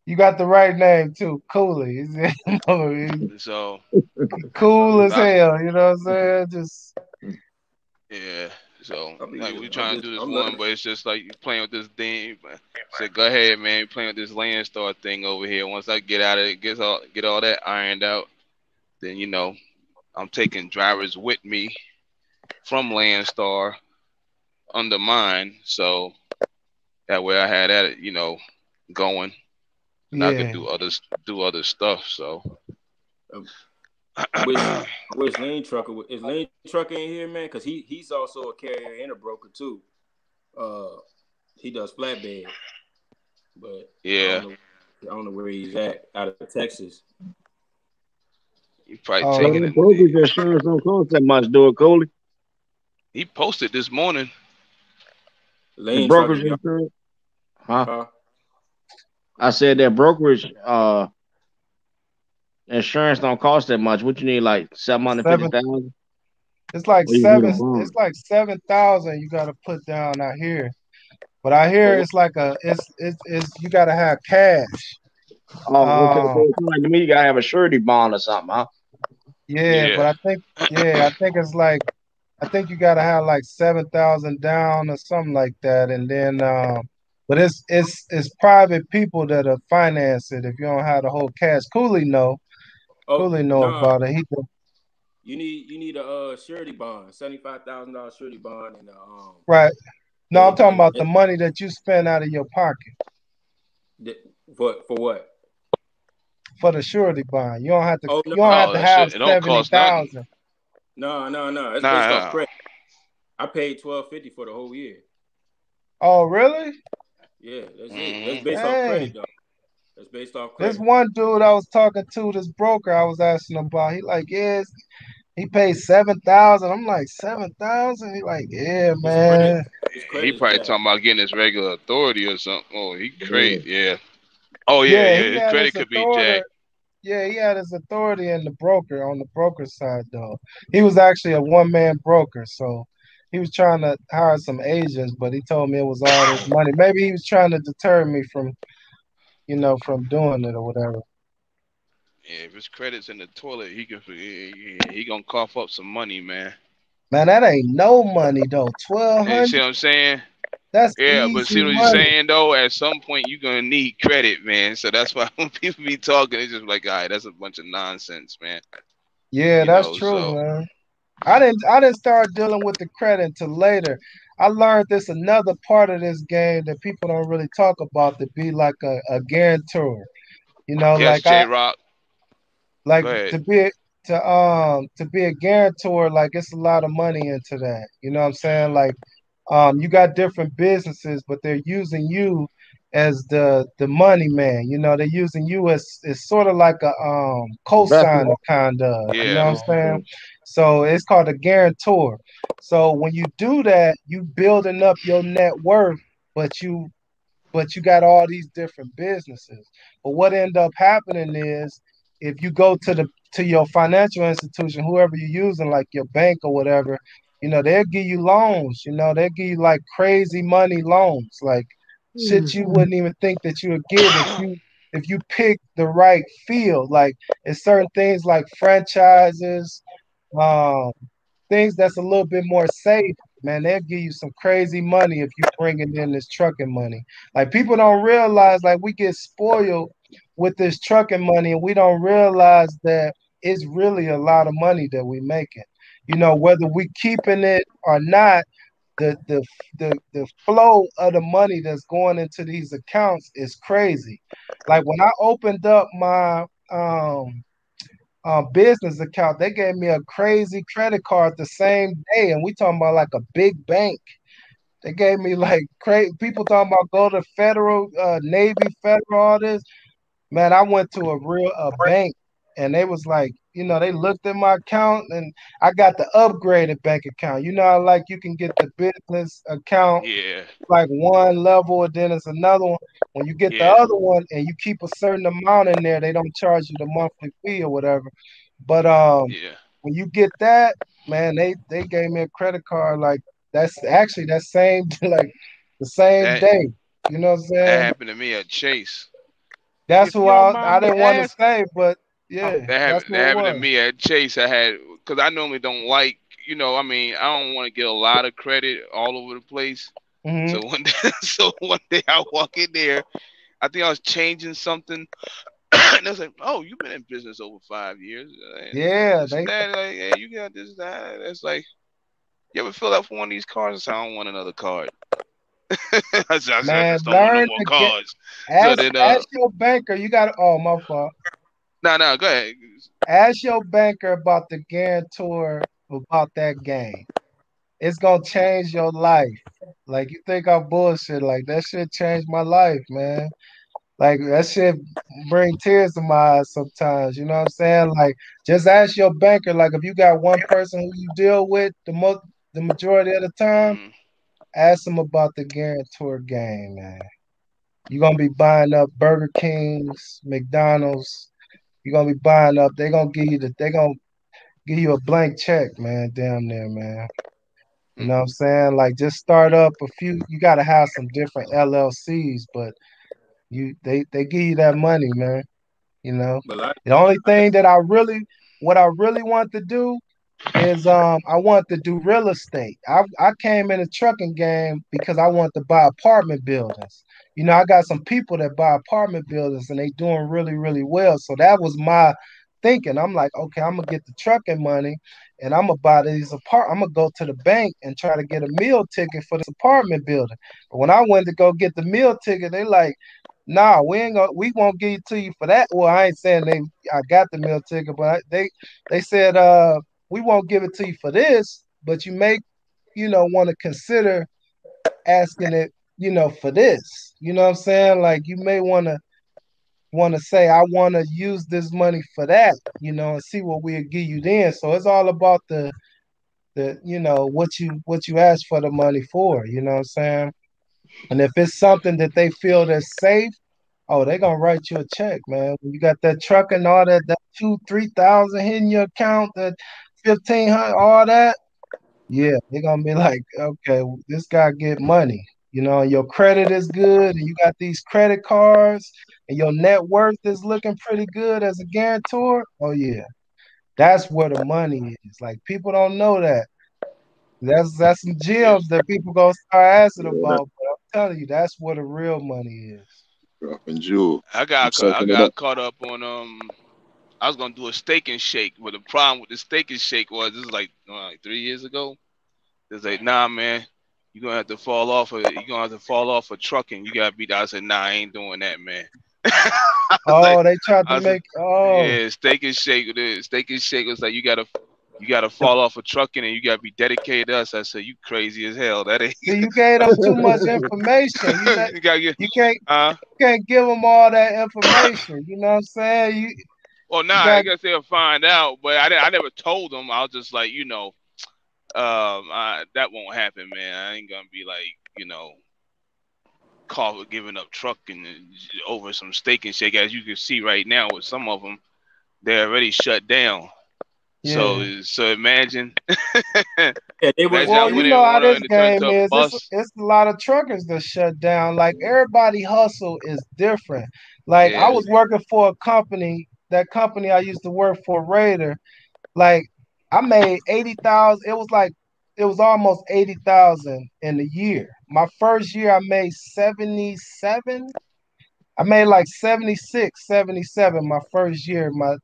K: you got the right name too, Cooley. He
F: So,
K: cool as
F: I,
K: hell. You know what I'm saying? Just
F: yeah. So
I: I'll be
F: like
I: here.
F: we trying to do this one, but it's just like you playing with this thing. Said, go ahead, man. You playing with this land star thing over here. Once I get out of it, get all that ironed out, then I'm taking drivers with me from Landstar under mine, so that way I had that going, and I could
K: yeah.
F: do other stuff. So
I: I wish Lane Trucker is Lane Trucker in here, man, because he's also a carrier and a broker too. Uh, he does flatbed, but
F: yeah,
I: I don't know where he's at out of Texas.
F: he probably
H: Well,
K: Oh,
F: taking
H: them
F: it.
H: brokerage insurance don't cost that much, do it, Cooley?
F: He posted this morning.
H: The
I: Lane Trucker,
H: brokerage
I: y'all,
H: insurance? Huh?
I: huh?
H: I said that brokerage insurance don't cost that much. What you need, like 750
K: seven.
H: thousand?
K: It's like
H: Or you need
K: seven.
H: a
K: It's
H: bond?
K: like 7,000. You got to put down out here. But I
I: For
K: hear
I: what?
K: it's like it's you got to have cash.
H: Oh, okay. So
K: Um,
H: it's like to me, you gotta have a surety bond or something, huh?
K: yeah, but
F: Yeah,
K: I think you got to have like 7,000 down or something like that, and then but it's private people that'll finance it if you don't have the whole cash.
I: Oh
K: Cooley know
I: no,
K: about it.
I: you need a surety bond, $75,000 surety bond, and
K: Right. No, I'm
I: and,
K: talking
I: and,
K: about
I: and
K: the money that you spend out of your pocket
I: for what?
K: for the surety bond. You don't have to.
I: Oh no,
K: You don't have
F: oh,
K: to
F: that
K: have
F: shit, it don't
K: seventy
F: cost nothing.
K: thousand.
I: no. It's based off
F: Nah,
I: credit. I paid 1250 for the whole year.
K: Oh, really?
I: Yeah, that's it. That's
F: mm-hmm.
I: based off credit
K: Dang.
I: though. That's based off
K: This
I: credit.
K: one dude I was talking to, this broker I was asking about. He like, yes, he paid 7,000. I'm like, 7,000. He like, yeah,
I: His credit,
K: man.
I: his
F: He
I: credit is
F: probably
I: bad.
F: talking about getting his regular authority or something. Oh, he
H: Yeah.
F: crazy. Yeah, Oh yeah,
K: Yeah,
F: yeah.
K: he
F: His
K: had
F: credit
K: his
F: could be jacked.
K: authority. Yeah, he had his authority in the broker on the broker side though. He was actually a one man broker, so he was trying to hire some agents, but he told me it was all this money. Maybe he was trying to deter me from, from doing it or whatever.
F: Yeah, if his credit's in the toilet, he gonna cough up some money, man.
K: Man, that ain't no money though. twelve
F: And you see
K: hundred.
F: what I'm saying?
K: That's
F: Yeah, but see
K: easy
F: what you're
K: money.
F: saying though. At some point, you're gonna need credit, man. So that's why when people be talking, it's just like, all right, that's a bunch of nonsense, man.
K: Yeah,
F: You
K: that's
F: know,
K: true,
F: so
K: man. I didn't start dealing with the credit until later. I learned this another part of this game that people don't really talk about to be like a guarantor.
F: yes, J Rock.
K: Like
F: Go ahead.
K: to be a guarantor, like it's a lot of money into that. You know what I'm saying? Like you got different businesses, but they're using you as the money man. They're using you as sort of like a
H: Investment.
K: co-signer kind of, you know
F: Yeah,
K: what I'm saying? So it's called a guarantor. So when you do that, you building up your net worth, but you got all these different businesses. But what end up happening is if you go to your financial institution, whoever you're using, like your bank or whatever, they'll give you loans. They'll give you like crazy money loans, like shit you wouldn't even think that you would get if you pick the right field. Like it's certain things like franchises, um, things that's a little bit more safe, man, they'll give you some crazy money if you bringing in this trucking money. Like people don't realize, like we get spoiled with this trucking money, and we don't realize that it's really a lot of money that we making. Whether we keeping it or not, the flow of the money that's going into these accounts is crazy. Like when I opened up my business account, they gave me a crazy credit card the same day, and we talking about like a big bank. They gave me like crazy. People talking about go to federal, Navy, federal, all this. Man, I went to a bank, and they was like, they looked at my account, and I got the upgraded bank account. How like you can get the business account
F: yeah,
K: like one level, and then it's another one. When you get the
F: yeah,
K: other one and you keep a certain amount in there, they don't charge you the monthly fee or whatever. But
F: yeah.
K: when you get that, man, they gave me a credit card like that's actually that same like the same
F: That
K: day. You know what I'm
F: that
K: saying?
F: happened to me at Chase.
K: That's
E: If
K: who
E: you don't
K: I
E: mind me
K: didn't want to
E: asking,
K: say, but
E: oh,
K: yeah,
F: That
K: that's
F: happened. That
K: who it
F: happened to
K: was.
F: me at Chase. I had because I normally don't like. I mean, I don't want to get a lot of credit all over the place.
K: Hmm.
F: So one day, so one day I walk in there. I think I was changing something, and they was like, "Oh, you've been in business over 5 years, and
K: Yeah,
F: this and
K: they
F: that." Like, "Yeah, you got this, that." It's like, you ever fill out for one of these cards? I said, "I don't want another card." I
K: man
F: just don't want no
K: learn
F: more
K: to get
F: cards. So
K: ask
F: then,
K: ask your banker. You got oh my fault.
F: no, no, go ahead.
K: Ask your banker about the guarantor about that game. It's gonna change your life. Like you think I'm bullshit. Like that shit changed my life, man. Like that shit bring tears to my eyes sometimes. You know what I'm saying? Like just ask your banker. Like if you got one person who you deal with the majority of the time,
F: Mm,
K: ask them about the guarantor game, man. You're gonna be buying up Burger Kings, McDonald's. You're gonna be buying up. They're gonna give you a blank check, man. Damn near, man. You
F: mm,
K: know what I'm saying? Like just start up a few. You gotta have some different LLCs, but they give you that money, man. You know,
I: But like,
K: the only
I: like
K: thing that what I really want to do is I want to do real estate. I came in the trucking game because I want to buy apartment buildings. I got some people that buy apartment buildings and they doing really, really well. So that was my thinking. I'm like, okay, I'm gonna get the trucking money and I'm gonna buy these I'm gonna go to the bank and try to get a meal ticket for this apartment building. But when I went to go get the meal ticket, they like, nah, we won't give it to you for that. Well, I ain't saying I got the meal ticket, but they said we won't give it to you for this, but you may, want to consider asking it, for this. You know what I'm saying? Like you may want to say, I want to use this money for that, and see what we'll give you then. So it's all about what you ask for the money for. You know what I'm saying? And if it's something that they feel that's safe, oh, they gonna write you a check, man. When you got that truck and all that, that 2, 3 thousand hitting your account, that 1,500, all that. Yeah, they're gonna be like, okay, this guy get money. Your credit is good, and you got these credit cards, and your net worth is looking pretty good as a guarantor. Oh yeah, that's where the money is. Like people don't know that. That's some
F: Yeah,
K: gems that people gonna start asking
J: Yeah, that
K: about. But I'm telling you, that's where the real money is.
J: dropping jewel. I'm
F: I
J: sucking it up.
F: got caught up on I was gonna do a steak and shake, but the problem with the steak and shake was this is like 3 years ago. It's like, nah, man, you're gonna have to fall off. You're gonna have to fall off of trucking. You gotta be. I said, nah, I ain't doing that, man. I was like,
K: Oh, they tried to
F: I was like,
K: make. Oh,
F: yeah, steak and shake. Steak and shake was like, you gotta fall off of trucking and you gotta be dedicated to us. I said, you crazy as hell. That ain't.
K: see, you gave them too much information.
F: You gotta get.
K: You can't
F: Uh,
K: can't give them all that information. You know what I'm saying?
F: well, nah,
K: You
F: I
K: got
F: guess they'll find out, but I never told them. I was just like, that won't happen, man. I ain't gonna be like, call giving up trucking over some steak and shake. As you can see right now with some of them, they're already shut down.
K: yeah.
F: So imagine,
I: Yeah, they was
F: imagine
K: Well,
F: I
K: you
F: went
K: know
F: in
K: how
F: one of
K: this
F: them to turn
K: game
F: into a
K: is.
F: bus.
K: It's a lot of truckers that shut down. Like everybody hustle is different. Like I
F: Yeah,
K: was working for a company. That company I used to work for, Raider. Like I made 80,000. It was almost 80,000 in a year. My first year I made 77. I made like 76, 77 my first year. My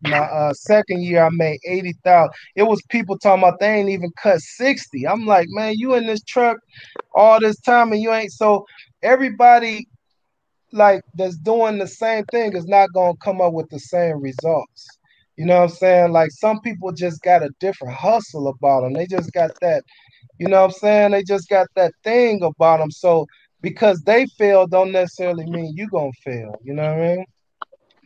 K: second year I made 80,000. It was people talking about they ain't even cut 60. I'm like, man, you in this truck all this time and you ain't. So everybody like that's doing the same thing is not gonna come up with the same results. You know what I'm saying? Like some people just got a different hustle about them. They just got that, you know what I'm saying? They just got that thing about them. So because they fail don't necessarily mean you gonna fail. You know what I mean?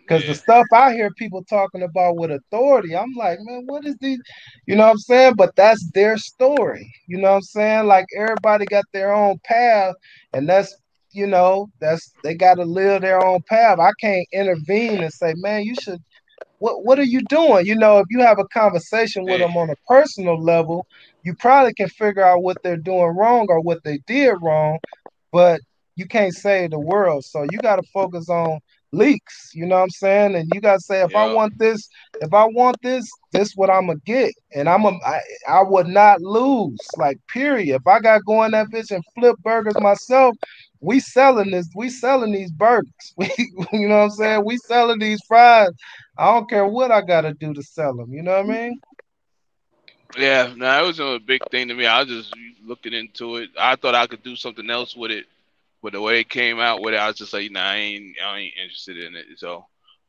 K: Because the
F: yeah,
K: stuff I hear people talking about with authority, I'm like, man, what is these? You know what I'm saying? But that's their story. You know what I'm saying? Like everybody got their own path, and that's they got to live their own path. I can't intervene and say, man, you should. What are you doing? If you have a conversation with
F: yeah,
K: them on a personal level, you probably can figure out what they're doing wrong or what they did wrong, but you can't save the world. So you got to focus on leaks, you know what I'm saying? And you got to say,
F: yeah,
K: if I want this what I'm gonna get, and I would not lose, like period. If I got to go in that bitch and flip burgers myself, we selling these burgers. You know what I'm saying? We selling these fries. I don't care what I got to do to sell them. You know what I mean?
F: yeah. Nah, it was a big thing to me. I was just looking into it. I thought I could do something else with it, but the way it came out with it, I was just like, nah, I ain't interested in it. So,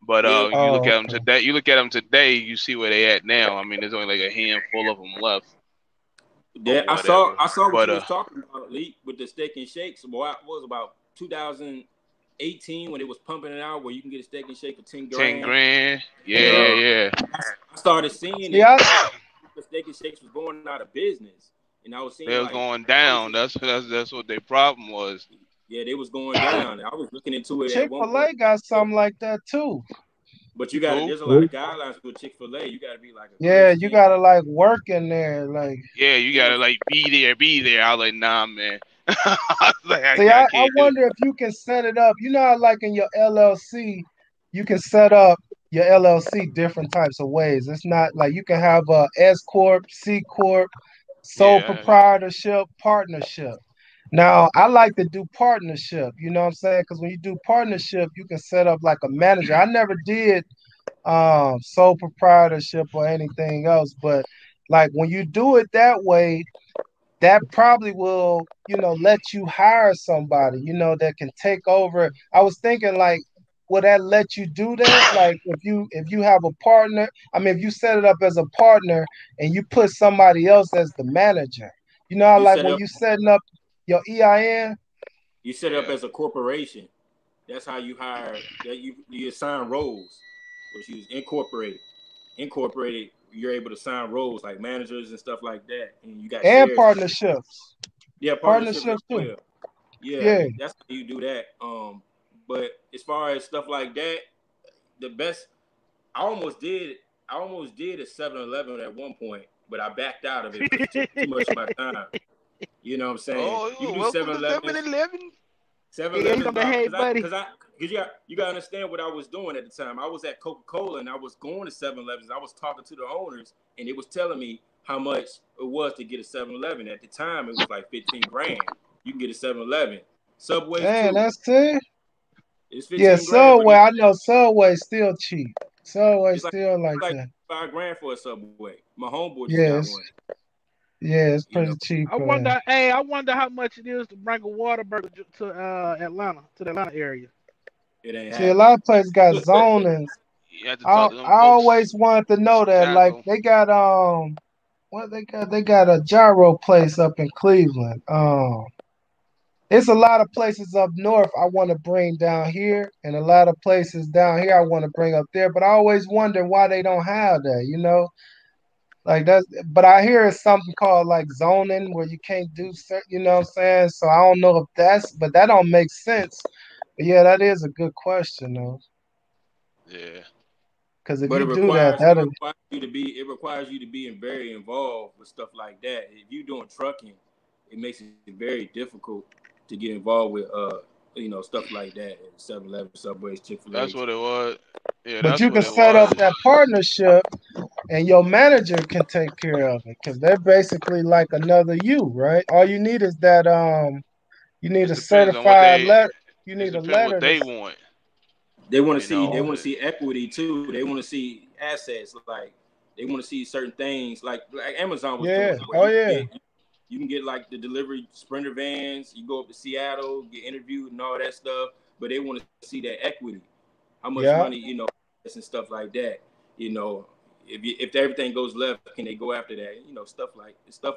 F: but
I: yeah.
F: you look
K: Oh,
F: at them today. You look at them today. You see where they at now. I mean, there's only like a handful of them left or
I: That
F: whatever.
I: I saw what
F: But
I: you was talking about, Lee, with the steak and shakes. Boy, it was about 2018 when it was pumping it out, where you can get a steak and shake for 10
F: 10
I: grand.
F: grand. Yeah,
I: And
F: yeah, yeah,
I: I started seeing
K: see,
I: it.
K: I
I: The steak and shakes was going out of business, and I was seeing
F: they was
I: like
F: going
I: prices.
F: down. That's what their problem was.
I: Yeah, they was going down. I was looking into it at one point.
K: Chick-fil-A got something like that too.
I: But you got to
F: Who?
I: there's a lot of guidelines with Chick-fil-A. You got to be like a
K: Yeah, you
I: Christian.
K: gotta like work in there. Like,
F: Yeah, you
I: It
F: gotta
I: was
F: like be there, be there. I was like, nah, man. I was like,
K: see,
F: I
K: I
F: can't do.
K: wonder if you can set it up. You know how like in your LLC, you can set up your LLC different types of ways. It's not like you can have a S corp, C corp, sole
F: Yeah, yeah,
K: proprietorship, partnership. Now, I like to do partnership. You know what I'm saying? Because when you do partnership, you can set up like a manager. I never did sole proprietorship or anything else, but like when you do it that way, that probably will, let you hire somebody, that can take over. I was thinking like, will that let you do that? Like if you have a partner, I mean if you set it up as a partner and you put somebody else as the manager, how
I: you
K: like
I: set
K: when
I: up
K: you setting up your EIN.
I: you set it up
F: yeah,
I: as a corporation. That's how you hire. That you assign roles, which you incorporated. Incorporated, you're able to sign roles like managers and stuff like that, and you got
K: And
I: shares and shit.
K: partnerships.
I: Yeah, partnerships as
K: Partnerships too.
I: well. Yeah,
K: Yeah.
I: that's how you do that. But as far as stuff like that, the best I almost did. I almost did a 7-Eleven at one point, but I backed out of it because it took too much of my time. You know what I'm saying? You
F: Oh,
I: can do
F: welcome to
I: 7-Elevens.
F: 7-Eleven.
I: Seven
E: Yeah, he's
I: Elevens,
E: on the hey, buddy.
I: because you gotta understand what I was doing at the time. I was at Coca-Cola and I was going to 7-Elevens. I was talking to the owners and it was telling me how much it was to get a 7-Eleven. At the time, it was like 15 grand. You can get a 7-Eleven. Subways
K: Man,
I: too.
K: that's it.
I: It's
K: Yeah,
I: 15 grand for
K: Subway.
I: getting.
K: I know Subway's still cheap. Subway's
I: It's like
K: still like
I: it's like
K: that.
I: 5 grand for a Subway. My homeboy just got
K: Yes,
I: one.
K: yeah, it's
I: You know,
K: pretty cheap
E: I
K: for that.
E: wonder, hey, I wonder how much it is to bring a Whataburger to Atlanta, to the Atlanta area.
I: it ain't
K: See, a lot of
I: happening.
K: places got zonings.
F: You have to
K: I
F: talk to them
K: I
F: folks
K: always wanted to
F: in
K: know that. Like
F: Chicago.
K: they got what they got? They got a gyro place up in Cleveland. It's a lot of places up north I want to bring down here, and a lot of places down here I want to bring up there. But I always wonder why they don't have that. Like that's. But I hear it's something called like zoning where you can't do certain. You know what I'm saying? So I don't know if that's, but that don't make sense. But yeah, that is a good question though.
F: Yeah,
K: Because if
I: But
K: you do that, that'll
I: it requires you to be very involved with stuff like that. If you're doing trucking, it makes it very difficult to get involved with stuff like that at 7-Eleven, Subways,
F: that's
I: Chick-fil-A's.
F: what it was. Yeah,
K: but
F: that's
K: you
F: what
K: can
F: it
K: set up
F: was.
K: that partnership and your manager can take care of it because they're basically like another you, right? All you need is that you need
F: It
K: a
F: depends on what
K: certified
F: they.
K: letter. You
F: It
K: need a
F: depends what
K: letter
F: they
K: that's
F: want.
I: They want to
F: You
I: see they
F: know.
K: yeah,
I: want to see equity too. They want to see assets. Like they want to see certain things like Amazon was
K: yeah,
I: doing, where
K: oh yeah,
I: you can get like the delivery sprinter vans. You go up to Seattle, get interviewed and all that stuff. But they want to see that equity, how much money
K: yeah,
I: and stuff like that. You know, if everything goes left, can they go after that? Stuff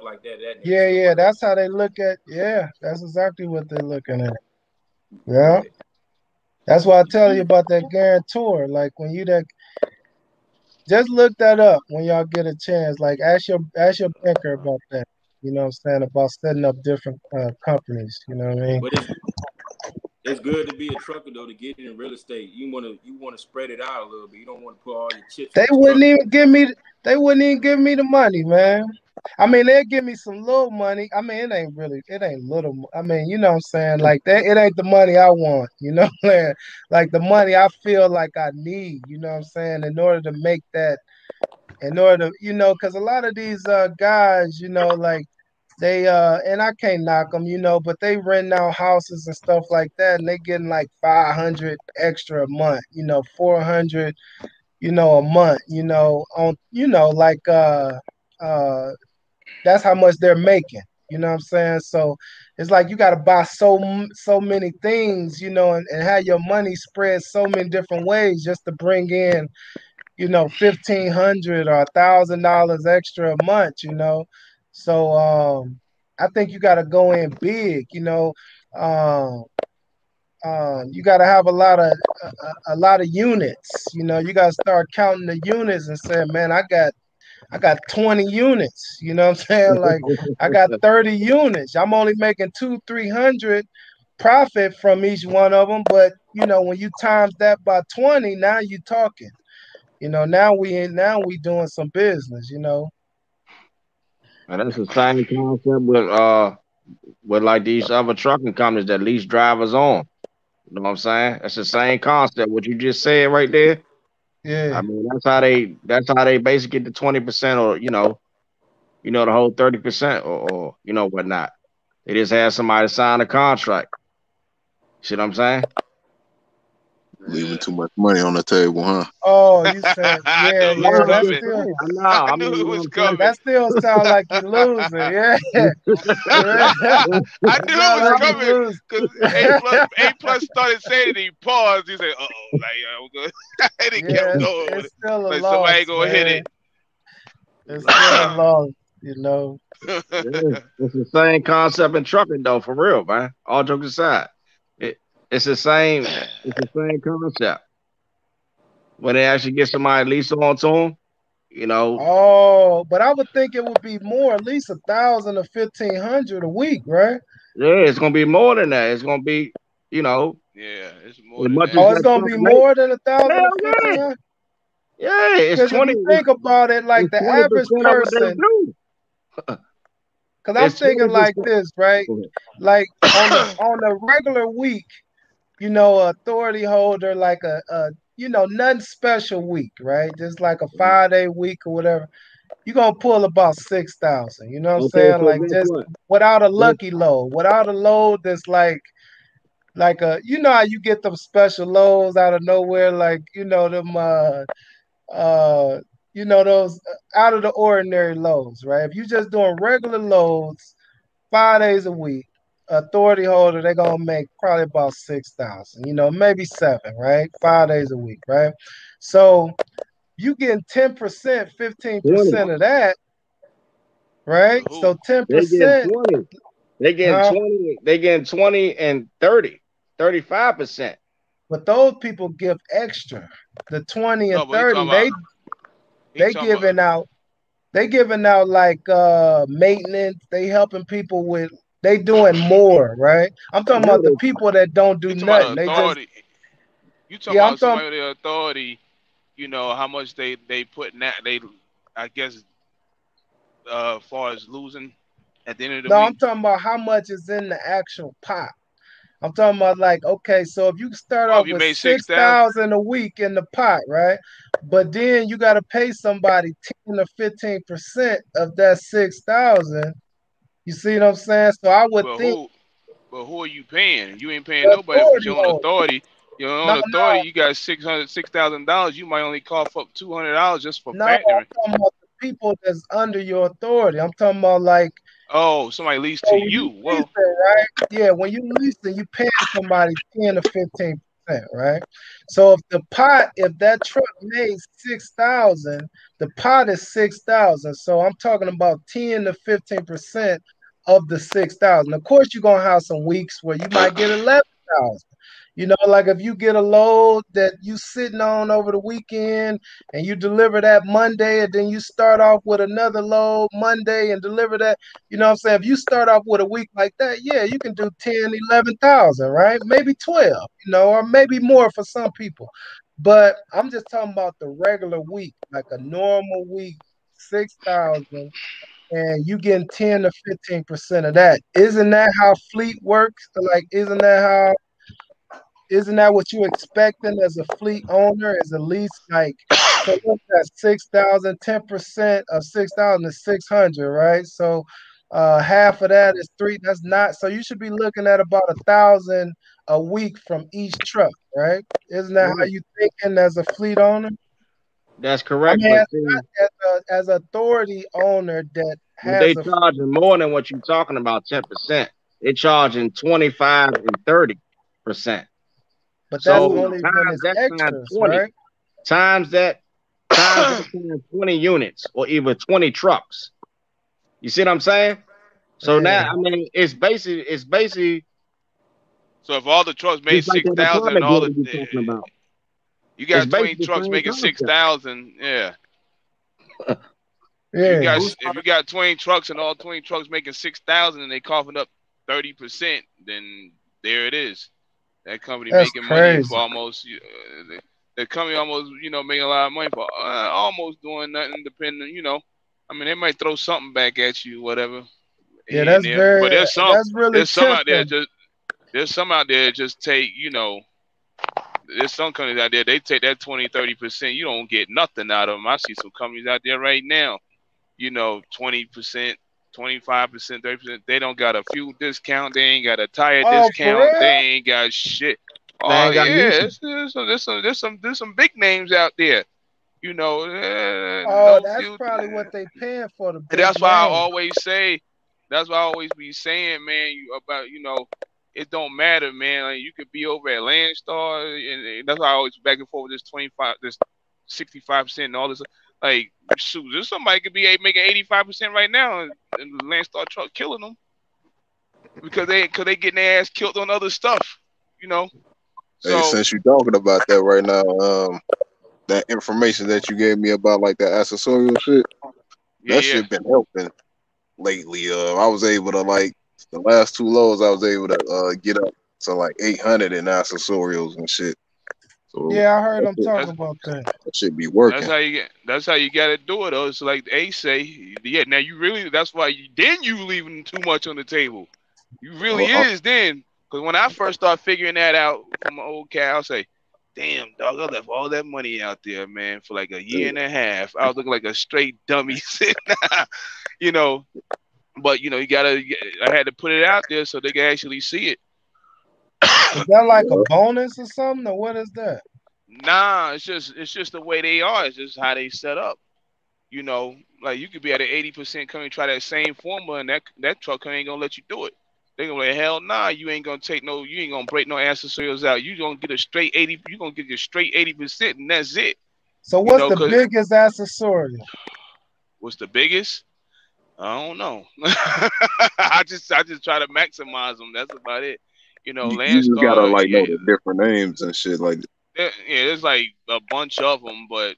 I: like that
K: yeah,
I: nature.
K: yeah.
I: But
K: That's how they look at. Yeah, that's exactly what they're looking at. Yeah,
I: right,
K: that's why I tell you
I: you,
K: about that guarantor. Like when you that, just look that up when y'all get a chance. Like ask your banker about that. You know what I'm saying about setting up different companies. You know what I mean?
I: but it's good to be a trucker though to get in real estate. You wanna spread it out a little bit. You don't want to put all your chips
K: They
I: in this
K: wouldn't
I: truck.
K: even give me they wouldn't even give me the money, man. I mean, they'll give me some little money. I mean, it ain't little. I mean, you know what I'm saying? Like that, it ain't the money I want, you know what I'm saying? Like the money I feel like I need, you know what I'm saying? In order to make that, in order to, because a lot of these guys, like they and I can't knock them, but they rent out houses and stuff like that, and they getting like 500 extra a month, 400 a month, on like uh that's how much they're making. You know what I'm saying? So it's like you got to buy so many things, and have your money spread so many different ways just to bring in, 1,500 or $1,000 extra a month. So I think you got to go in big. Um, you got to have a lot of units. You got to start counting the units and say, man, I got 20 units. You know what I'm saying? Like I got 30 units. I'm only making 200-300 profit from each one of them. But when you times that by 20, now you talking. Now we doing some business.
H: And that's the same concept with like these other trucking companies that lease drivers on. You know what I'm saying? That's the same concept. What you just said right there. I
K: Yeah.
H: mean, that's how they basically get the 20% or the whole 30% or whatnot. They just have somebody sign a contract. See what I'm saying?
J: Leaving
F: Yeah.
J: too much money on the table, huh?
K: Oh, you said
F: I knew
K: yeah,
F: it was
H: No,
K: yeah.
H: I'm
K: That
F: coming.
H: just
K: still
H: saying. I know.
F: I
H: I
F: knew
H: mean,
F: it
H: you
F: was
H: know what
F: coming.
K: that still sound like you losing. Yeah. Yeah.
F: I
K: That
F: knew it
K: sound
F: was
K: like
H: I'm
F: coming
K: you
F: because
K: losing.
F: A plus started saying it. He paused. He said, "Uh oh," like and he kept
K: Yeah, it's,
F: going with
K: it's
F: it.
K: still a
F: Like somebody
K: loss,
F: gonna hit
K: man.
F: it.
K: It's still a loss, you know.
H: it's the same concept in trucking though, for real, man. All jokes aside, it, it's the same. It's the same concept. When they actually get somebody lease on to them, you know,
K: Oh, but I would think it would be more, at least 1,000 or 1,500 a week, right?
H: yeah, it's gonna be more than that. It's gonna be, you know,
F: Yeah, it's more
H: As
F: than
H: much
F: that.
H: as
K: Oh, it's
H: that
K: gonna
H: truck
K: be
H: make,
K: more than a
H: hell
K: thousand or
H: yeah.
K: 1,500.
H: Yeah, it's
K: Because if
H: 20,
K: you think about it, like
H: it's
K: the
H: 20%
K: average
H: of what they
K: person,
H: do.
K: because I'm
H: It's
K: thinking like
H: 20%.
K: this, right? Like on a regular week, a authority holder, like nothing special week, right? Just like a 5-day week or whatever. You're gonna pull about 6,000. You know what I'm
H: Okay,
K: saying?
H: so
K: Like
H: guess
K: just
H: what?
K: without a
H: Guess,
K: lucky load, without a load that's like a how you get them special loads out of nowhere, like them uh those out of the ordinary loads, right? If you just doing regular loads 5 days a week, authority holder, they're gonna make probably about 6,000, maybe seven, right? 5 days a week, right? So you getting 10%,
H: 20.
K: 15% of that, right?
F: But who?
K: So ten
H: They getting
K: percent,
H: 20. They getting
K: huh?
H: 20. They getting 20 and 30, 35%.
K: But those people give extra. The 20 and
F: No, but
K: 30,
F: he
K: they
F: talking about.
K: giving out they giving out like maintenance. They helping people with they doing more, right? I'm talking
H: No,
K: about the people that don't do
F: You talking about
K: nothing. They just
F: authority? You talking
K: yeah, I'm
F: about
K: talking
F: somebody with the authority? You know how much they put in that they, I guess, as far as losing at the end of the
K: no, I'm
F: week.
K: talking about how much is in the actual pot. I'm talking about like, okay, so if you start
F: Oh, if
K: off
F: you
K: with
F: made
K: six
F: 6,000.
K: thousand a week in the pot, right? But then you gotta pay somebody 10 to 15% of that 6,000. You see what I'm saying? So I would
F: But
K: think
F: who? But who are you paying? You ain't paying
K: the
F: nobody with
K: authority
F: your own
K: holder.
F: authority. Your
K: No,
F: own authority.
K: no,
F: You got $6,000. You might only cough up $200 just for
K: no.
F: factoring.
K: I'm talking about the people that's under your authority. I'm talking about like
F: Oh, somebody leased to
K: so when you
F: you. Well,
K: leasing, right? Yeah, when you leasing, you paying somebody 10 to 15%, right? So if that truck made 6,000, the pot is 6,000. So I'm talking about 10 to 15% of the 6,000. Of course, you're gonna have some weeks where you might get 11,000. Like if you get a load that you sitting on over the weekend and you deliver that Monday, and then you start off with another load Monday and deliver that. You know what I'm saying? If you start off with a week like that, yeah, you can do 10, 11,000, right? Maybe 12, or maybe more for some people. But I'm just talking about the regular week, like a normal week, 6,000, and you getting 10 to 15% of that. Isn't that how fleet works? Like, isn't that what you expecting as a fleet owner? Is at least like so what's that 6,000, 10% of 6,000 is 600, right? So half of that is three. That's not so you should be looking at about 1,000 a week from each truck, right? Isn't that how
H: right.
K: you thinking as a fleet owner?
H: That's
K: I
H: correct.
K: mean,
H: But
K: as
H: see,
K: as authority owner that
H: but
K: has
H: they
K: a
H: charging more than what you're talking about, 10%. They charging 25 and 30%.
K: but that's
H: So
F: who?
K: only when
H: times
K: it's
H: that times
K: extras,
H: 20.
K: right?
H: Times that times that times 20 units or even 20 trucks. You see what I'm saying? So now
K: Yeah.
H: I mean it's basically
F: So if all the trucks made
H: just like
F: six
H: that
F: thousand and
H: apartment
F: all
H: building
F: the,
H: you're talking about.
F: you
H: It's
F: got 20
H: basically the
F: trucks
H: same
F: making six
H: concept.
F: thousand. Yeah. If you
K: Yeah.
F: got
I: Who's
F: if you got 20 trucks and all 20 trucks making 6,000 and they coughing up 30%, then there it is. That company
K: That's
F: making money for
K: crazy.
F: almost the company almost making a lot of money for almost doing nothing. Depending, I mean they might throw something back at you, whatever
K: Yeah,
F: here and there. But
K: that's really tempting.
F: there's some out there that just take there's some companies out there they take that 20-30%. You don't get nothing out of them. I see some companies out there right now 20%, 25%, 30%. They don't got a fuel discount. They ain't got a tire
K: Oh, for
F: discount. They
K: real?
F: ain't got shit.
H: They
F: Oh
H: ain't got
F: yeah,
H: nothing.
F: there's some big names out there.
K: Oh,
F: No
K: that's
F: fuel.
K: probably what they paying for, the
F: And
K: big name.
F: that's why I always be saying, man, about it don't matter, man. Like, you could be over at Landstar, and that's why I always back and forth with this 25, this 65% and all this. Like, shoot, there's somebody could be making 85% right now, and the Landstar truck killing them because they getting their ass killed on other stuff, you know.
J: Hey,
F: So
J: since you're talking about that right now, that information that you gave me about like that accessorial shit,
F: yeah,
J: that
F: yeah.
J: shit been helping lately. I was able to like the last two lows, I was able to get up to like 800 in accessorials and shit. So
K: Yeah, I heard
J: that
K: them
J: shit,
K: talk
F: That's
K: about that.
J: that should be
F: that's
J: working.
F: how you get. That's how you got to do it. Though it's like Ace say, yeah. Now you really. That's why you leaving too much on the table. You really
J: Uh, uh,
F: is then. Because when I first started figuring that out from my old cat, I'll say, damn, dog, I left all that money out there, man, for like a year and a half. I was looking like a straight dummy sitting, you know. But you gotta. I had to put it out there so they can actually see it.
K: Is that like a
J: yeah.
K: bonus or something, or what is that?
F: Nah, it's just the way they are. It's just how they set up. Like you could be at an 80% coming try that same formula, and that truck ain't gonna let you do it. They gonna like hell nah, you ain't gonna you ain't gonna break no accessories out. You gonna get a straight 80. You gonna get your straight 80%, and that's it.
K: So what's the
F: Cause
K: biggest accessory?
F: what's the biggest? I don't know. I just try to maximize them. That's about it.
J: You just gotta
F: Landstar,
J: like know
F: yeah,
J: the different names and shit. Like
F: yeah, there's like a bunch of them, but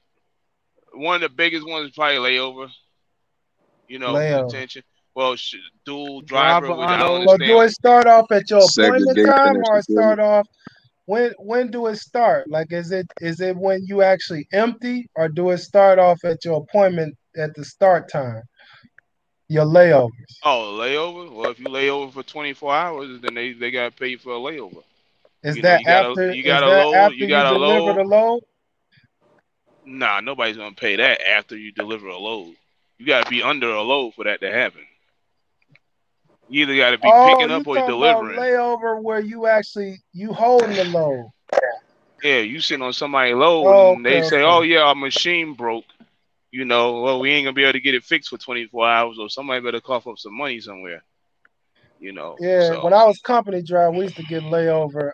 F: one of the biggest ones is probably layover.
K: Layout.
F: Detention. Well, dual driver,
E: Driver
F: which I don't
E: unload.
K: So do
F: understand.
K: it start off at your appointment
J: segregation
K: time,
J: and
K: or
J: shit.
K: it start off when do it start? Like is it when you actually empty, or do it start off at your appointment at the start time? Your layovers.
F: Oh, layover. Well, if you lay over for 24 hours, then they gotta pay you for a layover.
K: Is that
F: You gotta
K: after
F: you
K: is
F: gotta
K: that
F: load.
K: after
F: You
K: you
F: gotta
K: deliver
F: load.
K: the load?
F: Nah, nobody's gonna pay that after you deliver a load. You gotta be under a load for that to happen. You either gotta be
K: Oh,
F: picking
K: you
F: up or
K: talking about
F: delivering.
K: layover where you holding the load.
F: Yeah, you sitting on somebody's load
K: Oh,
F: and
K: okay,
F: they say, "Oh
K: okay.
F: yeah, our machine broke." Well, we ain't gonna be able to get it fixed for 24 hours, or somebody better cough up some money somewhere.
K: Yeah, when
F: So
K: I was company driver, we used to get layover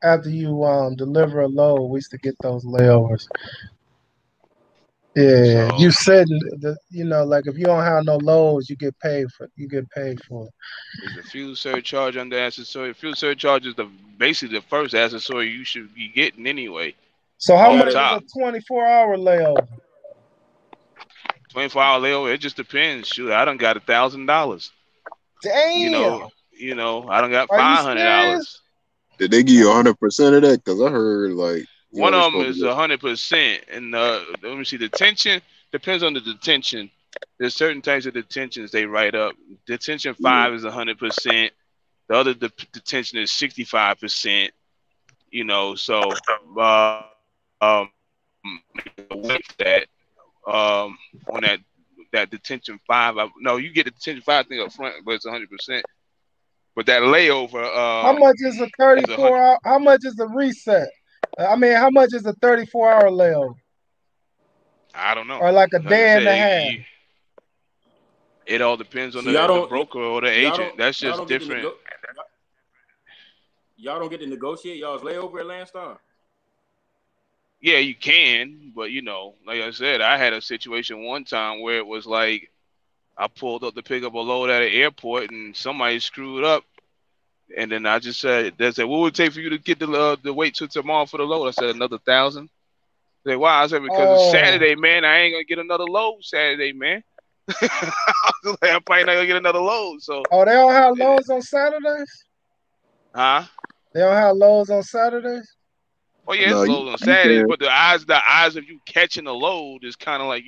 K: after you deliver a load, we used to get those layovers. Yeah,
F: so
K: you said like if you don't have no loads, you get paid for it.
F: is the fuel surcharge under accessory? Fuel surcharge is basically the first accessory you should be getting anyway,
K: So how
I: You
F: off
K: much
I: gotta
K: is a
F: top.
K: 24-hour layover?
F: 24-hour layover, it just depends. Shoot, I done got $1,000. You
K: Damn.
F: know, I done got
K: Are you
F: five hundred
K: serious?
F: dollars.
J: Did they give you 100% of that? Because I heard like you
F: One
J: only
F: of them
J: supposed to
F: is
J: get.
F: 100%, and let me see. Detention depends on the detention. There's certain types of detentions they write up. Detention
J: Yeah.
F: 5 is 100%. The other detention is 65%. So wait for that on that detention 5. No, you get the detention 5 thing up front, but it's 100%. But that layover
K: How much is a
F: is 100.
K: 34 hour? How much is the reset? I mean, how much is a 34-hour layover?
F: I don't know.
K: Or like a
F: Like I
K: day and
F: said,
K: a half?
F: it all depends on
I: so y'all
F: the
I: don't
F: broker or the
I: y'all don't
F: agent. That's
I: y'all
F: just
I: don't get to
F: different.
I: y'all don't get to negotiate y'all's layover at Landstar.
F: Yeah, you can, but like I said, I had a situation one time where it was like I pulled up to pick up a load at an airport and somebody screwed up, and then I just said, "They said, what would it take for you to get the wait till tomorrow for the load?" I said, "Another 1,000." They said, "Why?" I said, "Because it's
K: Oh,
F: Saturday, man. I ain't gonna get another load Saturday, man." I was like, I'm probably not gonna get another load. So,
K: oh, they don't have loads on Saturdays?
F: huh?
K: They don't have loads on Saturdays?
F: Oh yeah, it's
J: No,
F: loads on
J: you
F: Saturdays,
J: can,
F: but the odds of you catching a load is kind of like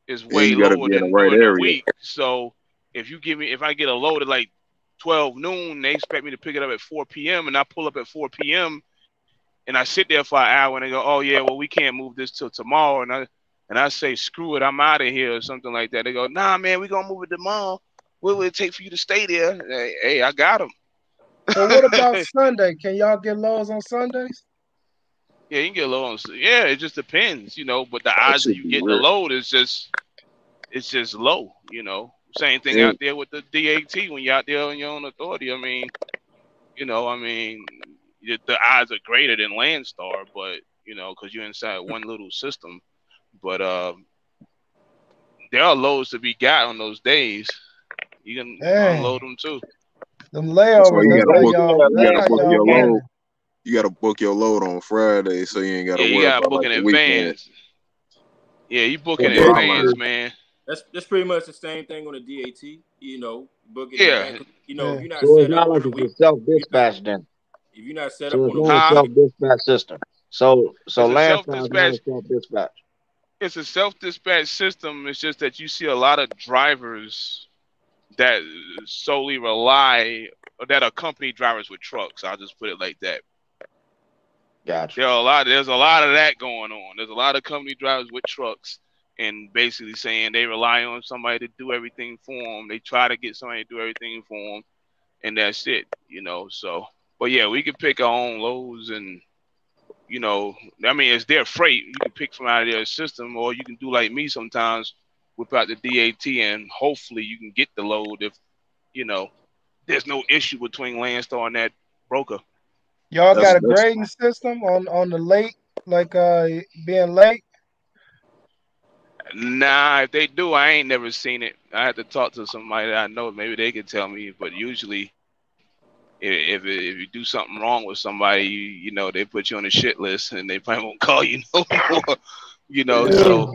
F: is
J: and
F: way
J: you got to
F: lower
J: be in the
F: than
J: right
F: during the
J: area.
F: week. So if I get a load at like 12 noon, they expect me to pick it up at 4 p.m. and I pull up at 4 p.m. and I sit there for an hour and they go, "Oh yeah, well we can't move this till tomorrow," and I say, "Screw it, I'm out of here," or something like that. They go, "Nah, man, we gonna move it tomorrow. What will it take for you to stay there?" Hey, I got them.
K: So what about Sunday? Can y'all get loads on Sundays?
F: Yeah, you can get a load on. Yeah, it just depends, But the
J: That
F: odds of
J: should
F: you
J: be
F: getting a
J: rare.
F: load is just low. Same thing
J: And
F: out there with the DAT when you're out there on your own authority. The odds are greater than Landstar, but because you're inside one little system. But there are loads to be got on those days. You can
K: Dang,
F: unload them too.
K: them
J: that's why
K: layovers,
J: you got to book. You
K: that's
J: got to
K: how
J: book
K: y'all
J: your load.
K: winning.
J: You got to book your load on Friday, so you ain't got to
F: Yeah, you
J: worry
F: gotta
J: about
F: book
J: like
F: in
J: the weekend.
F: advance. Yeah, you book
J: That's
F: in
K: Yeah,
J: what I
F: advance,
J: learned.
F: man.
I: That's pretty much the same thing on the DAT. Book it in
F: Yeah.
I: advance. If
K: Yeah.
I: you're not
H: So it's
I: set up
H: not like
I: on a
H: it's a
I: week,
H: self
I: if you're not
H: dispatch then.
I: if you're not set up
H: So
I: on
H: it's
I: a
H: not a
I: weekly
F: Huh?
H: self
I: basis,
H: dispatch system. So
F: It's a
H: Landstar is not a
F: self-dispatch.
H: self dispatch.
F: It's a self-dispatch system. It's just that you see a lot of drivers that solely rely or that are company drivers with trucks. I'll just put it like that.
H: Gotcha.
F: There's a lot of that going on. There's a lot of company drivers with trucks and basically saying they rely on somebody to do everything for them. They try to get somebody to do everything for them, and that's it. So, but yeah, we can pick our own loads, and I mean, it's their freight. You can pick from out of their system, or you can do like me sometimes, whip out the DAT, and hopefully you can get the load if you know there's no issue between Landstar and that broker.
K: Y'all
J: That's
K: got a
J: that's
K: grading system on the late, like being late.
F: Nah, if they do, I ain't never seen it. I have to talk to somebody that I know. Maybe they can tell me. But usually, if you do something wrong with somebody, they put you on a shit list, and they probably won't call you no more.
J: yeah.
K: Yeah.
F: So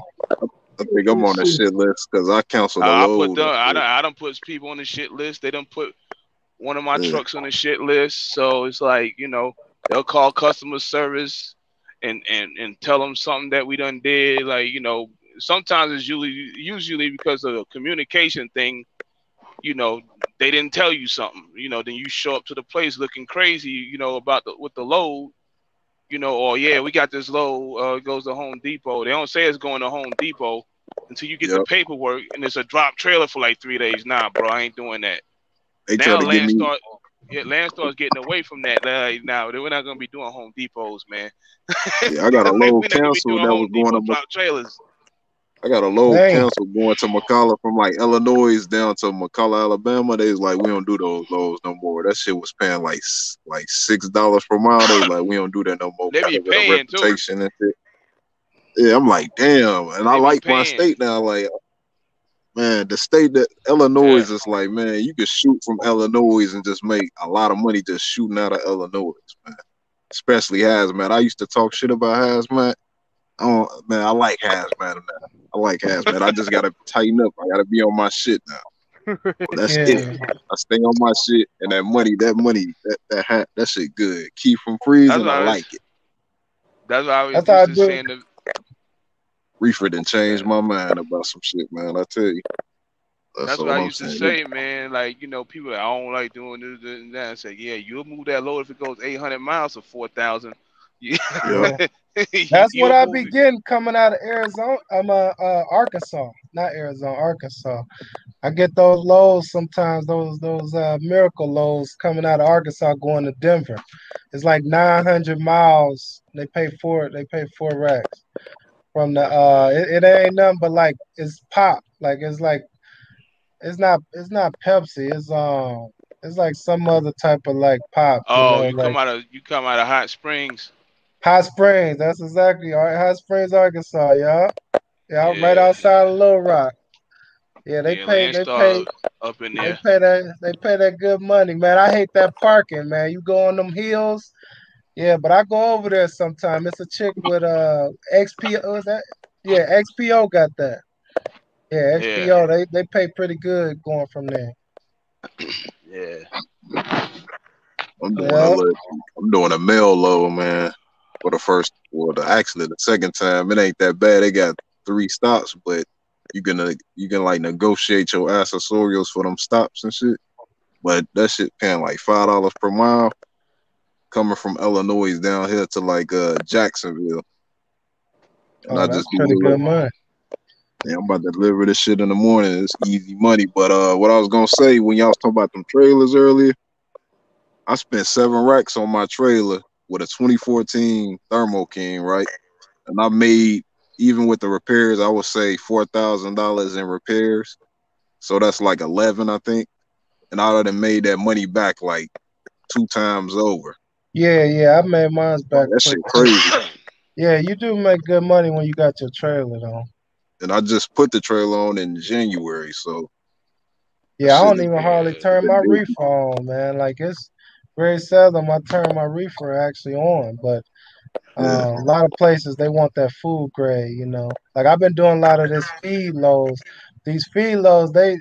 J: I think I'm on the shit list because I canceled a
F: I put
J: load.
F: them. I don't put people on the shit list. They don't put one of my
J: Yeah,
F: trucks on the shit list. So it's like, they'll call customer service and tell them something that we done did. Like, sometimes it's usually because of the communication thing, you know, they didn't tell you something, then you show up to the place looking crazy, about with the load, or yeah, we got this load, it goes to Home Depot. They don't say it's going to Home Depot until you get the
J: yep.
F: paperwork and it's a drop trailer for like 3 days. Nah, bro, I ain't doing that.
J: They try
F: Now
J: to give me.
F: Landstar's getting away from that. Now we're not gonna be doing Home Depots, man.
J: Yeah, I got a
F: We're
J: load
F: not gonna be
J: canceled
F: doing
J: that
F: Home
J: was going
F: Depot
J: to.
F: drop trailers.
J: I got a load
K: Dang.
J: canceled going to McCalla from like Illinois down to McCalla, Alabama. They was like, we don't do those loads no more. That shit was paying like $6 per mile. They was like, we don't do that no more
F: They be
J: because of the
F: paying too.
J: reputation and shit. Yeah, I'm like, damn. And I
F: They be
J: like my
F: paying.
J: state now. Like, man, the state that
F: Yeah.
J: Illinois is like, man, you can shoot from Illinois and just make a lot of money just shooting out of Illinois, man. Especially hazmat. I used to talk shit about hazmat. Oh man, I like hazmat now. I like hazmat. I just gotta tighten up. I gotta be on my shit now. But that's it.
K: Yeah.
J: I stay on my shit, and that shit good. Keep from
F: That's
J: freezing.
F: what
J: I
F: I was.
J: like it.
F: That's what I was
K: That's how
F: used
K: I
F: to
K: do.
F: saying.
J: Reefer done changed
F: Yeah.
J: my mind about some shit, man. I tell you. That's
F: That's what I
J: all I'm
F: used to
J: saying.
F: say, man. Like, people that I don't like doing this and that. I say, yeah, you'll move that load if it goes 800 miles or 4,000. Yeah.
J: Yep.
K: Yeah. That's what
F: You'll
K: I
F: move
K: be
F: it.
K: getting coming out of Arizona. I'm Arkansas, not Arizona, Arkansas. I get those loads sometimes. Those miracle loads coming out of Arkansas going to Denver. It's like 900 miles. They pay for it. They pay 4 racks from the.
F: That's good.
K: It ain't nothing but like it's pop. Like it's not Pepsi. It's like some other type of like pop.
F: Oh,
K: Like
F: you come out of Hot Springs.
K: Hot Springs. That's exactly all right. Hot Springs, Arkansas. Yeah, yeah, right
F: Yeah,
K: outside of Little Rock. Yeah, they
F: yeah,
K: pay. They pay.
F: Landstar up in
K: They
F: there.
K: pay that. They pay that good money, man. I hate that parking, man. You go on them hills. Yeah, but I go over there sometime. It's a chick with XPO. Is that? Yeah, XPO got that. Yeah,
F: Yeah,
K: XPO. They pay pretty good going from there.
F: yeah.
J: I'm doing a
K: Yeah.
J: little, I'm doing a mail load, man. For the first, actually the second time, it ain't that bad. They got 3 stops, but you can like negotiate your accessorials for them stops and shit. But that shit paying like $5 per mile coming from Illinois down here to like Jacksonville, and
K: Oh,
J: I
K: that's
J: just be
K: pretty good
J: like,
K: money.
J: yeah, I'm about to deliver this shit in the morning. It's easy money. But what I was gonna say when y'all was talking about them trailers earlier, I spent 7 racks on my trailer with a 2014 Thermo King, right? And I made, even with the repairs, I would say $4,000 in repairs. So that's like 11, I think. And I would have made that money back like 2 times over.
K: Yeah, yeah. I made mine's
J: Like
K: back
J: that
K: quick
J: shit
K: too.
J: crazy.
K: Yeah, you do make good money when you got your trailer though.
J: And I just put the trailer on in January, so that
K: Yeah, I
J: shit
K: don't
J: has
K: even
J: been,
K: hardly
F: Yeah,
K: turn
J: been
K: my
J: busy.
K: reefer on, man. Like it's very seldom I turn my reefer actually on, but
J: Yeah,
K: a lot of places they want that food grade. Like I've been doing a lot of this feed loads, these felos, they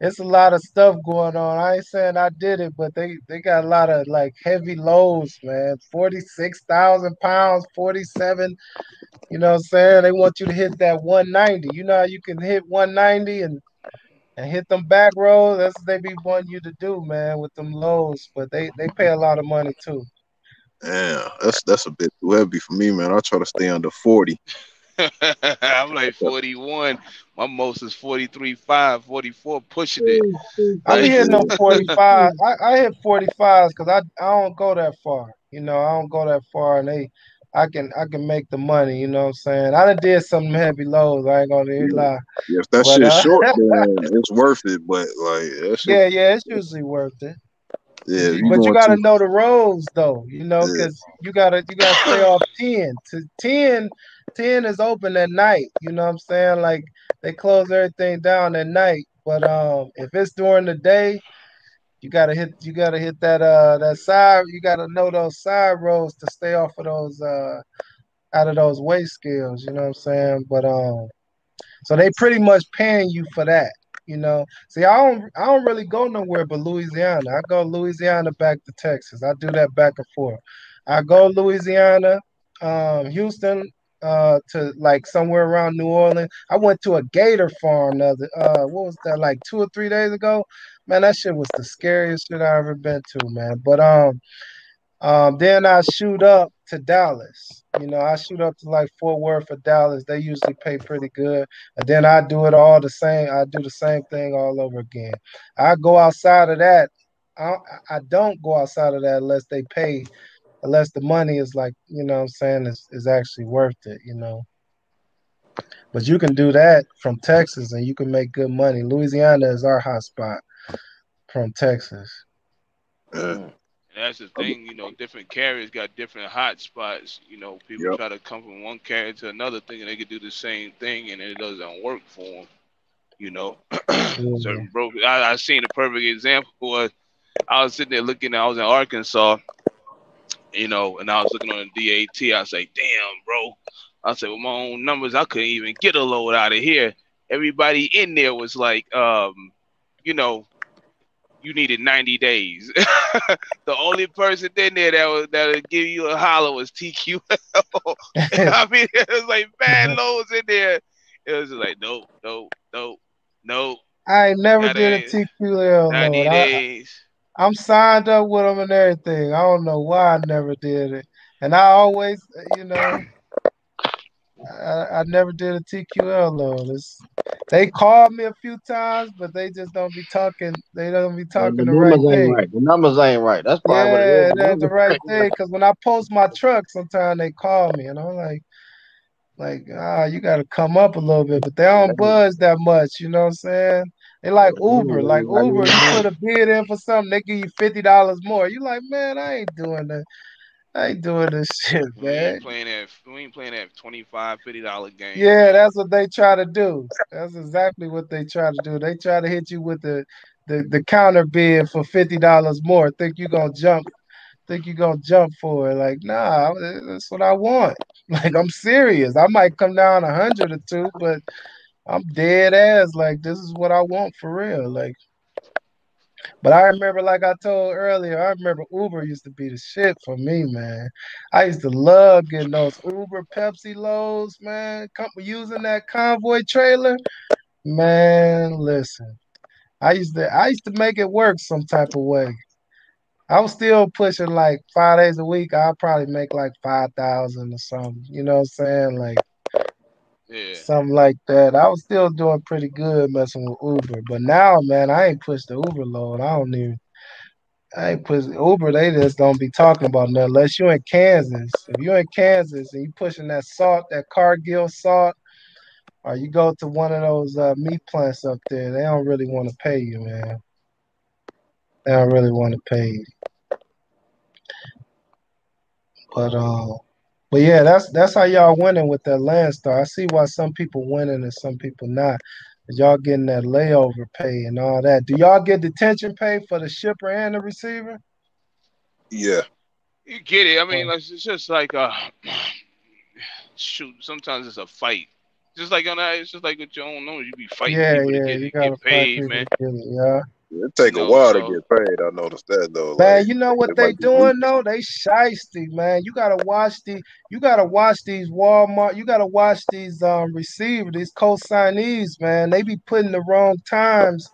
K: it's a lot of stuff going on. I ain't saying I did it, but they got a lot of like heavy loads, man. 46,000 pounds, 47. You know what I'm saying? They want you to hit that 190. You know how you can hit 190 and hit them back rows. That's what they be wanting you to do, man, with them lows. But they pay a lot of money too.
J: Yeah, that's a bit too heavy for me, man. I try to stay under 40.
F: I'm like 41. My most is 43.5, 44, pushing it.
K: I be
F: Like,
K: hitting them
J: Yeah,
K: 45. I hit 45s because I don't go that far. You know, I don't go that far, and I can make the money. You know what I'm saying? I done did some heavy loads. I ain't gonna
J: yeah.
K: lie,
J: Yeah, if that
K: but
J: shit's short, then it's worth it. But like that shit,
K: yeah, yeah, it's usually worth it.
J: yeah, if you
K: But you
J: going
K: got to
J: too,
K: know the roads though,
J: yeah,
K: because you gotta stay off 10. To 10, 10 is open at night. You know what I'm saying? Like they close everything down at night. But if it's during the day, you gotta hit that side. You gotta know those side roads to stay off of those out of those weight scales. You know what I'm saying? But so they pretty much paying you for that. You know. See, I don't really go nowhere but Louisiana. I go Louisiana back to Texas. I do that back and forth. I go Louisiana, Houston, to like somewhere around New Orleans. I went to a gator farm the other what was that, like 2 or 3 days ago? Man, that shit was the scariest shit I ever been to, man. But then I shoot up to Dallas. You know, I shoot up to like Fort Worth or Dallas. They usually pay pretty good. And then I do it all the same. I do the same thing all over again. I go outside of that. I, I don't go outside of that unless they pay, unless the money is like, you know what I'm saying, is actually worth it, you know. But you can do that from Texas and you can make good money. Louisiana is our hot spot from Texas.
J: yeah,
F: and that's the thing, different carriers got different hot spots. People
J: yep,
F: try to come from one carrier to another thing, and they could do the same thing, and it doesn't work for them. You know,
K: Yeah.
F: certain brokers. I seen a perfect example was I was sitting there looking. I was in Arkansas, and I was looking on the DAT. I was like, damn, bro. I said, with my own numbers, I couldn't even get a load out of here. Everybody in there was like, you know, you needed 90 days. The only person in there that would give you a holler was TQL. I mean, it was like bad loads in there. It was just like, nope, nope, nope, nope.
K: I ain't never
F: Got
K: did a
F: a
K: TQL load.
F: 90 days.
K: I'm signed up with them and everything. I don't know why I never did it. And I always, I never did a TQL load. They called me a few times, but they just don't be talking. They don't be
H: The
K: talking the right
H: numbers ain't
K: thing.
H: right. The numbers ain't right. That's probably what it is.
K: Yeah,
H: The
K: it ain't the
H: numbers
K: right
H: ain't
K: thing.
H: right.
K: Cause when I post my truck, sometimes they call me, and I'm like, you got to come up a little bit, but they
H: Yeah,
K: don't buzz that much. You know what I'm saying? They like
H: the
K: Uber.
H: numbers
K: Like
H: ain't right
K: Uber,
H: on
K: you
H: the
K: put
H: money.
K: a bid in for something, they give you $50 more. You like, man, I ain't doing that. I ain't doing this shit, man.
F: We ain't playing that 25, $50 game,
K: Yeah,
F: man.
K: that's what they try to do. That's exactly what they try to do. They try to hit you with the counter bid for $50 more. Think you gonna jump for it. Like, nah, that's what I want. Like I'm serious. I might come down 100 or 2, but I'm dead ass. Like this is what I want for real. Like, but I remember, like I told earlier, I remember Uber used to be the shit for me, man. I used to love getting those Uber Pepsi loads, man. Using that convoy trailer, man. Listen, I used to make it work some type of way. I was still pushing like 5 days a week. I'll probably make like 5,000 or something. You know what I'm saying? Like
F: Yeah.
K: something like that. I was still doing pretty good messing with Uber, but now, man, I ain't pushed the Uber load. I ain't push Uber. They just don't be talking about nothing unless you're in Kansas. If you're in Kansas and you pushing that salt, that Cargill salt, or you go to one of those meat plants up there, they don't really want to pay you, man. They don't really want to pay you. But but yeah, that's how y'all winning with that Landstar. I see why some people winning and some people not. 'Cause y'all getting that layover pay and all that. Do y'all get detention pay for the shipper and the receiver?
J: yeah.
F: You get it. I mean,
K: Oh,
F: it's just like shoot. Sometimes it's a fight. just like on that, it's just like with your own numbers. You be fighting
K: Yeah,
F: people to
K: yeah,
F: get
K: you
F: to
K: gotta
F: get
K: fight
F: paid,
K: people
F: man.
K: to get it. Yeah.
J: It
F: You
J: take a
F: know,
J: while to
F: so
J: get paid. I noticed that though.
K: Man,
J: Like
K: you know what
J: it
K: they
J: might be
K: doing
J: weeks.
K: though? They shiesty, man. You gotta watch these Walmart, you gotta watch these receivers, these co-signees, man. They be putting the wrong times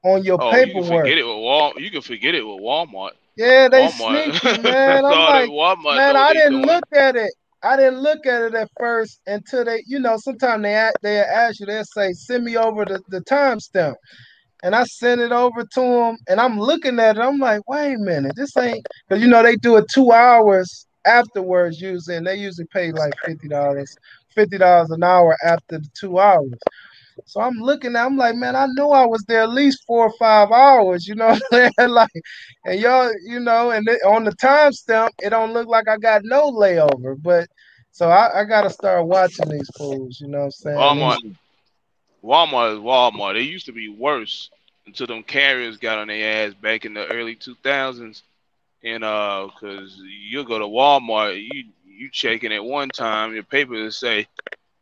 K: on your
F: oh, you can
K: paperwork.
F: forget it with Wal. You can forget it with Walmart.
K: Yeah, they
F: Walmart.
K: sneaky, man.
F: That's
K: I'm
F: all that
K: like,
F: Walmart
K: man,
F: know what
K: I
F: they
K: didn't
F: doing.
K: look at it. I didn't look at it at first until sometimes they ask you, they'll say, send me over the timestamp. And I sent it over to them, and I'm looking at it. I'm like, wait a minute, this ain't because they do it 2 hours afterwards usually, and they usually pay like $50 an hour after the 2 hours. So I'm like, man, I know I was there at least 4 or 5 hours, what I'm saying? Like, and y'all, on the timestamp, it don't look like I got no layover, but so I gotta start watching these fools, you know what I'm saying?
F: Walmart. Walmart is Walmart. It used to be worse until them carriers got on their ass back in the early 2000s. And cause you go to Walmart, you checking at one time, your paper will say,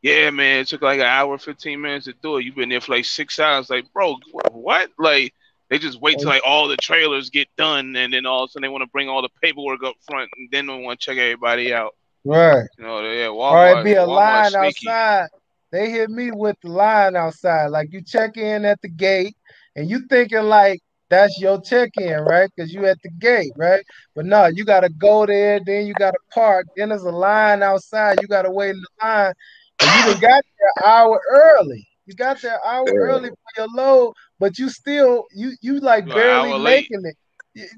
F: yeah, man, it took like an hour, 15 minutes to do it. You've been there for like 6 hours. Like, bro, what? Like, they just wait till like all the trailers get done, and then all of a sudden they want to bring all the paperwork up front, and then they want to check everybody out.
K: Right.
F: You know, yeah,
K: Or it be a
F: Walmart
K: line
F: sneaky.
K: outside. They hit me with the line outside. Like you check in at the gate and you thinking like that's your check-in, right? Because you at the gate, right? But no, you gotta go there, then you gotta park, then there's a line outside. You gotta wait in the line. And you done got there an hour early. You got there an hour early
J: Damn.
K: for your load, but you still you like
F: You an
K: barely
F: hour late.
K: making it.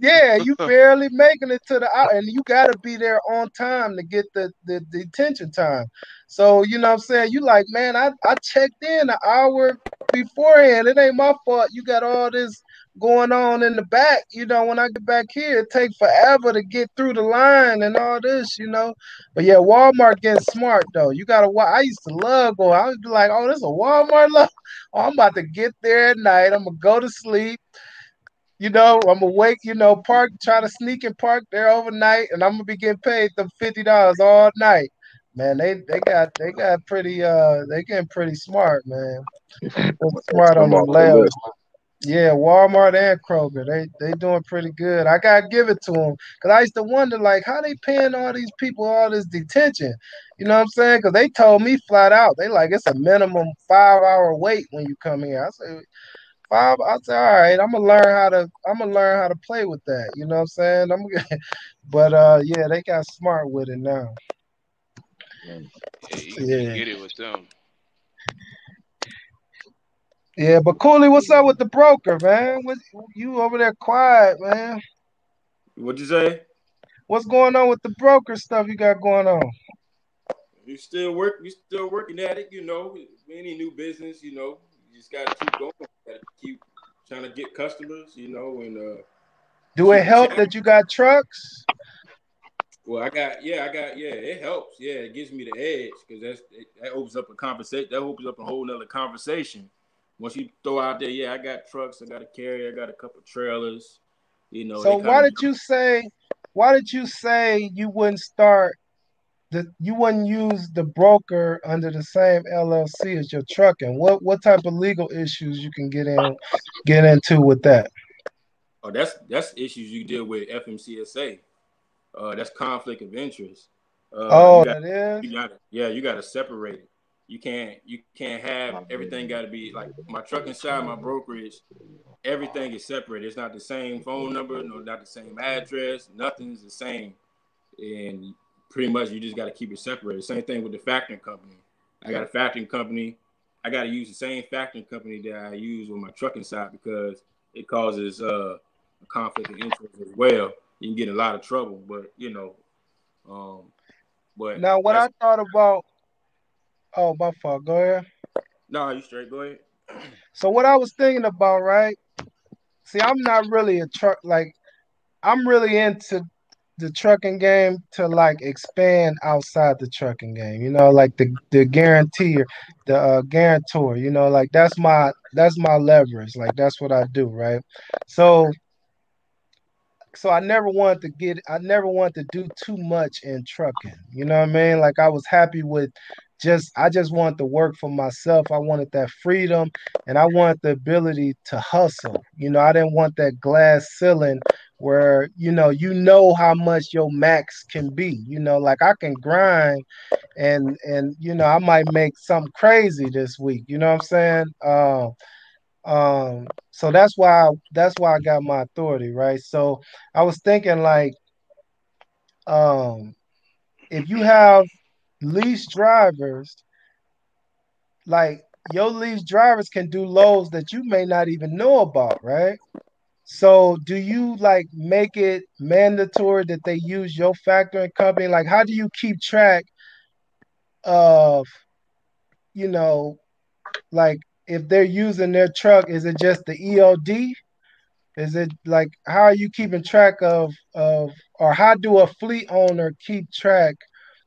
K: Yeah, you barely making it to the hour, and you got to be there on time to get the detention time. So you know what I'm saying. You like, man, I checked in an hour beforehand. It ain't my fault. You got all this going on in the back. When I get back here, it take forever to get through the line and all this. But yeah, Walmart getting smart though. You gotta. I used to love going. I was like, oh, this is a Walmart. Love. Oh, I'm about to get there at night. I'm gonna go to sleep. I'm awake, park, try to sneak and park there overnight, and I'm gonna be getting paid them $50 all night. Man, they got pretty they getting pretty smart, man. They're
J: I'm gonna X
K: smart on
J: them
K: them
J: off the
K: layouts.
J: list.
K: Yeah, Walmart and Kroger, they doing pretty good. I gotta give it to them because I used to wonder like how they paying all these people all this detention. You know what I'm saying? Because they told me flat out, they like it's a minimum 5 hour wait when you come here. I say five. I said, all right, I'm gonna learn how to play with that. You know what I'm saying? But yeah, they got smart with it now.
F: Yeah, you can
K: Yeah,
F: get it with them.
K: yeah. But Cooley, what's up with the broker, man? You over there quiet, man?
I: What'd you say?
K: What's going on with the broker stuff you got going on?
I: We still working at it. Any new business, you just got to keep going. Got to keep trying to get customers, and
K: Do it
I: keep the
K: help
I: challenge.
K: that you got trucks?
I: Well, yeah. It helps. Yeah, it gives me the edge because that opens up a conversation. That opens up a whole nother conversation. Once you throw out there, yeah, I got trucks, I got a carrier, I got a couple trailers. They
K: So
I: kind
K: why
I: of
K: did you say? Why did you say you wouldn't start? You wouldn't use the broker under the same LLC as your trucking. What type of legal issues you can get into with that?
I: oh, that's issues you deal with FMCSA. That's conflict of interest.
K: Oh, that is.
I: You got to separate it. You can't have everything. Got to be like my trucking side, my brokerage. Everything is separate. It's not the same phone number, no, not the same address. Nothing's the same, and pretty much you just got to keep it separated. Same thing with the factoring company. I got a factoring company. I got to use the same factoring company that I use with my trucking side because it causes a conflict of interest as well. You can get in a lot of trouble, um, but
K: Now, what
I: that's
K: I thought about. Oh, my fault. Go ahead.
I: no. You straight? Go ahead.
K: So what I was thinking about, right? See, I'm not really a truck. Like, I'm really into the trucking game to like expand outside the trucking game. Like the guaranteer, the guarantor. Like that's my leverage. Like that's what I do, right? So I never wanted to do too much in trucking. You know what I mean? Like I was happy with I just wanted to work for myself. I wanted that freedom and I wanted the ability to hustle. I didn't want that glass ceiling where, how much your max can be. Like I can grind and I might make something crazy this week. You know what I'm saying? So that's why I got my authority, right? So I was thinking like, um, if you have lease drivers, like your lease drivers can do loads that you may not even know about, right? So do you like make it mandatory that they use your factoring company? Like how do you keep track of, you know, like if they're using their truck, is it just the EOD? Is it like how are you keeping track of or how do a fleet owner keep track?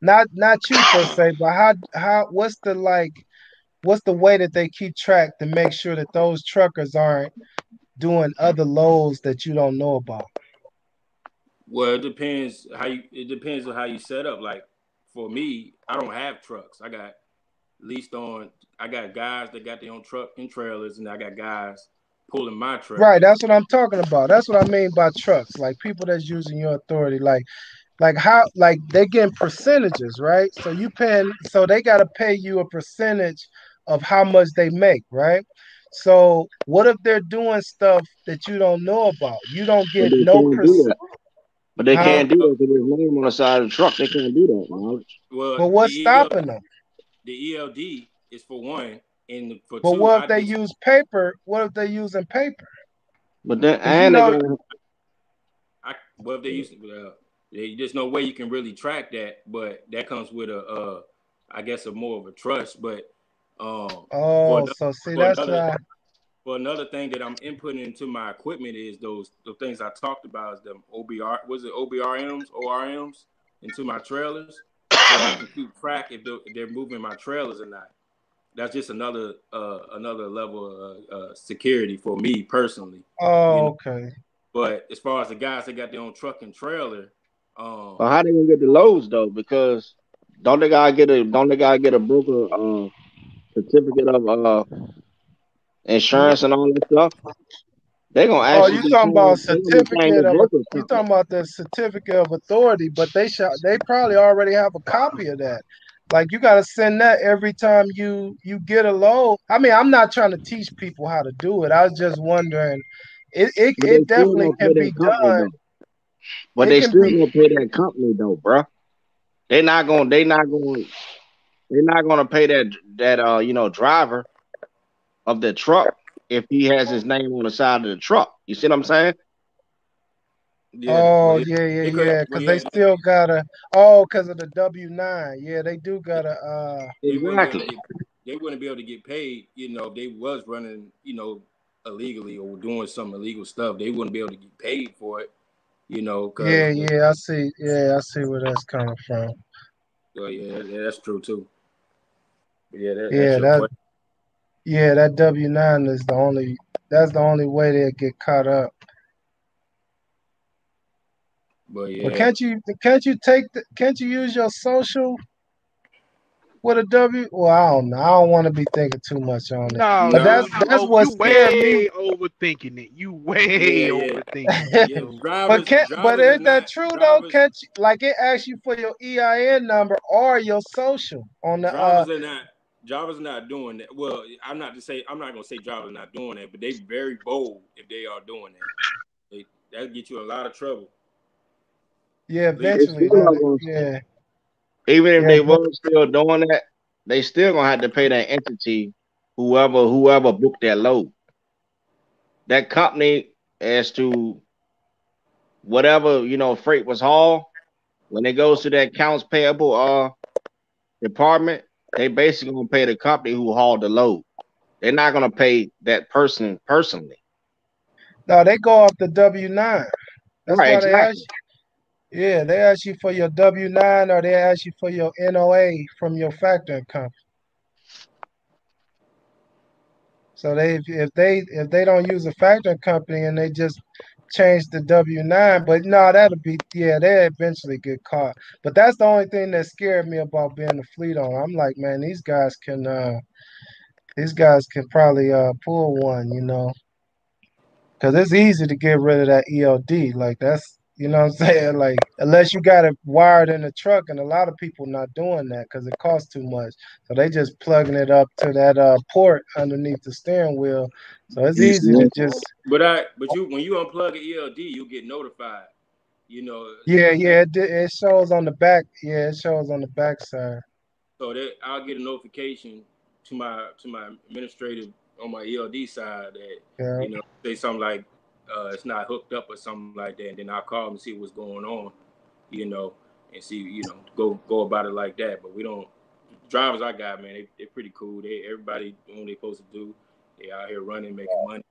K: Not you per se, but how what's the way that they keep track to make sure that those truckers aren't doing other loads that you don't know about?
I: Well, it depends on how you set up. Like for me, I don't have trucks. Leased on. I got guys that got their own truck and trailers, and I got guys pulling my
K: Right,
I: trailers.
K: that's what I'm talking about. That's what I mean by trucks, like people that's using your authority, like how like they getting percentages, right? So they got to pay you a percentage of how much they make, right? So what if they're doing stuff that you don't know about? You don't
H: But
K: get
H: they
K: no
H: can't do
K: percent,
H: that. But they
K: huh?
I: Well,
H: can't do that because there's name on the side of the truck. They can't do that, knowledge.
I: well,
K: But what's stopping them?
I: the ELD is for one, and for
K: But
I: two,
K: what if they use paper? What if they're using paper?
H: But then
K: Because you
H: and they
K: know,
H: gonna
I: what if they use there's no way you can really track that, but that comes with I guess a more of a trust. But for
K: oh,
I: another,
K: so see,
I: for
K: that's
I: another
K: why.
I: for another thing that I'm inputting into my equipment is the things I talked about is the OBR, was it ORMs into my trailers, so I can keep track if they're moving my trailers or not. That's just another level of security for me personally, you
K: Oh,
I: know.
K: okay.
I: But as far as the guys that got their own truck and trailer,
H: But how they gonna get the loads though? Because don't they gotta get a broker certificate of insurance and all that stuff? They gonna
K: Oh,
H: actually
K: you
H: be
K: talking about
H: paying. They gonna be paying
K: certificate
H: the
K: of a
H: broker's
K: you
H: company.
K: talking about the certificate of authority, but they probably already have a copy of that. Like you got to send that every time you get a load. I mean, I'm not trying to teach people how to do it. I was just wondering,
H: But they
K: it
H: still
K: definitely
H: gonna
K: can
H: pay
K: be
H: that company
K: done.
H: though. But
K: It
H: they
K: can
H: still
K: be.
H: gonna pay that company though, bruh. They not gonna. They not gonna. They're not gonna pay that driver of the truck if he has his name on the side of the truck. You see what I'm saying?
I: yeah,
K: Oh
I: well,
K: yeah, yeah,
I: it could,
K: yeah.
I: well,
K: Because they
I: yeah,
K: still gotta. Oh, because of the W-9. Yeah, they do gotta.
I: they wouldn't be able to
H: Exactly.
I: get they wouldn't be able to get paid, if they was running, illegally or doing some illegal stuff. They wouldn't be able to get paid for it, because
K: Yeah, yeah. I see. Yeah, I see where that's coming from.
I: yeah, that's true too. But yeah, that's
K: Yeah,
I: your question.
K: that W-9 is the only. That's the only way they get caught up.
I: But
K: But
I: yeah,
K: can't you use your social with a W? Well, I don't know. I don't want to be thinking too much on it.
E: No,
K: But
I: nah,
K: that's what
E: you
K: scared me.
E: way overthinking it. You way
I: yeah,
E: overthinking it,
I: yeah.
E: bro.
K: But
I: Drivers is
K: is
I: not
K: that true though?
I: drivers.
K: Can't you, like it asks you for your EIN number or your social on the
I: Drivers are not drivers are not doing that. Well, I'm not gonna say drivers are not doing that, but they very bold if they are doing that. That'll get you in a lot of trouble.
K: yeah,
H: They
I: Legal.
K: eventually
H: still not
K: that
H: gonna.
K: yeah.
H: Even if
K: Yeah,
H: they was still doing that, they still gonna have to pay that entity, whoever booked that load. That company as to whatever freight was hauled. When it goes to that accounts payable department, they basically gonna pay the company who hauled the load. They're not gonna pay that person personally.
K: no, they go off the W-9. That's
H: Right,
K: why they ask
H: exactly.
K: you. Yeah, they ask you for your W-9 or they ask you for your NOA from your factoring company. So if they don't use a factoring company and they just change the W-9. But no, that'll be yeah, they eventually get caught. But that's the only thing that scared me about being a fleet owner. I'm like, man, these guys can probably pull one, because it's easy to get rid of that ELD. Like that's you know what I'm saying. Like unless you got it wired in the truck, and a lot of people not doing that because it costs too much. So they just plugging it up to that port underneath the steering wheel. So it's
J: Easy.
K: easy to just
I: But you when you unplug an ELD, you get notified.
K: yeah,
I: Especially
K: yeah. It shows on the back. Yeah, it shows on the back side.
I: so that I'll get a notification to my administrative on my ELD side that
K: Yeah,
I: say something like it's not hooked up or something like that, and then I'll call and see what's going on, you know, and see go about it like that. But we don't drivers I got, man, they're pretty cool. Everybody doing what they supposed to do. They out here running, making money,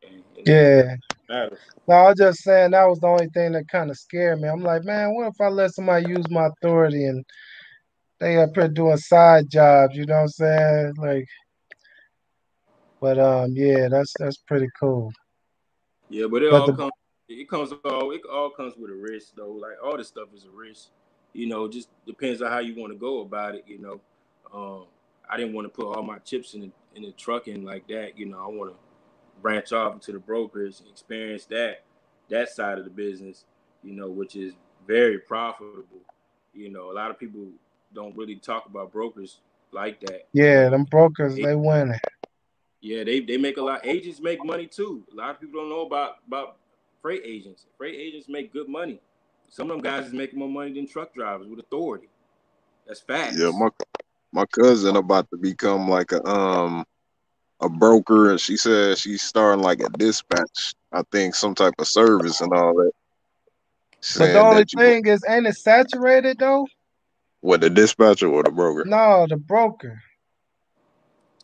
I: and it
K: yeah.
I: matters.
K: No, I was just saying that was the only thing that kind of scared me. I'm like, man, what if I let somebody use my authority and they up here doing side jobs? You know what I'm saying? Like, but yeah, that's pretty cool.
I: Yeah, but
K: But the
I: it all comes with a risk though. Like all this stuff is a risk. Just depends on how you want to go about it. Um, I didn't want to put all my chips in the trucking like that. I want to branch off into the brokers and experience that side of the business. Which is very profitable. A lot of people don't really talk about brokers like that.
K: yeah, them brokers they winning.
I: Yeah, they make a lot. Agents make money too. A lot of people don't know about freight agents. Freight agents make good money. Some of them guys is making more money than truck drivers with authority. That's
J: Yeah,
I: facts.
J: my cousin about to become like a broker, and she said she's starting like a dispatch. I think some type of service and all that.
K: But the
J: Saying
K: only
J: that you
K: thing is, ain't it saturated though?
J: what the dispatcher or the broker?
K: No, the broker.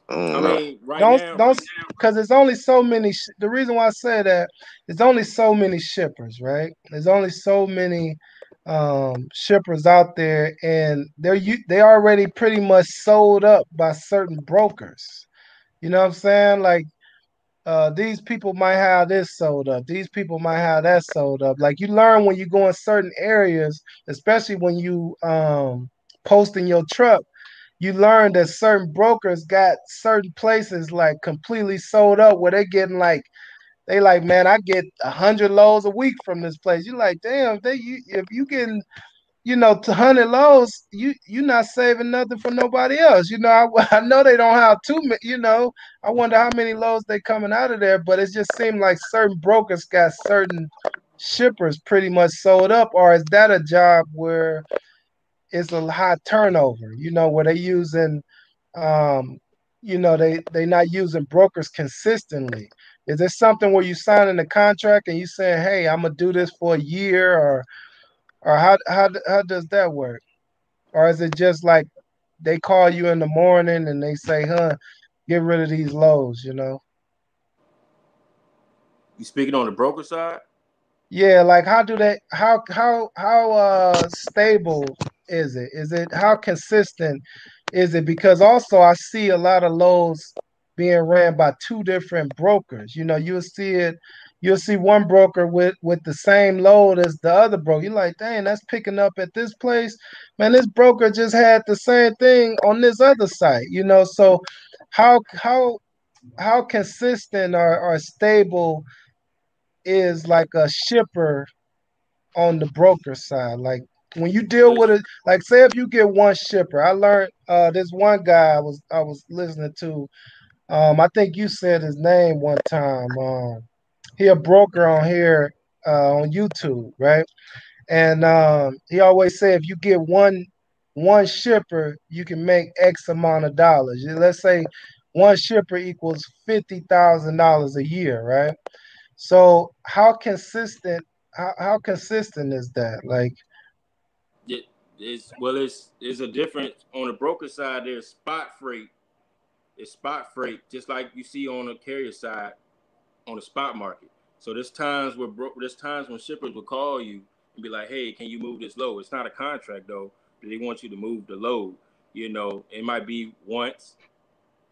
J: I don't
I: I
J: know.
I: mean, right now,
K: Don't because there's only so many. The reason why I say that there's only so many shippers, right? There's only so many shippers out there, and they already pretty much sold up by certain brokers. You know what I'm saying? Like these people might have this sold up. These people might have that sold up. Like you learn when you go in certain areas, especially when you post in your truck, you learn that certain brokers got certain places like completely sold up where they getting like they like, man, I get 100 loads a week from this place. You like, damn, if you getting 100 loads, you not saving nothing for nobody else. I know they don't have too many. I wonder how many loads they coming out of there, but it just seemed like certain brokers got certain shippers pretty much sold up, or is that a job where it's a high turnover, where they using um, they not using brokers consistently. Is there something where you signing a contract and you saying, hey, I'm gonna do this for a year, or how does that work? Or is it just like they call you in the morning and they say, huh, get rid of these lows?
I: you speaking on the broker side.
K: Yeah, like how do they how stable is it? Is it how consistent is it? Because also I see a lot of loads being ran by two different brokers. You'll see one broker with the same load as the other broker. You're like, dang, that's picking up at this place. Man, this broker just had the same thing on this other site. So how consistent or stable is like a shipper on the broker side. Like when you deal with it, like say if you get one shipper, I learned this one guy I was listening to. I think you said his name one time. He a broker on here on YouTube, right? And he always say if you get one shipper, you can make X amount of dollars. Let's say one shipper equals $50,000 a year, right? So how consistent is that? Like
I: It's a difference on the broker side. There's spot freight. It's spot freight, just like you see on the carrier side on the spot market. So there's times when shippers will call you and be like, "Hey, can you move this load?" It's not a contract though, but they want you to move the load. It might be once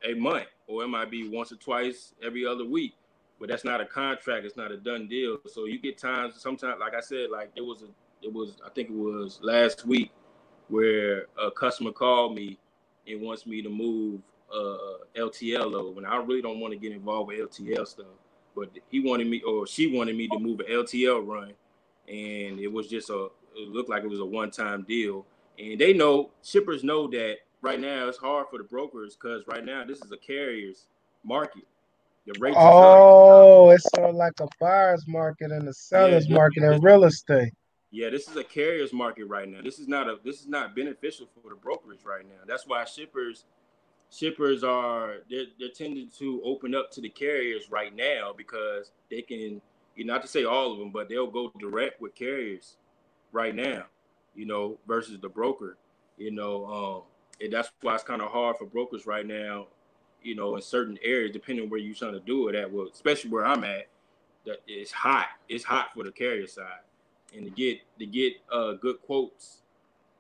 I: a month, or it might be once or twice every other week. but that's not a contract. It's not a done deal. So you get times, sometimes, like I said, like it was, I think it was last week where a customer called me and wants me to move LTL load when I really don't want to get involved with LTL stuff. But he wanted me, or she wanted me to move an LTL run, and it was just it looked like it was a one-time deal. And they know, shippers know that right now it's hard for the brokers because right now this is a carrier's market. The rates is up.
K: Oh, it's sort of like a buyer's market and a
I: Yeah,
K: seller's market in real estate.
I: yeah, this is a carrier's market right now. This is not beneficial for the brokerage right now. That's why shippers are they're tending to open up to the carriers right now because they can, not to say all of them, but they'll go direct with carriers right now, versus the broker, and that's why it's kind of hard for brokers right now, in certain areas, depending on where you're trying to do it at. Well, especially where I'm at, that it's hot. It's hot for the carrier side, and to get good quotes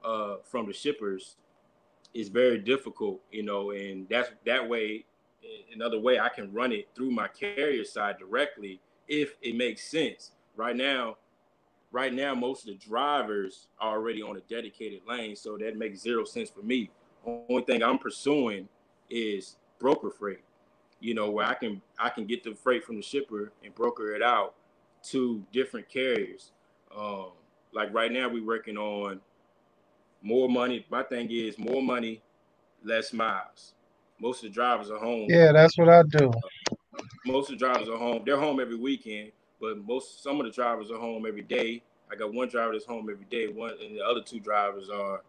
I: from the shippers is very difficult, and that's that way. Another way I can run it through my carrier side directly if it makes sense. Right now, most of the drivers are already on a dedicated lane, so that makes zero sense for me. Only thing I'm pursuing is broker freight, where I can get the freight from the shipper and broker it out to different carriers. Um, like right now, we're working on more money. My thing is more money, less miles. Most of the drivers are home.
K: Yeah, that's what I do.
I: Most of the drivers are home. They're home every weekend, but some of the drivers are home every day. I got one driver that's home every day. One and the other two drivers are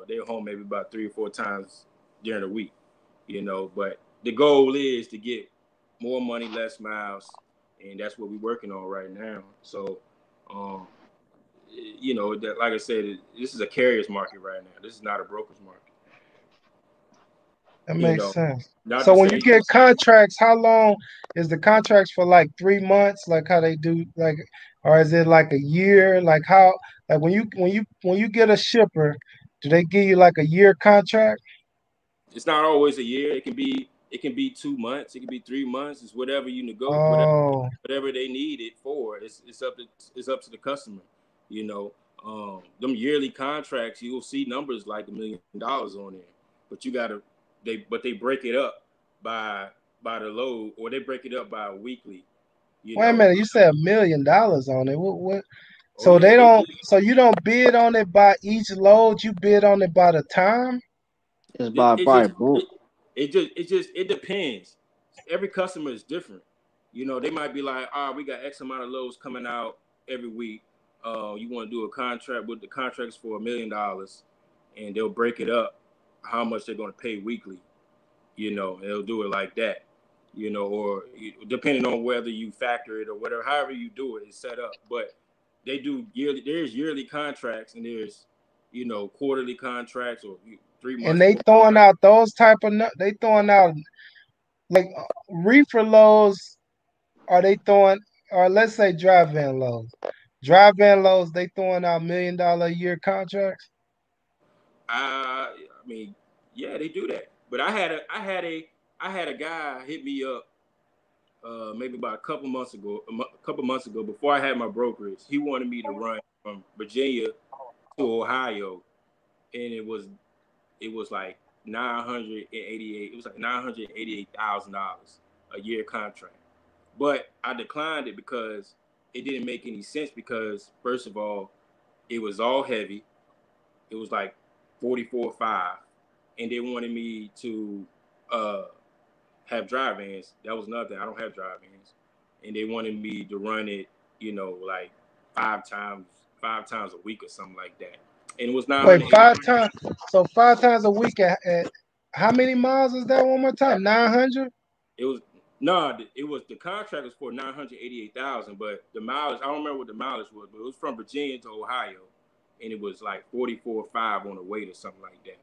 I: they're home maybe about 3 or 4 times during the week. But the goal is to get more money, less miles, and that's what we're working on right now. So, um, that, like I said, this is a carrier's market right now. This is not a broker's market.
K: That
I: You
K: makes
I: know,
K: sense.
I: not
K: So
I: to
K: when you
I: say
K: get contracts, how long is the contracts for like 3 months, like how they do like or is it like a year? Like how like when you get a shipper, do they give you like a year contract?
I: it's not always a year. It can be 2 months. It can be 3 months. It's whatever you negotiate,
K: Oh,
I: whatever they need it for. It's up to the customer. Them yearly contracts, you'll see numbers like $1 million on there, but you gotta they break it up by the load, or they break it up by weekly. You
K: wait a
I: know.
K: minute, you said $1 million on it. What
I: Oh
K: so
I: yeah,
K: they
I: they
K: don't so you don't bid on it by each load, you bid on it by the time?
H: It's
I: It,
H: by
I: it just
H: book.
I: it depends. Every customer is different. They might be like, we got X amount of loads coming out every week. You want to do a contract with the contracts for $1 million, and they'll break it up how much they're going to pay weekly. They'll do it like that. Or depending on whether you factor it or whatever, however you do it, it's set up. But they do yearly. There's yearly contracts, and there's quarterly contracts or 3 months,
K: And they
I: 4 months.
K: throwing out those type of they throwing out like reefer loads. Are they throwing, or let's say dry van loads? Dry van loads, they throwing out $1 million a year contracts.
I: I mean, yeah, they do that. But I had a guy hit me up maybe about a couple months ago before I had my brokerage. He wanted me to run from Virginia to Ohio, and it was like 988. It was like $988,000 a year contract. But I declined it because it didn't make any sense. Because first of all, it was all heavy. It was like 44.5, and they wanted me to uh, have dry vans. That was another thing. I don't have dry vans, and they wanted me to run it, like five times a week or something like that. And it was
K: Wait,
I: 980.
K: 5 times. So 5 times a week at how many miles is that one more time? 900?
I: It was no, it was the contract was for 988,000, but the mileage, I don't remember what the mileage was, but it was from Virginia to Ohio, and it was like 44.5 on the weight or something like that.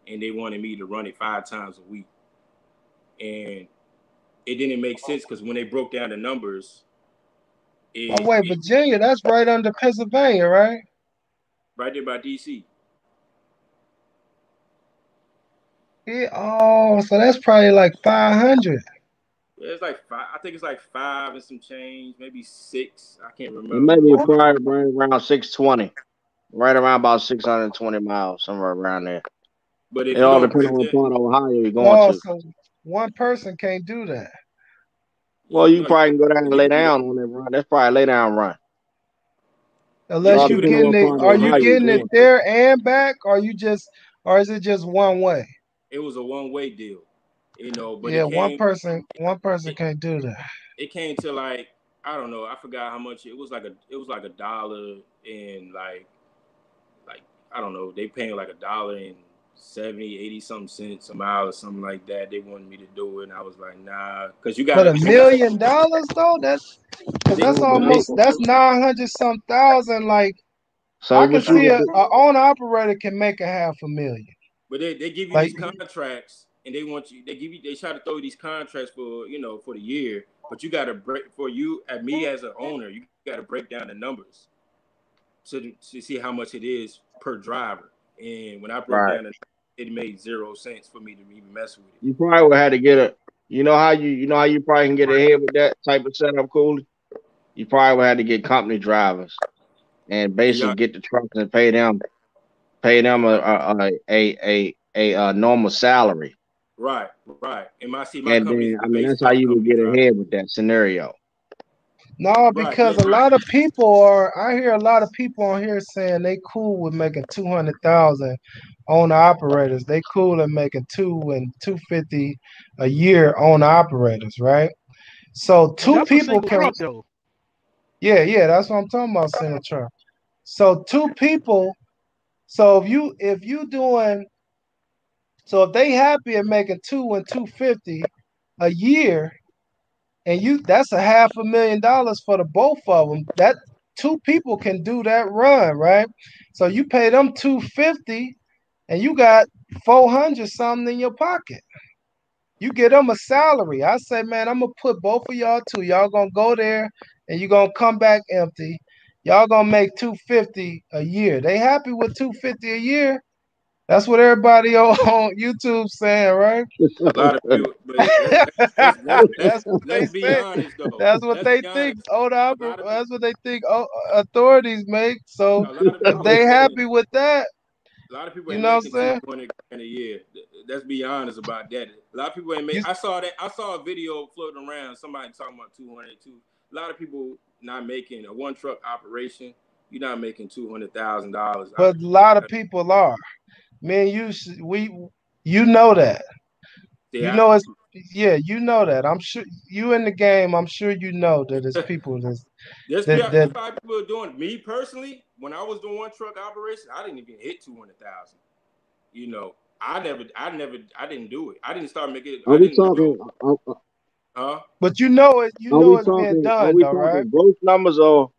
I: And they wanted me to run it 5 times a week, and it didn't make sense because when they broke down the numbers,
K: Oh
I: it,
K: wait,
I: it
K: Virginia, that's right under Pennsylvania, right?
I: right there by DC.
K: Yeah, oh, so that's probably like 500.
I: Yeah, it's like five. I think it's like five and some change, maybe six. I can't
H: It
I: remember.
H: may be
K: What?
H: probably right around 620, right around about 620 miles, somewhere around there.
I: But
H: It
I: if you
H: all
I: don't
H: depends
I: break
H: on what
I: that,
H: part of Ohio you're going
K: Oh,
H: to.
K: so one person can't do that
H: Well, you
I: no,
H: probably can go down and
I: you
H: lay
I: can do that.
H: down on that run. That's probably a lay down run. It
I: You
K: unless
H: all
I: can
K: you
I: do that.
H: depends on
K: getting
H: what
K: it.
H: part of
K: Are you
H: Ohio you're
K: getting it
H: going to.
K: there and back, or you just, or is it just one way?
I: It was a one-way deal, but
K: Yeah, one person
I: it,
K: can't do that.
I: it came to like I don't know. I forgot how much it was. Like a dollar and like I don't know. They paying like a dollar and 70, 80 something cents a mile or something like that. They wanted me to do it, and I was like, nah, because
K: But
I: you got
K: $1 million though, because
I: they,
K: that's
H: No, but
I: but they
K: almost, that's 900 some thousand. Like
H: so
K: I can
H: what you
K: see
H: got?
K: a owner operator can make a 500,000.
I: but they give you
K: Like
I: these contracts, and they try to throw you these contracts for for the year, but you got to break for you at me as an owner, you got to break down the numbers to see how much it is per driver. And when I broke
H: Right.
I: down it made 0 cents for me to even mess with it.
H: You probably would have to get a. You know how you probably can get ahead with that type of setup, Cooley. You probably would have to get company drivers and
I: And y'all,
H: basically get the trucks and pay them a normal salary.
I: right. And my
H: And
I: company's
H: then
I: not
H: I mean
I: based
H: that's how
I: off
H: you would
I: company
H: get
I: drivers.
H: ahead with that scenario.
K: no,
I: Right. Yeah.
K: because a lot of people are. I hear a lot of people on here saying they cool with making 200,000 owner operators. They cool at making 250 a year owner operators, right? So
E: But
K: two
E: that's a
K: people
E: single
K: can.
E: truck though.
K: Yeah, that's what I'm talking about, single truck. So two people. So if you doing, so if they happy at making 250 a year, and you that's a $500,000 for the both of them. That two people can do that run, right? So you pay them 250, and you got 400 something in your pocket. You get them a salary. I say, man, I'm gonna put both of y'all too. Y'all gonna go there, and you gonna come back empty. Y'all gonna make 250 a year. They happy with 250 a year. That's what everybody on YouTube saying, right?
I: A lot of people, but
K: That's what they
I: let's be
K: say.
I: honest though.
K: That's what
I: Let's
K: they
I: be
K: think.
I: honest. A lot of
K: That's what they think. Authorities make. So
I: a lot of
K: if
I: people
K: they
I: ain't making
K: happy with that,
I: a lot of people
K: you
I: ain't
K: know what I'm
I: making two
K: saying?
I: hundred grand a year. Let's be honest about that. A lot of people ain't make.
K: You,
I: I saw that. I saw a video floating around. Somebody talking about 200 too. A lot of people not making a one truck operation. You're not making $200,000 out
K: but
I: of
K: a lot of
I: it.
K: people are. Man, you know that.
I: See,
K: You know it's yeah. You know that. I'm sure you in the game. I'm sure you know that it's people that
I: there's probably people doing it. Me personally, when I was doing one truck operation, I didn't even hit 200,000. I didn't do it. I didn't start making it.
H: Are
I: I
H: we
I: didn't
H: talking?
I: know. Huh?
K: But you know it. You
H: Are
K: know
H: we
K: it's being
H: talking? Are
K: done
H: we
K: though, right?
H: talking gross numbers or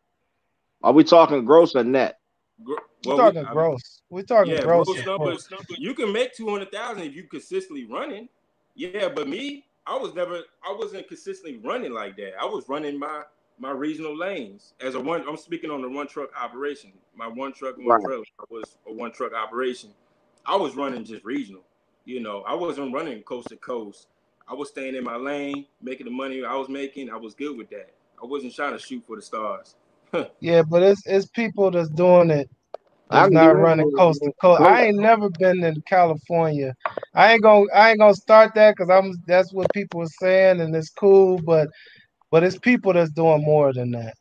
H: are we talking gross or net?
K: We're
I: Well,
K: talking gross. We're talking
I: yeah,
K: gross,
I: gross
K: of
I: numbers.
K: course.
I: You can make 200,000 if you consistently running. Yeah, but me, I wasn't consistently running like that. I was running my regional lanes as a one. I'm speaking on the one truck operation. My one truck, one
H: Right.
I: trailer was a one truck operation. I was running just regional. I wasn't running coast to coast. I was staying in my lane, making the money I was making. I was good with that. I wasn't trying to shoot for the stars.
K: Yeah, but it's people that's doing it
H: I
K: that's
H: can give
K: not
H: him.
K: running coast to coast.
H: Gross.
K: I ain't never been in California. I ain't gonna start that because that's what people are saying and it's cool, but it's people that's doing more than that.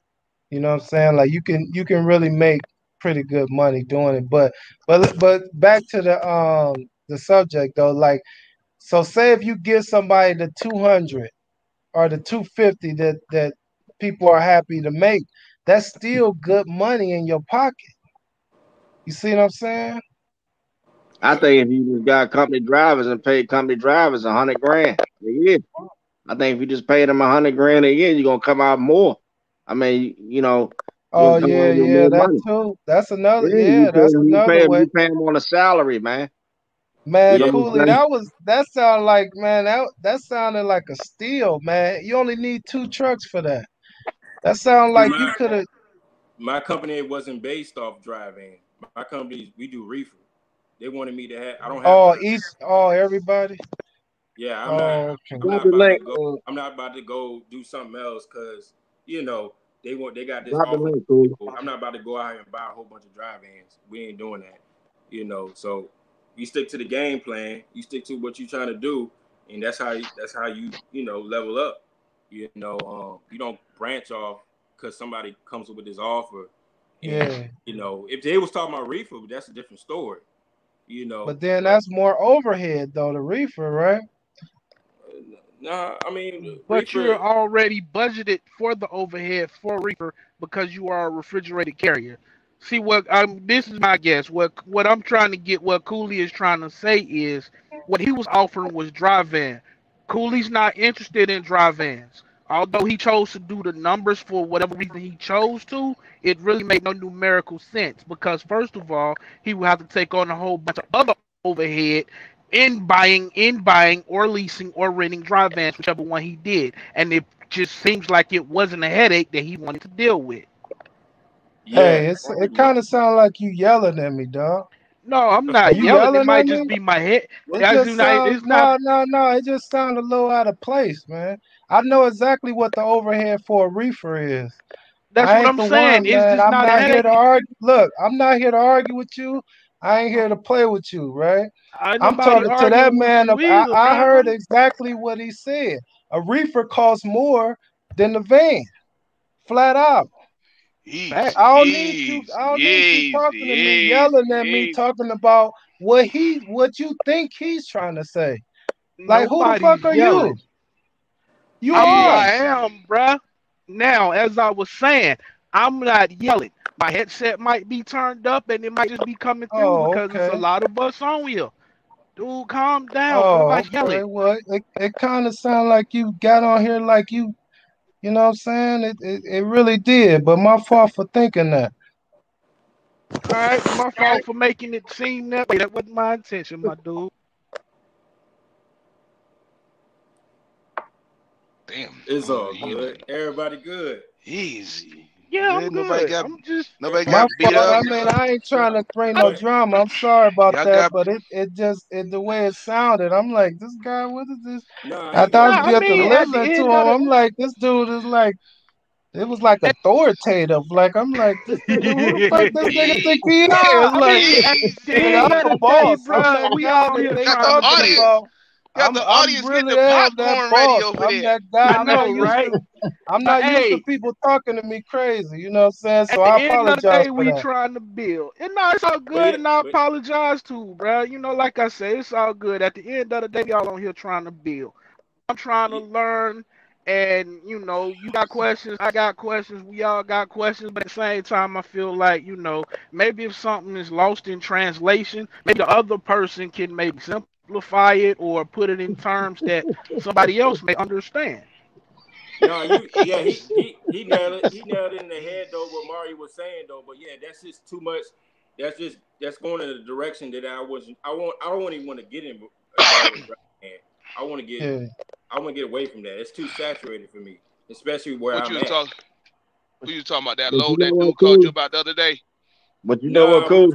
K: You know what I'm saying? Like you can really make pretty good money doing it. But back to the subject though, like so say if you give somebody the 200 or the 250 that people are happy to make, that's still good money in your pocket. You see what I'm saying?
H: I think if you just got company drivers and paid company drivers 100 grand a year, I think if you just paid them 100 grand a year, you're gonna come out more. I mean, you're
K: Oh
H: gonna come
K: yeah,
H: out with
K: yeah,
H: more
K: that
H: money.
K: too. That's another,
H: Yeah,
K: yeah,
H: you pay
K: that's
H: them, you
K: another
H: pay them,
K: way.
H: you pay them on a salary, man.
K: Man,
H: You know
I: Yeah,
H: what
K: Cooley,
H: I'm saying?
K: that sounded like, man, that sounded like a steal, man. You only need two trucks for that. That sounded
I: see,
K: like you could have.
I: my company wasn't based off driving. My company, we do reefer. They wanted me to have. I don't have
K: Oh,
I: driver.
K: everybody.
I: Yeah,
K: Oh, okay.
I: I'm
H: Drop
I: not
H: the
I: about to
H: link.
I: go. I'm not about to go do something else because you know they got this
H: Drop the
I: offer.
H: link, Cooley.
I: I'm not about to go out here and buy a whole bunch of drive ins. We ain't doing that. So you stick to the game plan. You stick to what you're trying to do, and that's how you level up. You don't branch off because somebody comes up with this offer, and
K: Yeah.
I: if they was talking about reefer, that's a different story.
K: But then
I: But
K: that's more overhead though, the reefer, right?
I: nah, I mean
E: But
I: reefer.
E: you're already budgeted for the overhead for reefer because you are a refrigerated carrier. See what this is my guess. What I'm trying to get, what Cooley is trying to say is what he was offering was dry van. Cooley's not interested in dry vans. Although he chose to do the numbers for whatever reason he chose to, it really made no numerical sense because first of all, he would have to take on a whole bunch of other overhead in buying or leasing or renting dry vans, whichever one he did. And it just seems like it wasn't a headache that he wanted to deal with.
I: Yeah,
K: Hey, it kind of sounds like you yelling at me, dog.
E: No, I'm
K: Are
E: not
K: you
E: yelling. It
K: yelling at
E: might
K: me?
E: just be my head.
K: It
E: As
K: just
E: in,
K: sounds
E: it's not.
K: no. It just sounds a little out of place, man. I know exactly what the overhead for a reefer is.
E: That's
K: I
E: what
K: ain't
E: I'm
K: the
E: saying.
K: one,
E: It's
K: man.
E: just
K: I'm
E: not a
K: not here to
E: headache.
K: argue. Look, I'm not here to argue with you. I ain't here to play with you, right?
E: Ain't
K: I'm
E: nobody
K: talking to that
E: arguing with
K: man.
E: you either,
K: I heard
E: fam.
K: exactly what he said. A reefer costs more than the van, flat out.
F: Easy,
E: Facts.
F: easy,
K: I don't need you
F: easy,
K: talking to me,
F: easy,
K: yelling at me,
F: easy.
K: talking about what you think he's trying to say. Like, who the fuck
E: Nobody's
K: are you?
E: yelling.
K: You
F: Yeah.
K: are.
E: I am, bruh. Now, as I was saying, I'm not yelling. My headset might be turned up and it might just be coming through
K: Oh,
E: because it's a
K: okay.
E: lot of us on here. Dude, calm down.
K: Oh,
E: Nobody's
K: okay.
E: yelling.
K: Well, it kind of sounded like you got on here like you know what I'm saying? It really did, but my fault for thinking that.
E: All right, my fault for making it seem that way. That wasn't my intention, my dude.
F: Damn.
I: it's
F: Oh,
I: all good. Everybody good.
F: easy.
E: Yeah,
F: Yeah,
E: I'm good. I'm just,
F: nobody
K: My
I: Everybody
F: got beat
K: fault.
F: up.
K: I
I: everybody
K: mean,
I: good.
K: I ain't trying to bring no
I: But
K: drama. I'm sorry about
F: Y'all
K: that,
F: got
K: but it the way it sounded. I'm like, this guy, what is this?
I: nah, he
K: After I
E: nah,
I: wasn't.
E: I
K: get to
E: mean, at the
K: listening to
E: end
K: him,
E: of
K: I'm like, this dude is like, it was like authoritative. Like, I'm like, this nigga, who the fuck this nigga think he
E: nah,
K: is?
E: I
K: Like,
E: mean, at the
K: nigga,
E: end
K: I'm
F: easy.
E: of
K: the
E: the day,
K: boss. I'm
E: bro,
K: that
E: we
K: guy
E: all
K: that
E: here
K: they
F: Got the
E: trying to
K: talking
E: build.
F: audience.
K: about.
F: Got the
K: I'm
F: audience getting
K: really
F: the
K: am that
F: popcorn ready
K: boss.
F: over
K: I'm
F: there.
K: that guy.
E: I know, right?
K: I'm
E: But
K: not used to
E: hey,
K: people talking to me crazy. You know what I'm saying? So
E: at the
K: I
E: end of the
K: apologize
E: day,
K: for
E: we
K: that.
E: trying to build. And no, it's all
I: But
E: good,
I: yeah,
E: and I
I: but
E: apologize too, bro. Like I say, it's all good. At the end of the day, we all on here trying to build. I'm trying to
I: yeah,
E: learn, and you got questions, I got questions, we all got questions, but at the same time, I feel like maybe if something is lost in translation, maybe the other person can maybe simplify it or put it in terms that somebody else may understand.
I: no, yeah,
F: Easy,
I: he nailed it. He nailed it in the head though.
F: easy.
I: What Mario was saying though. But yeah, that's just too much. That's going in a direction that I wasn't. I don't even want to get involved with draft. I want to get.
K: Yeah.
I: I want to get away from that. It's too saturated for me, especially where
F: What
I: I'm
F: you was
I: at.
F: talking? What you was talking about? That
H: But you
F: load
H: know
F: that
H: what,
F: dude called you
H: cool?
F: about the other day?
H: But you know what,
I: Nah,
H: cool?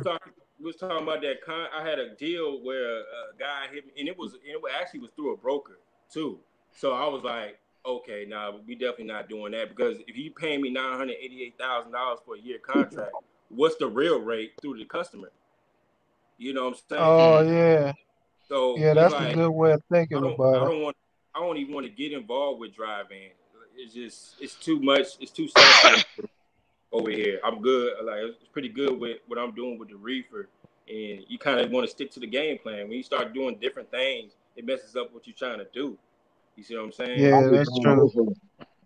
I: we was talking about that. I had a deal where a guy hit me, and it actually was through a broker too. So I was like, okay, nah, we definitely not doing that because if you pay me $988,000 for a year contract, what's the real rate through the customer? You know what I'm saying?
K: Oh
F: Hmm.
K: yeah.
I: So
K: Yeah,
I: it's
K: that's a
I: like
K: good way of
I: I
K: thinking
I: don't
K: about
I: I
K: it.
I: don't want I don't even want to get involved with driving. It's too much. It's too saturated over here. I'm good. Like it's pretty good with what I'm doing with the reefer. And you kind of want to stick to the game plan. When you start doing different things, it messes up what you're trying to do. You see what I'm saying?
H: I
K: Yeah,
H: just
K: that's
H: saying,
K: true.
H: listen,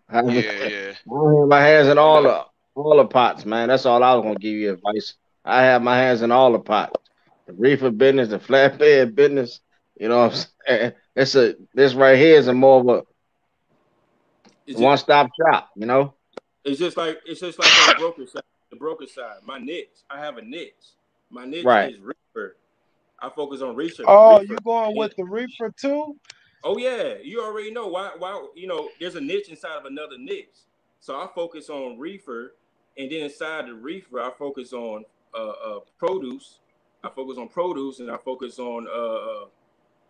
H: I
F: Yeah, yeah.
H: have my hands in all the pots, man. That's all I was gonna give you advice. I have my hands in all the pots. The reefer business, the flatbed business. You know what I'm saying? This right here is a more of
I: It's
H: a
I: just
H: one stop shop. You know?
I: it's just like on the broker side. The broker side, my niche. I have a niche. My niche
H: Right.
I: is reefer. I focus on reefer.
K: Oh, you
I: Reefer.
K: going
I: And
K: with the reefer too?
I: oh yeah, you already know why there's a niche inside of another niche. So I focus on reefer, and then inside the reefer, I focus on produce. I focus on produce, and I focus on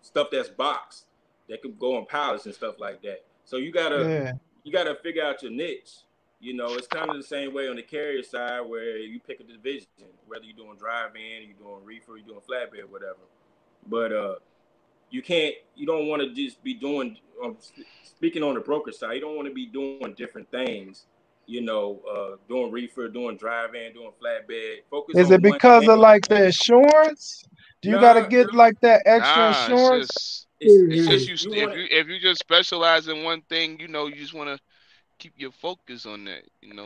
I: stuff that's boxed. that could go on pallets and stuff like that. So you gotta figure out your niche. It's kind of the same way on the carrier side where you pick a division, whether you're doing drive-in, you're doing reefer, you're doing flatbed, whatever. But you don't want to just be doing. Speaking on the broker side, you don't want to be doing different things. Doing reefer, doing drive-in, doing flatbed. Focus
K: Is it
I: on one
K: because of
I: thing.
K: like the insurance? Do you got to
I: Nah,
K: get like that extra
F: Nah, it's
K: insurance?
F: just
I: it's
F: it's
I: it's
F: just
I: just
F: you.
I: you
F: If
I: want to.
F: you just specialize in one thing, you just want to keep your focus on that.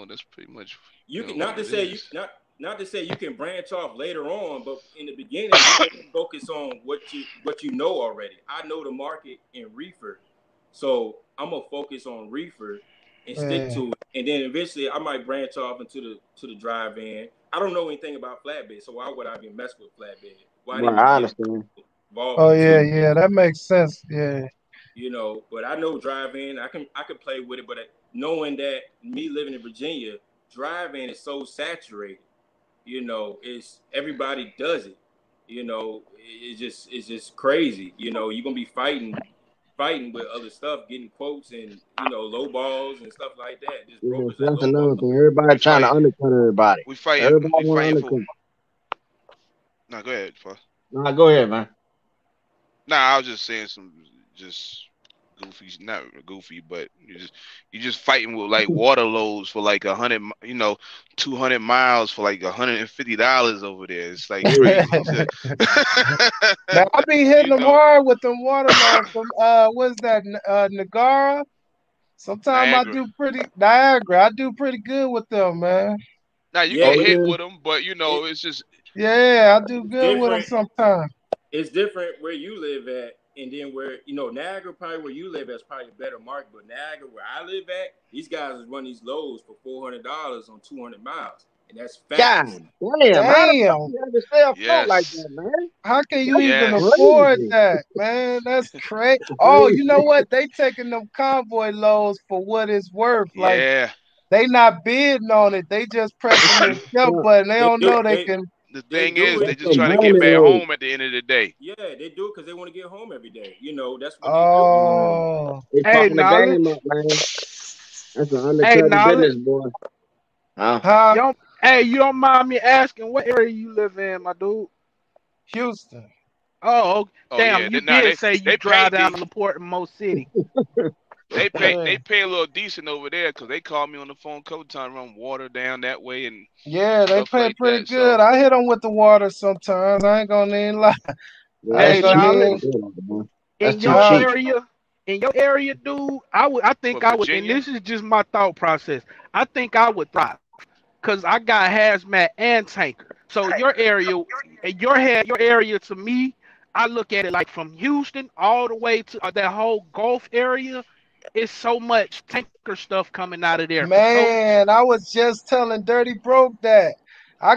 F: That's pretty much
I: You can
F: what
I: not to
F: it
I: say you
F: is.
I: not to say you can branch off later on, but in the beginning you want to focus on what you know already. I know the market in reefer, so I'm gonna focus on reefer and stick
K: Yeah.
I: to it. And then eventually I might branch off into the drive-in. I don't know anything about flatbed, so why would I even mess with flatbed? Why
H: Right,
I: even
H: I
I: get
H: understand.
I: involved
K: Oh
I: into
K: yeah,
I: it?
K: yeah, that makes sense. Yeah.
I: But I know drive-in. I can play with it, but knowing that me living in Virginia, drive-in is so saturated. It's everybody does it. It's just crazy. You're gonna be fighting with other stuff, getting quotes and low balls and stuff like that. Just
H: Yeah,
I: brokers that
H: that's
I: low ball.
H: another thing. Everybody
F: We
H: trying to
F: fight.
H: undercut everybody.
F: We fighting.
H: Everybody
F: We
H: want
F: fighting
H: to
F: for.
H: undercut.
F: No, go ahead. Fuck.
H: Nah, go ahead, man.
F: Nah, I was just saying some just goofy, not goofy, but you just fighting with like water loads for like 100, 200 miles for like $150 over there. It's like
H: Hey,
F: crazy. So,
K: Man, I be hitting
F: you
K: them
F: know,
K: hard with them watermelons from what's that Nagara? Sometimes I
F: Niagara.
K: do pretty Niagara. I do pretty good with them, man.
F: Now you
I: Yeah,
F: get
H: oh
F: hit
H: yeah,
F: with them, but
I: it,
F: it's just
K: Yeah, I do
I: it's
K: good with them
I: different.
K: sometimes.
I: It's different where you live at, and then where Niagara probably where you live at is probably a better market. But Niagara, where I live at, these guys run these loads for $400 on 200 miles, and that's
H: God
I: facts.
H: damn! How the fuck
K: Damn.
H: you have to stay afloat like
F: yes,
H: that, man?
K: How can you
H: That's
K: even
F: yes,
K: afford
H: crazy.
K: that, man? That's crazy.
H: That's
K: Oh, you know
H: crazy.
K: what? They taking them convoy loads for what it's worth. Like
F: yeah.
K: they not bidding on it. They just
H: That's
K: pressing the
H: some,
K: jump
H: some,
K: button. They
I: They
K: don't
I: do
K: know they
I: they
K: can.
F: The
I: they
F: thing
I: do
F: is,
I: it.
F: they
H: that's
F: just
H: some
F: trying to get
H: bonnet
F: back
H: load.
F: home at the end of the day.
I: Yeah, they do it because they want to get home every day. That's what they do.
H: Uh,
K: Oh,
H: they
E: Hey,
H: fucking the
E: Nolly.
H: game up, man. That's an
E: Hey,
H: undercutting
E: Nolly.
H: business, boy. Huh?
K: huh?
E: You don't mind me asking what area you live in, my dude?
K: Houston.
E: Oh,
F: Oh
E: damn,
F: yeah,
E: you
F: nah,
E: did say you
F: they pay
E: drive down to
F: decent.
E: LaPorte in Mo City.
K: Yeah.
F: They pay a little decent over there because they called me on the phone a couple times, run water down that way and
K: Yeah, they
F: stuff
K: pay
F: like
K: pretty
F: that.
K: good.
F: So
K: I hit them with the water sometimes. I ain't gonna even lie.
H: Yeah,
K: I
H: that
K: ain't
E: Hey,
H: shit
K: gonna
H: ain't
E: Nolly,
H: that
K: even.
H: good, boy. That's
E: in
H: too
E: your
K: Huh?
H: cheap.
E: area, dude, I
F: for
E: think I would, and
F: Virginia,
E: this is just my thought process. I think I would thrive because I got hazmat and tanker. So your area to me, I look at it like from Houston all the way to that whole Gulf area. It's so much tanker stuff coming out of there for totes.
K: Man, I was just telling Dirty Broke that. I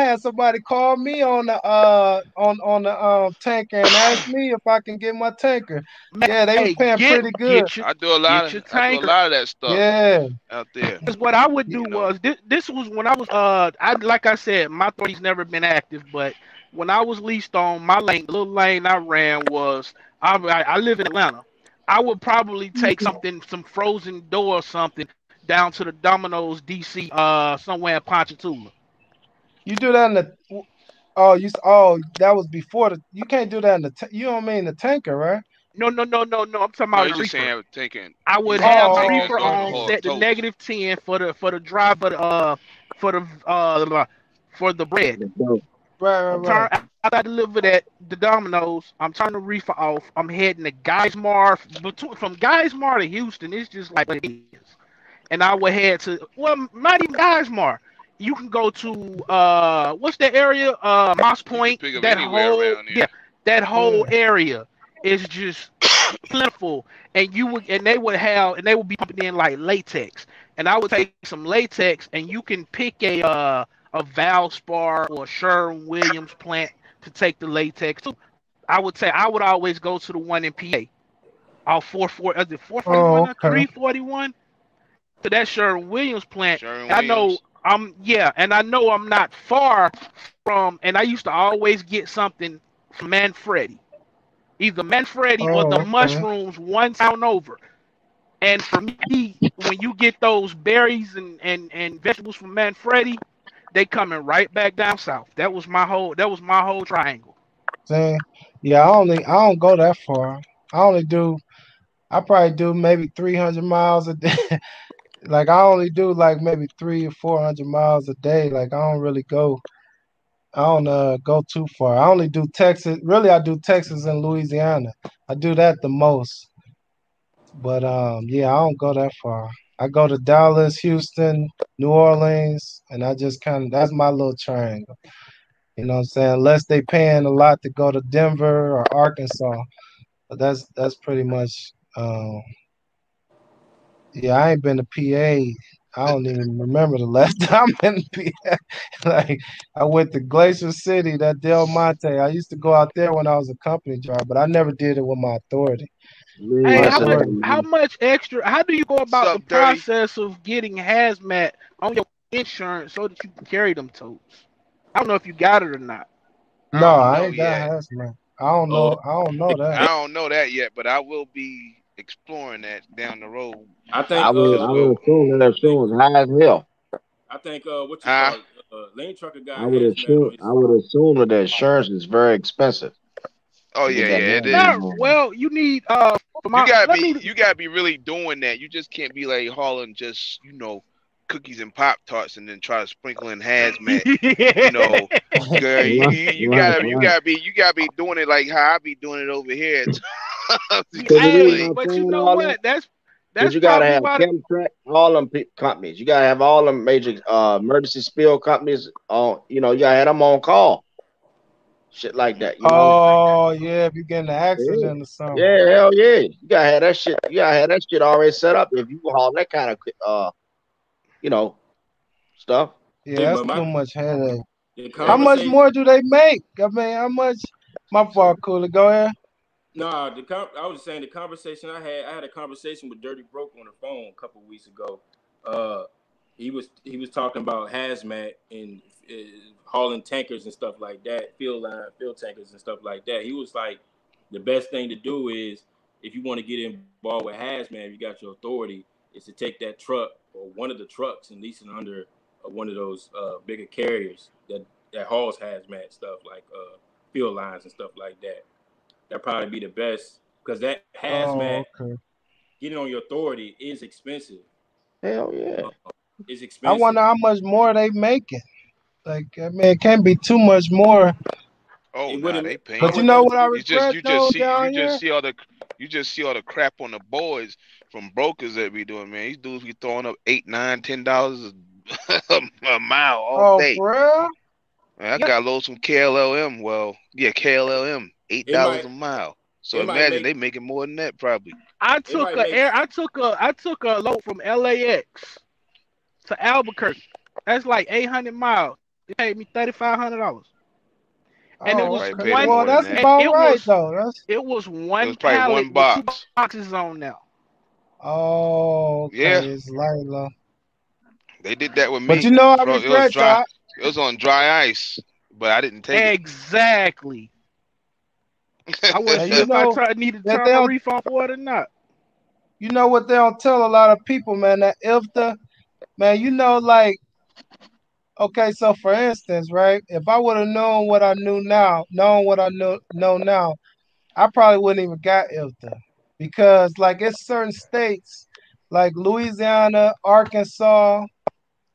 K: had somebody call me on the tanker and ask me if I can get my tanker.
E: Man,
K: Yeah, they was
E: hey,
K: paying pretty good.
E: get your
F: I do a
E: tanker.
F: lot of that stuff
K: Yeah.
F: out there.
E: Because what I would
K: y-
E: do
F: You know,
E: was this was when I was I like I said, my 30's never been active, but when I was leased on my lane, the little lane I ran was I live in Atlanta. I would probably take some frozen door or something down to the Domino's DC somewhere in Ponchatoula.
K: You do that in the oh, that was before you can't do that in you don't mean the tanker, right?
E: No. I'm talking
F: no,
E: about
F: he's
E: the
F: just
E: reefer.
F: saying taking.
E: I
F: He
E: would
F: was saying
E: have the
K: Oh,
F: taking
E: reefer
F: door to
E: on
K: okay.
F: door
E: set the
F: totes.
E: -10 for the drive for the for the bread.
H: The dope.
K: Right.
E: Turn after I deliver that the Domino's. I'm turning the reefer off. I'm heading to Geismar. From Geismar to Houston, it's just like what it is. And I would head to not even Geismar. You can go to what's that area? Moss
F: You can
E: Point.
F: pick up anywhere around here.
E: That whole
K: Yeah.
E: area is just plentiful. And they would be pumping in like latex. And I would take some latex and you can pick a Valspar or a Sherwin-Williams plant to take the latex to. I would always go to the one in PA. All 44 is it 441
K: Oh,
E: or
K: okay.
E: 341 to that Sherwin-Williams plant.
F: Sherwin
E: I know
F: Williams.
E: and I know I'm not far from and I used to always get something from Manfredi. either Manfredi or the
K: Oh, okay.
E: mushrooms one town over. And for me, when you get those berries and vegetables from Manfredi, they coming right back down south. That was my whole triangle.
K: See, yeah, I don't go that far. I only do I probably do maybe 300 miles a day. Like I only do like maybe 300 or 400 miles a day. Like I don't really go. I don't go too far. I only do Texas. Really, I do Texas and Louisiana. I do that the most. But yeah, I don't go that far. I go to Dallas, Houston, New Orleans, and I just kind of that's my little triangle. You know what I'm saying? Unless they paying a lot to go to Denver or Arkansas, but that's pretty much. Yeah, I ain't been to PA. I don't even remember the last time in PA. Like I went to Glacier City, that Del Monte. I used to go out there when I was a company driver, but I never did it with my authority.
H: Me
E: Hey,
K: My
E: how much
H: myself,
K: authority.
E: how
H: man.
E: much extra? How do you go
F: What's
E: about the
F: up, Dirty?
E: process of getting hazmat on your insurance so that you can carry them totes? I don't know if you got it or not.
K: No,
F: I don't
K: I
F: know
K: ain't got
F: yet.
K: hazmat. I don't
I: Oh,
K: know. I don't know that.
F: I don't know that yet, but I will be exploring that down the road.
I: I
H: I
I: think
H: would
F: Because
H: I
F: well,
H: would assume that
I: I think
H: insurance high as hell.
I: what you
F: huh?
I: call it, lane trucker
H: I
I: got
H: would
I: hazmat
H: assume
I: on his.
H: I would assume that the insurance is very expensive
F: Oh
H: to get
F: yeah,
H: that
F: yeah, it
H: hazmat
E: Not
F: is.
H: on.
E: well. You need for
F: You
E: my
F: gotta
E: let
F: be
E: me.
F: you gotta be really doing that. You just can't be like hauling just cookies and pop tarts and then try to sprinkle in hazmat. You know, girl,
H: Right,
F: you
H: right,
F: gotta you
H: right.
F: gotta be you gotta be doing it like how I be doing it over here.
H: Cause the reason
E: Hey,
F: Like,
H: I'm
E: but you
H: saying
E: know
H: all that,
E: what? That's
H: cause
E: that's
H: you gotta
E: probably
H: have
E: why.
H: Chemtrack, all them companies. You gotta have all them major emergency spill companies on. You gotta have them on call, shit like that.
K: Oh yeah, if you get in an
H: Yeah,
K: accident or something.
H: yeah, hell yeah. You gotta have that shit. You gotta have that shit already set up if you haul that kind of you know stuff.
I: Yeah,
K: Yeah, that's
I: but
K: too much headache.
I: the
K: How much
I: conversation.
K: more do they make? I mean, how much? My fault, Cooley. Go ahead.
I: No, I was just saying the conversation I had a conversation with Dirty Broke on the phone a couple of weeks ago. Uh, he was talking about hazmat and uh, hauling tankers and stuff like that, field tankers and stuff like that. He was like, the best thing to do is if you want to get involved with hazmat, if you got your authority, is to take that truck or one of the trucks and lease it under one of those bigger carriers that hauls hazmat stuff like field lines and stuff like that. That probably be the best because that hazmat
K: Oh, okay.
I: getting on your authority is expensive.
H: Hell yeah.
I: It's
K: I
I: expensive.
K: wonder how much more they making. Like, I mean, it can't be too much more.
F: oh
I: It
F: nah,
I: wouldn't.
F: they
I: I
K: But you
I: would
F: paying.
K: know
I: think.
K: what I
F: You
K: regret
F: just
K: though
F: see
K: down here?
F: you just see all the crap on the boards from brokers that be doing, man. These dudes be throwing up $8, $9, $10 a mile all
K: Oh,
F: day.
K: for real?
F: Man, I got loads from KLLM. Well, yeah, KLLM, eight
I: It
F: dollars
I: might.
F: a mile. So
I: It might
F: imagine
I: make.
F: they making more than that probably.
I: It might make.
E: I took a load from LAX to Albuquerque. That's like 800 miles. It paid me $3,500, and
F: Yeah,
E: it
K: Oh,
E: was
F: probably
K: okay.
F: paid them
E: one.
K: Well,
F: more than
K: that's
F: that.
K: about
E: It
K: right
E: was
K: though. That's
E: it was
F: It was
E: one
F: probably
E: pallet
F: one
E: with two
F: box.
E: boxes on there.
K: oh,
F: Yeah,
K: okay. It's light low.
F: they did that with
K: But
F: me.
K: you know, I
F: It was
K: regret
F: dry.
K: though.
F: It was on dry ice, but I didn't take
E: Exactly. I wasn't
K: And you
E: sure
F: it.
E: if I
K: know
E: needed to
K: that
E: turn
K: they
E: a
K: don't.
E: refund for it or not.
K: You know what they don't tell a lot of people, man. That if the man, like, okay, so for instance, right? If I would have known what I knew now, known what I know now, I probably wouldn't even got IFTA because like it's certain states like Louisiana, Arkansas,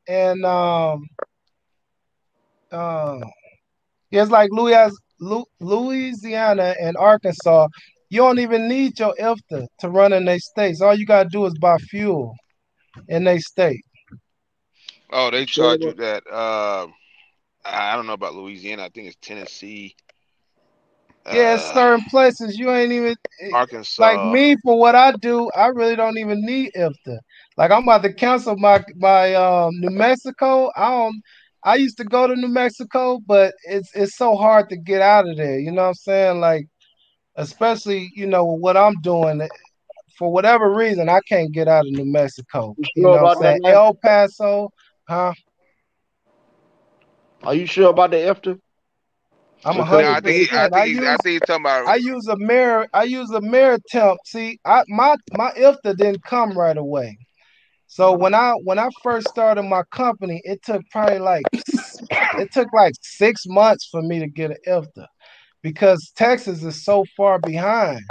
K: and uh, yeah, it's like Louisiana and Arkansas. You don't even need your IFTA to run in their states. All you gotta do is buy fuel in their state.
F: Oh,
H: You
F: they
H: sure
F: charge you
H: about
F: that. I don't know about Louisiana. I think it's Tennessee,
K: Yeah, it's
F: uh,
K: certain places you ain't even like
F: Arkansas.
K: me for what I do. I really don't even need IFTA. Like I'm about to cancel my New Mexico. I don't. I used to go to New Mexico, but it's so hard to get out of there. You know what I'm saying? Like especially what I'm doing for whatever reason, I can't get out of New Mexico.
H: you
K: You
H: sure
K: know what I'm
H: about that,
K: saying?
H: man?
K: El Paso, huh?
H: Are you sure about the EFTA?
K: I'm a
H: Because
F: No,
K: hundred percent.
F: I think he's talking about.
K: I use a mirror. I use a mirror temp. See, my IFTA didn't come right away. So when I first started my company, it took like 6 months for me to get an IFTA because Texas is so far behind.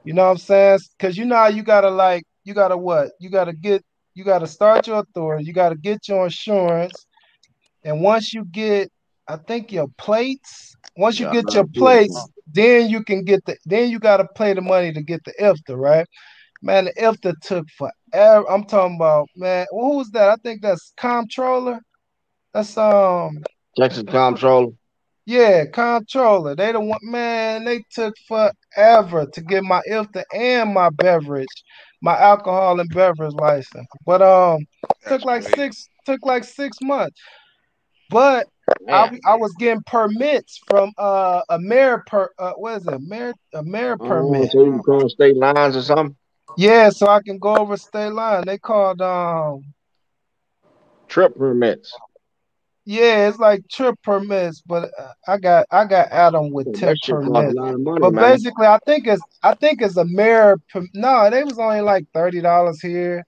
K: You know what I'm saying? Because you know how you gotta you gotta what? You gotta start your authority. You gotta get your insurance, and once you get, I think your plates. Once you
H: yeah,
K: get your
H: yeah.
K: plates, then you can get then you gotta pay the money to get the IFTA, right? Man, the IFTA took forever. I'm talking about, man. Who was that? I think that's comptroller. That's
H: Texas Comptroller.
K: yeah, comptroller. They the one, man. They took forever to get my IFTA and my beverage, my alcohol and beverage license. But
F: That's crazy.
K: took like 6 months. But
H: Damn.
K: I was getting permits from a mayor what is it? A mayor
H: Oh,
K: permit.
H: so you can cross state lines or something?
K: Yeah, so I can go over state line. They called
H: Trip permits.
K: yeah, it's like trip permits, but I got Adam with
H: Man, that
K: temp
H: shit costs a
K: permits.
H: lot of money,
K: But
H: man.
K: basically, I think it's a no, they was only like $30 here,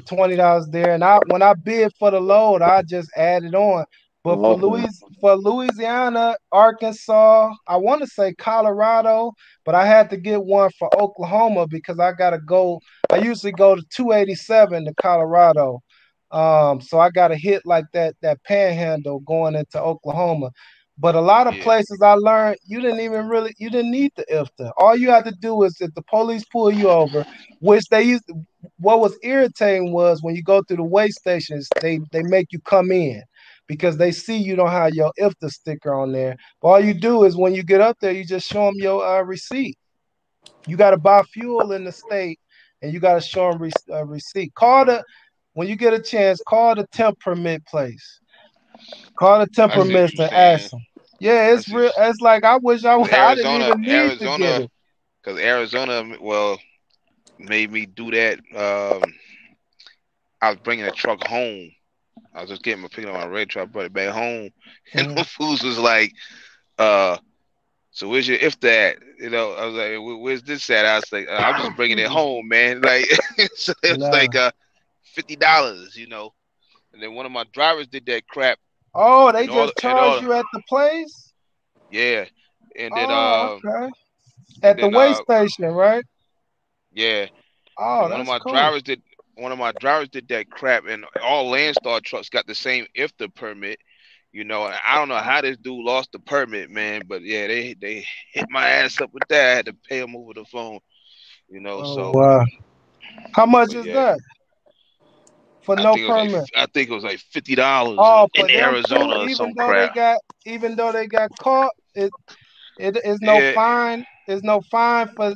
K: $20 there, and I when I bid for the load, I just added on. But
H: Oh, okay.
K: For Louisiana, Arkansas, I want to say Colorado, but I had to get one for Oklahoma because I gotta go. I usually go to 287 to Colorado. So I got a hit like that panhandle going into Oklahoma. But a lot of
F: Yeah,
K: places I learned you didn't need the IFTA. All you had to do is if the police pull you over, which they used what was irritating was when you go through the weigh stations, they make you come in because they see you don't have your IFTA sticker on there. But all you do is when you get up there, you just show them your receipt. You got to buy fuel in the state, and you got to show them receipt. When you get a chance, call the temp permit place. Call the temp
F: I see what
K: permits
F: you're
K: and
F: saying.
K: ask them. Yeah,
F: I
K: it's
F: see what
K: real. It's like I wish
F: because
K: I didn't even need to get it.
F: Well, made me do that. I was bringing a truck home. I was just picking up my red truck, brought it back home, and
K: Mhm.
F: the fools was like, uh, "So where's your if that?" I was like, "Where's this at?" I was like, "I'm just bringing it home, man." Like, so it was
K: Nah.
F: like $50, And then one of my drivers did that crap,
K: Oh, they
F: and all
K: just
F: and
K: charge
F: all,
K: you at the place?
F: yeah, and then
K: Oh, okay.
F: and
K: At the
F: then
K: weigh station, right?
F: yeah,
K: Oh,
F: and
K: that's cool.
F: one of my drivers did that crap, and all Landstar trucks got the same IFTA permit. And I don't know how this dude lost the permit, man, but yeah, they hit my ass up with that. I had to pay him over the phone.
K: Oh,
F: So,
K: wow. How much
F: but
K: is
F: yeah,
K: that for no permit?
F: I think it was like $50
K: Oh, for
F: in
K: them too.
F: Arizona or some crap.
K: Even though they got caught, it is no
F: Yeah,
K: fine. There's no fine for.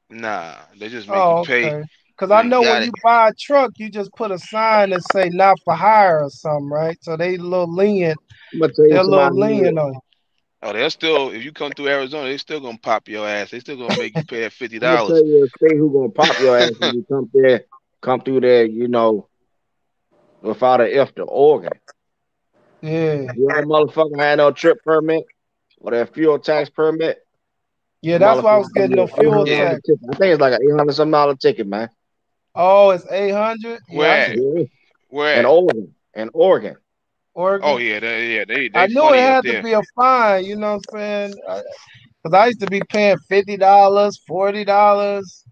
F: nah, they just make you
K: Oh,
F: pay.
K: okay. Because I
F: You
K: know when
F: got it.
K: you buy a truck, you just put a sign that say not for hire or something, right? So they a little lenient.
H: I'm gonna tell you
K: They're a little
H: somebody who
K: lenient on you.
F: Oh, they'll still if you come through Arizona, they still gonna pop your ass. They still gonna make you pay that fifty
H: I'm gonna tell
F: dollars.
H: you a state who gonna pop your ass when you come through there, without a if to Oregon.
K: Yeah.
H: If you don't motherfucker had no trip permit or that fuel tax permit,
K: Yeah,
H: the
K: that's why I
H: motherfucker
K: was
H: give
K: getting
H: you
K: the
H: an eight
K: fuel
H: hundred
F: Yeah,
H: dollar
K: tax.
H: ticket. I think it's like an $800 some dollar ticket, man.
K: Oh, it's 800. Yeah, I
F: where
K: used
F: at?
K: to
H: Yeah.
F: Where
H: And
F: at?
H: Oregon. And Oregon.
F: Oh
K: Oregon.
F: yeah, they
K: I knew it
F: funny up
K: had to
F: there.
K: be a fine. You know what I'm saying? Because I used to be paying $50, $40.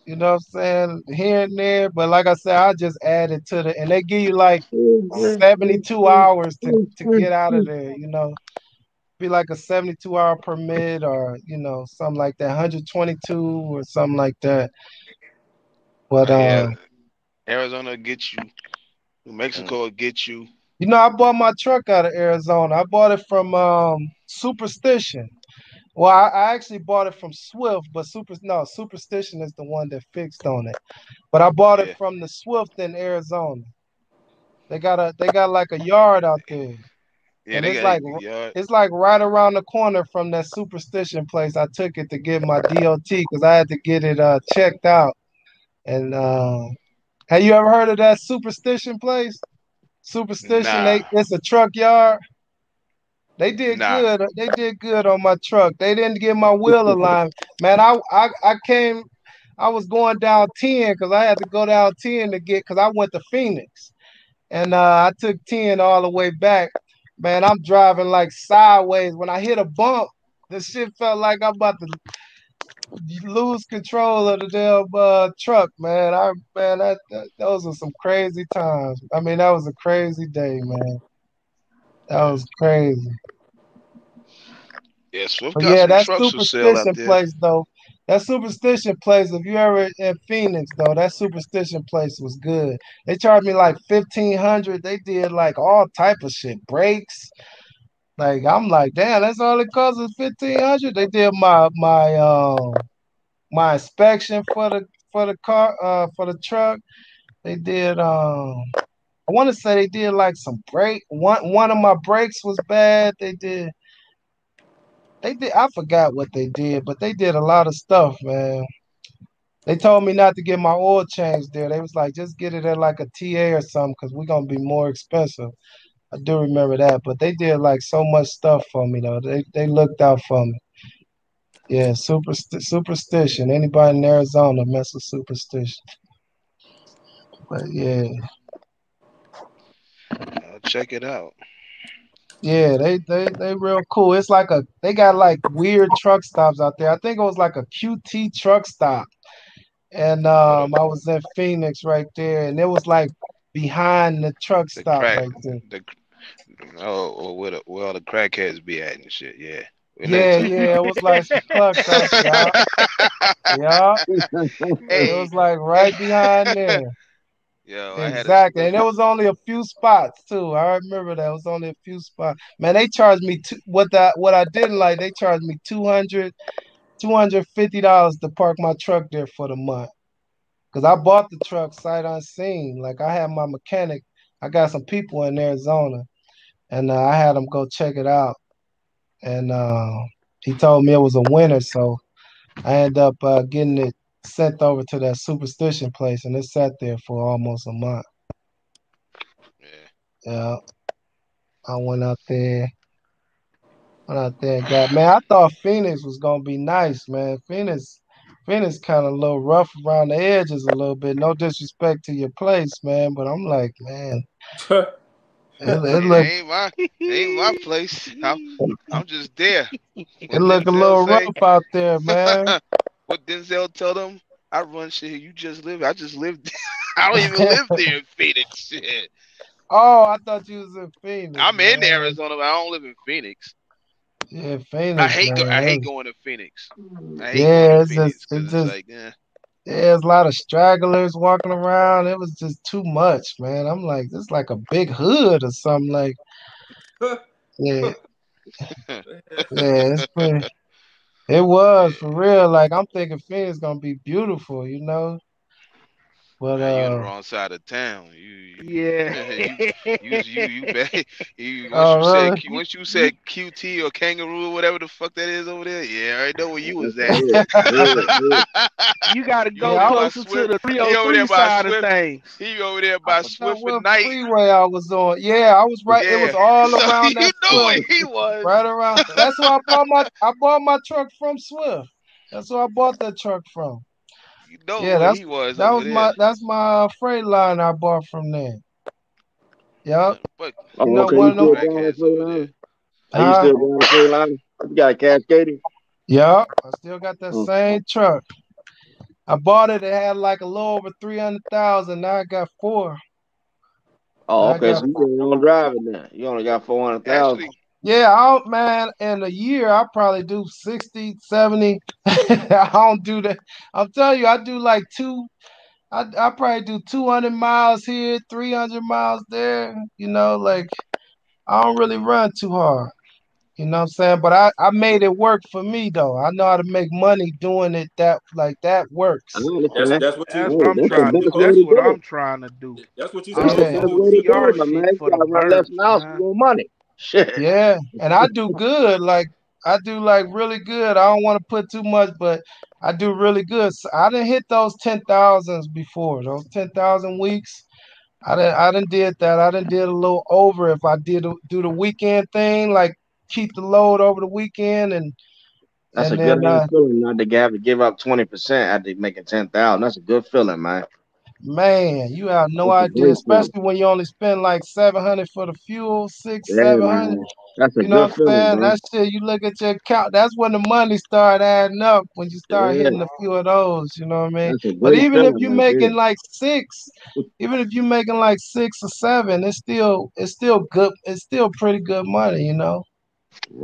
K: You know what I'm saying? Here and there. But like I said, I just added to the, and they give you like 72 hours to get out of there. Be like a 72-hour permit or something like that, 122 or something like that. But
F: Yeah, Arizona will get you. New Mexico will get you.
K: I bought my truck out of Arizona. I bought it from Superstition. Well, I actually bought it from Swift, but Superstition is the one that fixed on it. But I bought it
F: Yeah,
K: from the Swift in Arizona. They got like a yard out there,
F: yeah,
K: and
F: they
K: it's
F: got
K: like
F: yeah,
K: it's like right around the corner from that Superstition place. I took it to get my DOT because I had to get it checked out. And have you ever heard of that Superstition place? Superstition,
F: nah.
K: it's a truck yard. They did
F: Nah.
K: good. They did good on my truck. They didn't get my wheel aligned. Man, I came. I was going down 10 because I had to go down 10 to get because I went to Phoenix and I took 10 all the way back. Man, I'm driving like sideways. When I hit a bump, the shit felt like I'm about to lose control of the damn truck, man. Those are some crazy times. I mean, that was a crazy day, man. That
F: Yeah.
K: was crazy.
F: Yeah, Swift
K: But
F: got
K: yeah,
F: some
K: that
F: trucks for sale out
K: superstition
F: there.
K: place though, that superstition place, if you ever in Phoenix though, that superstition place was good. They charged me like 1,500. They did like all type of shit, brakes. Like I'm like, damn, that's all it costs is 1,500. They did my inspection for the car for the truck. They did I want to say they did like some brake. One of my brakes was bad. They did I forgot what they did, but they did a lot of stuff, man. They told me not to get my oil changed there. They was like, just get it at like a TA or something, because we're gonna be more expensive. I do remember that, but they did like so much stuff for me though. They looked out for me. Yeah, superstition. Anybody in Arizona mess with superstition. But yeah,
F: I'll check it out.
K: yeah, they real cool. It's like they got like weird truck stops out there. I think it was like a QT truck stop. And
F: Oh, the
K: I was in Phoenix right there, and it was like behind the truck
F: the
K: stop
F: crack
K: right there.
F: the oh or where all the crackheads be at and shit. Yeah, we know you
K: Yeah,
F: talking
K: yeah,
F: about.
K: it was like some truck stops. Yeah, yeah, it
F: Hey,
K: was like
F: hey,
K: right behind there.
F: yo, I had a
K: Exactly, and it was only a few spots too. I remember that it was only a few spots. Man, they charged me what I didn't like. They charged me $250 to park my truck there for the month. Cause I bought the truck sight unseen. Like I had my mechanic. I got some people in Arizona, and I had him go check it out. And he told me it was a winner, so I ended up getting it sent over to that superstition place, and it sat there for almost a month.
F: yeah.
K: Yeah, I went out there and got. Man, I thought Phoenix was gonna be nice, man. Phoenix kind of a little rough around the edges a little bit. No disrespect to your place, man, but I'm like, man, it
F: Yeah,
K: look
F: ain't my place. I'm just there.
K: it
F: What
K: look a
F: Denzel
K: little
F: say?
K: rough out there, man.
F: What Denzel tell them? I run shit. You just live. I just live. I don't even live there in Phoenix. Shit.
K: Oh, I thought you was in Phoenix,
F: I'm in
K: man.
F: Arizona, but I don't live in Phoenix.
K: Yeah, Phoenix,
F: I hate
K: man.
F: going to Phoenix. I hate going to
K: Yeah,
F: Phoenix
K: it
F: because it's
K: just
F: like,
K: yeah, there's a lot of stragglers walking around. It was just too much, man. I'm like, this is like a big hood or something. Like, yeah, yeah, it's pretty. It was for
F: yeah.
K: real. Like, I'm thinking Phoenix gonna be beautiful, you know. But
F: Nah, you on the wrong side of town.
E: Yeah.
F: You bet. You
K: oh really?
F: once you said QT or kangaroo or whatever the fuck that is over there. Yeah, I already know where you
J: That's
F: was
J: the
F: at.
J: hood. Hood, hood.
E: You got to
F: You over
E: go
K: Yeah,
F: there by
E: closer to
F: Swift.
E: the
F: He over there
E: 303
F: by
E: side of
F: Swift.
E: things.
F: He over there
K: I
F: by
K: forgot
F: Swift and
K: what
F: Night.
K: freeway I was on. Yeah, I was right. It was
F: Yeah.
K: all
F: So
K: around
F: you
K: that
F: know
K: Swift,
F: where he was.
K: right around. That's where I bought my truck from Swift. That's where I bought that truck from.
F: You know
K: Yeah,
F: where he was over there.
K: that's my freight line I bought from there. Yep.
F: But
K: You
J: Oh,
K: know
J: okay.
F: bunch
K: one
J: You
K: of
F: of
K: them.
J: still driving the
F: crackheads over there.
J: Freightliner? Are you
K: Huh?
J: still driving the Freightliner? You got a Cascadia?
K: Yep. I still got that
J: Oh,
K: same truck. I bought it. It had like a little over 300,000. Now I got four.
J: oh,
K: Now I
J: okay.
K: got
J: So you don't drive it now. You only got 400,000.
F: Actually,
K: yeah. I man. In a year, I probably do 60, 70. I don't do that. I'm telling you, I do like two. I probably do 200 miles here, 300 miles there. You know, like I don't really run too hard. You know what I'm saying? But I made it work for me though. I know how to make money doing it that
J: I
K: works.
J: understand.
I: That's what
E: That's
I: you
E: what
J: Hey,
E: I'm
J: that's the
E: trying to
J: best
E: do.
J: way
I: supposed
E: That's
J: to
E: what
J: do
E: I'm
J: it.
E: trying to do.
I: that's what you
E: I
J: That's
E: do
J: the
I: supposed
E: the
I: to
J: best
I: do.
J: way to do
E: OTR
J: it, my
E: shit
J: man.
E: for
J: You
E: the
J: gotta run less
E: birds,
J: miles for
E: man.
J: more money. Shit.
K: Yeah. And I do good. Like I do like really good. I don't want to put too much, but I do really good. So I didn't hit those 10,000s before. Those 10,000 weeks. I didn't did that. I didn't did a little over if I do the weekend thing, like keep the load over the weekend,
H: That's a
K: and
H: good
K: then
H: ass feeling not to have to give up 20% after making 10,000. That's a good feeling, man.
K: man, you have no
H: That's a
K: idea,
H: great feeling.
K: especially when you only spend like 700 for the fuel, six,
H: Yeah,
K: 700.
H: man. That's a
K: You know
H: good
K: what I'm
H: feeling,
K: saying?
H: bro.
K: That shit, you look at your account, that's when the money start adding up, when you start
H: Yeah,
K: hitting a few of those, you know what I mean?
H: that's a
K: But
H: great
K: even if
H: feeling
K: you
H: right there.
K: making like six, even if you making like 6 or 7, it's still good. It's still pretty good money, you know.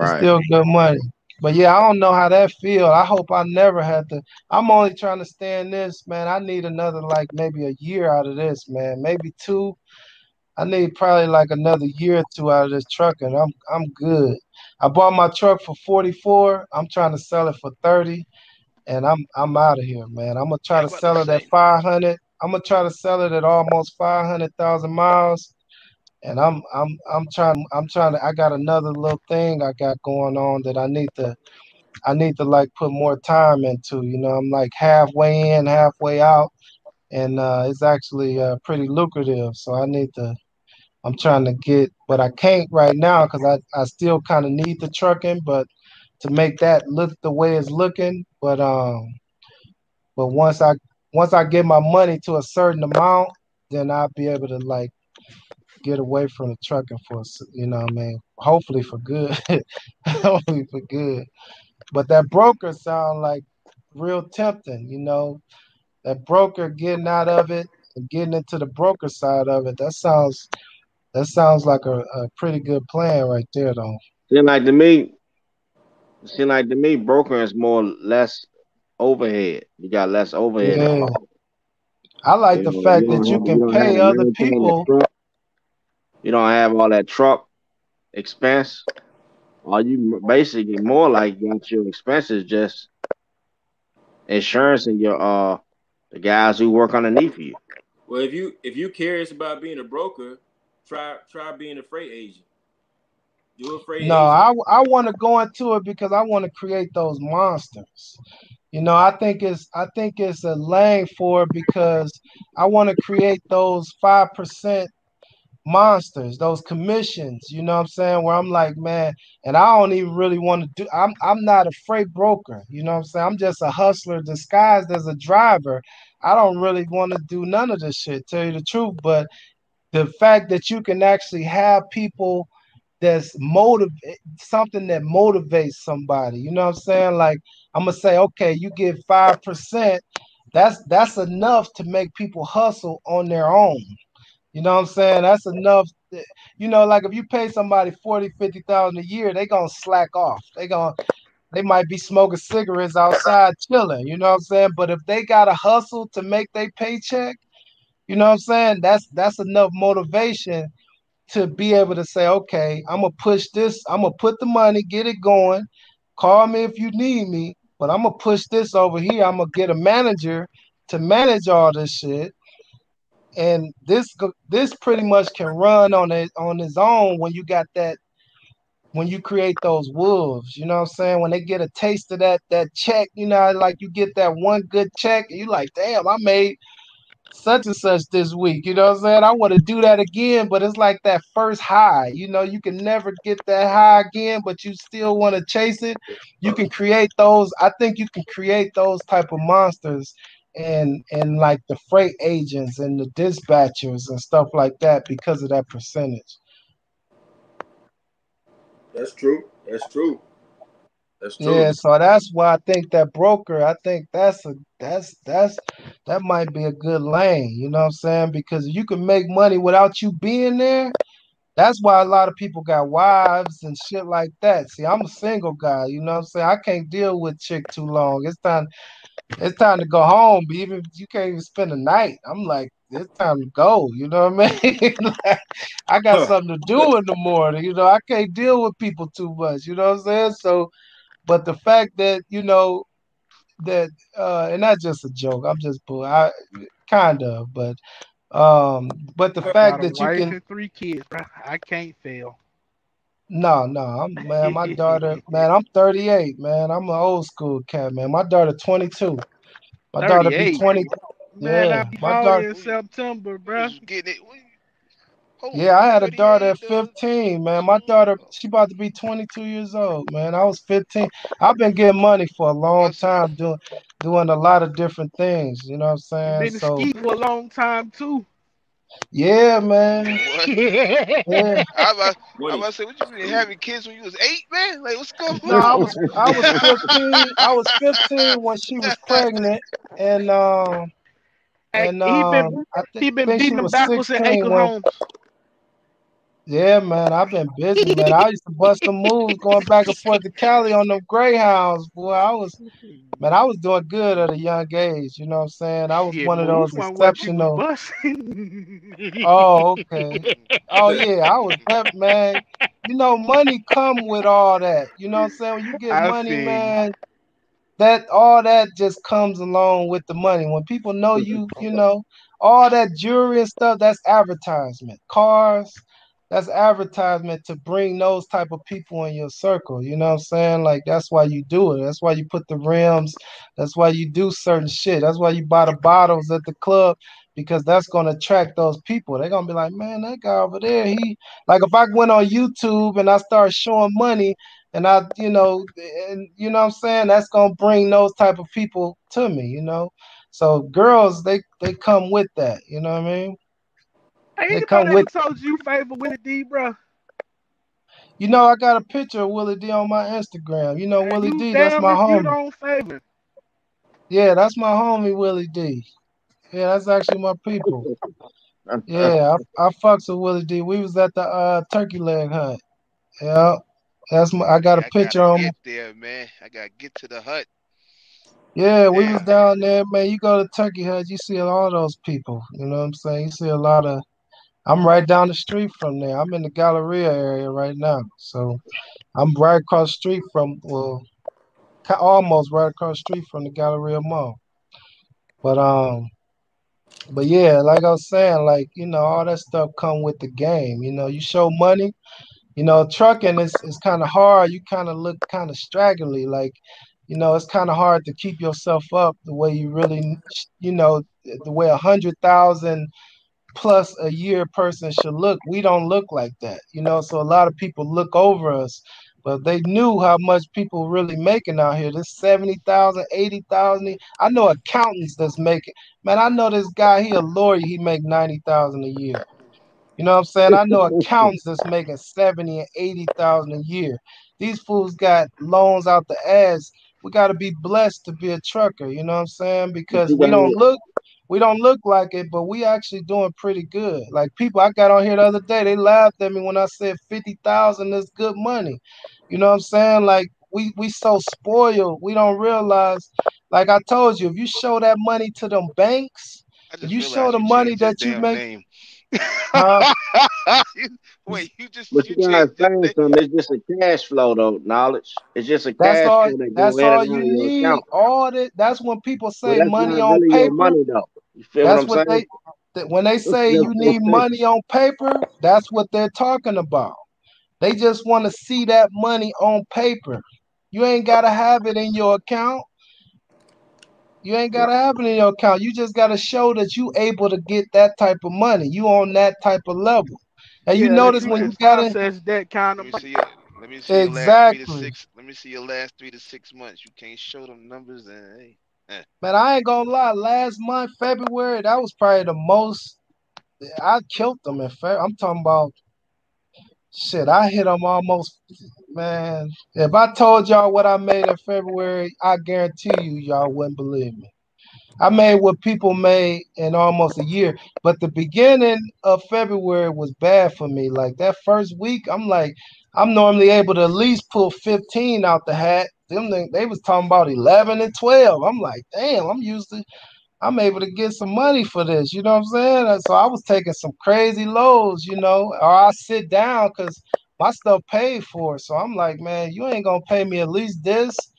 K: It's
H: Right.
K: still good money. But yeah, I don't know how that feel. I hope I never had to. I'm only trying to stand this, man. I need another like maybe a year out of this, man. Maybe 2. I need probably like another year or 2 out of this truck, and I'm good. I bought my truck for 44. I'm trying to sell it for 30, and I'm out of here, man. I'm gonna try
E: Yeah,
K: to
E: I'm about to
K: sell it at
E: say.
K: 500. I'm gonna try to sell it at almost 500,000 miles, and I'm trying to. I got another little thing I got going on that I need to like put more time into. You know, I'm like halfway in, halfway out, and it's actually pretty lucrative. So I'm trying to get, but I can't right now because I still kind of need the trucking, but to make that look the way it's looking. But once I get my money to a certain amount, then I'll be able to like get away from the trucking for you know what I mean. Hopefully for good, hopefully for good. But that broker sound like real tempting, you know. That broker getting out of it and getting into the broker side of it. That sounds like a pretty good plan right there, though.
H: Seem like to me, seem like to me, broker is more less overhead. You got less overhead
K: Yeah,
H: involved.
K: I like
H: You
K: the
H: know,
K: fact that you
H: you
K: can
H: don't have
K: pay
H: to
K: other
H: maintain that
K: people.
H: truck. You don't have all that truck expense. Or you basically more like got your expenses just insurance and your the guys who work underneath you.
I: Well, if you curious about being a broker, try being a freight agent. Do a freight
K: No,
I: agent.
K: I want to go into it because I want to create those monsters. You know, I think it's a lane for it because I want to create those 5% monsters, those commissions, you know what I'm saying? Where I'm like, man, and I don't even really want to do I'm not a freight broker, you know what I'm saying? I'm just a hustler disguised as a driver. I don't really want to do none of this shit, tell you the truth. But the fact that you can actually have people that's motivate something that motivates somebody, you know what I'm saying? Like I'm gonna say, okay, you get 5%, that's enough to make people hustle on their own. You know what I'm saying? That's enough. You know, like if you pay somebody 40, 50,000 a year, they gonna slack off. They might be smoking cigarettes outside chilling. You know what I'm saying? But if they gotta hustle to make their paycheck, you know what I'm saying? That's enough motivation to be able to say, okay, I'm gonna push this. I'm gonna put the money, get it going. Call me if you need me, but I'm gonna push this over here. I'm gonna get a manager to manage all this shit, and this pretty much can run on its own when you got that, when you create those wolves, you know what I'm saying? When they get a taste of that check, you know, like you get that one good check, and you like, damn, I made such and such this week. You know what I'm saying? I want to do that again, but it's like that first high. You know, you can never get that high again, but you still want to chase it. You can create those. I think you can create those type of monsters and like the freight agents and the dispatchers and stuff like that because of that percentage.
I: That's true. That's true. That's true.
K: Yeah, so that's why I think that broker, I think that might be a good lane, you know what I'm saying? Because you can make money without you being there. That's why a lot of people got wives and shit like that. See, I'm a single guy, you know what I'm saying? I can't deal with chick too long. It's time to go home, but even if you can't even spend the night, I'm like, it's time to go, you know what I mean? Like, I got something to do in the morning, you know. I can't deal with people too much, you know what I'm saying? So but the fact that that and that's just a joke. I'm just I kind of, but the fact
E: Got a
K: that you
E: wife
K: can
E: and 3 kids, bro. I can't fail.
K: no, man, my daughter, man, I'm 38, man. I'm an old school cat, man. My daughter 22. My daughter be
E: 38.
K: 20.
E: Man,
K: Yeah,
E: I'll be
K: my
E: 40
K: daughter.
E: in
F: We
E: September,
F: was
E: bro.
F: getting it.
E: Oh,
K: Yeah, I had a daughter at
F: 38.
K: 15, man. My daughter,
F: Oh,
K: she about to be 22 years old, man. I was 15. I've been getting money for a long
F: I see.
K: time doing a lot of different things, you know what I'm
E: you
K: saying?
E: been a
K: So,
E: ski for a long time too.
K: yeah, man.
F: What?
K: Yeah.
F: I
I: Money.
F: about to say, what you been having kids when you was 8, man? Like, what's going
K: No, I was
F: on?
K: 15. I was 15 when she was pregnant and
E: Hey, he been
K: I
E: he been
K: think she
E: beating them
K: was
E: backwards in
K: 16
E: acre
K: when
E: homes.
K: yeah, man, I've been busy, man. I used to bust the moves going back and forth to Cali on them Greyhounds, boy. Man, I was doing good at a young age. You know what I'm saying? I was
E: Shit,
K: one of
E: moves
K: those
E: wasn't what you was
K: exceptional.
E: busting.
K: Oh, okay. Oh yeah, I was that man. You know, money come with all that. You know what I'm saying? When you get
E: I
K: money,
E: feel you.
K: man, that all that just comes along with the money. When people know you, all that jewelry and stuff, that's advertisement. Cars, that's advertisement to bring those type of people in your circle. You know what I'm saying? Like that's why you do it. That's why you put the rims. That's why you do certain shit. That's why you buy the bottles at the club because that's gonna attract those people. They're gonna be like, man, that guy over there, he like if I went on YouTube and I start showing money and you know what I'm saying, that's gonna bring those type of people to me. So girls, they come with that, you know what I mean?
E: Hey,
K: They
E: anybody
K: come with
E: ever told you favor Willie D, bro?
K: I got a picture of Willie D on my Instagram.
E: And
K: Willie
E: you
K: D, that's
E: damn
K: my
E: if you
K: homie.
E: don't favor.
K: Yeah, that's my homie Willie D. Yeah, that's actually my people. Yeah, I fucks with Willie D. We was at the turkey leg hunt. Yeah. I got a
F: Yeah, I
K: picture
F: gotta
K: on.
F: get there, man. I gotta get to the hut.
K: Yeah, we was
F: Damn.
K: down there, man. You go to Turkey Hut, you see all those people. You know what I'm saying? You see a lot of. I'm right down the street from there. I'm in the Galleria area right now, so I'm right across the street from, well, almost right across the street from the Galleria Mall. But but yeah, like I was saying, like all that stuff come with the game. You show money. Trucking is kind of hard. You kind of look kind of straggly. Like, it's kind of hard to keep yourself up the way you really, the way 100,000 plus a year person should look. We don't look like that. So a lot of people look over us, but they knew how much people really making out here. This 70,000, 80,000. I know accountants that's making. Man, I know this guy. He a lawyer. He make 90,000 a year. You know what I'm saying? I know accountants that's making 70 and 80,000 a year. These fools got loans out the ass. We got to be blessed to be a trucker. You know what I'm saying?
H: But
K: Because
H: you gotta,
K: we don't look like it, but we actually doing pretty good. Like people, I got on here the other day, they laughed at me when I said 50,000 is good money. You know what I'm saying? Like we so spoiled, we don't realize. Like I told you, if you show that money to them banks,
F: I
K: if
F: just
K: you show
F: realized
K: the
F: you
K: money
F: changed your
K: that you
F: damn
K: make,
F: name.
K: huh?
F: Wait,
H: but
F: you
H: you gotta
F: changed your
H: understand
F: name.
H: something. It's just a cash flow, though. Knowledge. It's just a
K: That's
H: cash
K: all.
H: flow that go
K: That's
H: in
K: all
H: and
K: you
H: out of your
K: need.
H: account.
K: All that. That's when people
H: But
K: say
H: that's
K: money
H: not
K: on
H: really your
K: paper.
H: money, though. You feel what
K: That's
H: I'm
K: what
H: saying?
K: when they say you need money on paper. That's what they're talking about. They just want to see that money on paper. You ain't gotta have it in your account. You ain't gotta have it in your account. You just gotta show that you able to get that type of money. You on that type of level. And you
E: Yeah, that
K: notice
E: you
K: when
E: can
K: you got it
E: process that kind
F: Let
E: of
F: me
E: money.
F: see your let me see your last three to
K: exactly.
F: six. Let me see your last 3 to 6 months. You can't show them numbers, and hey,
K: Man, I ain't gonna lie. Last month, February, that was probably the most I killed them in February. I'm talking about shit. I hit them almost, man. If I told y'all what I made in February, I guarantee you, y'all wouldn't believe me. I made what people made in almost a year. But the beginning of February was bad for me. Like that first week, I'm like, I'm normally able to at least pull 15 out the hat. They was talking about 11 and 12. I'm like, damn, I'm able to get some money for this. You know what I'm saying? And so I was taking some crazy loads, or I sit down because my stuff paid for. So I'm like, man, you ain't gonna pay me at least this.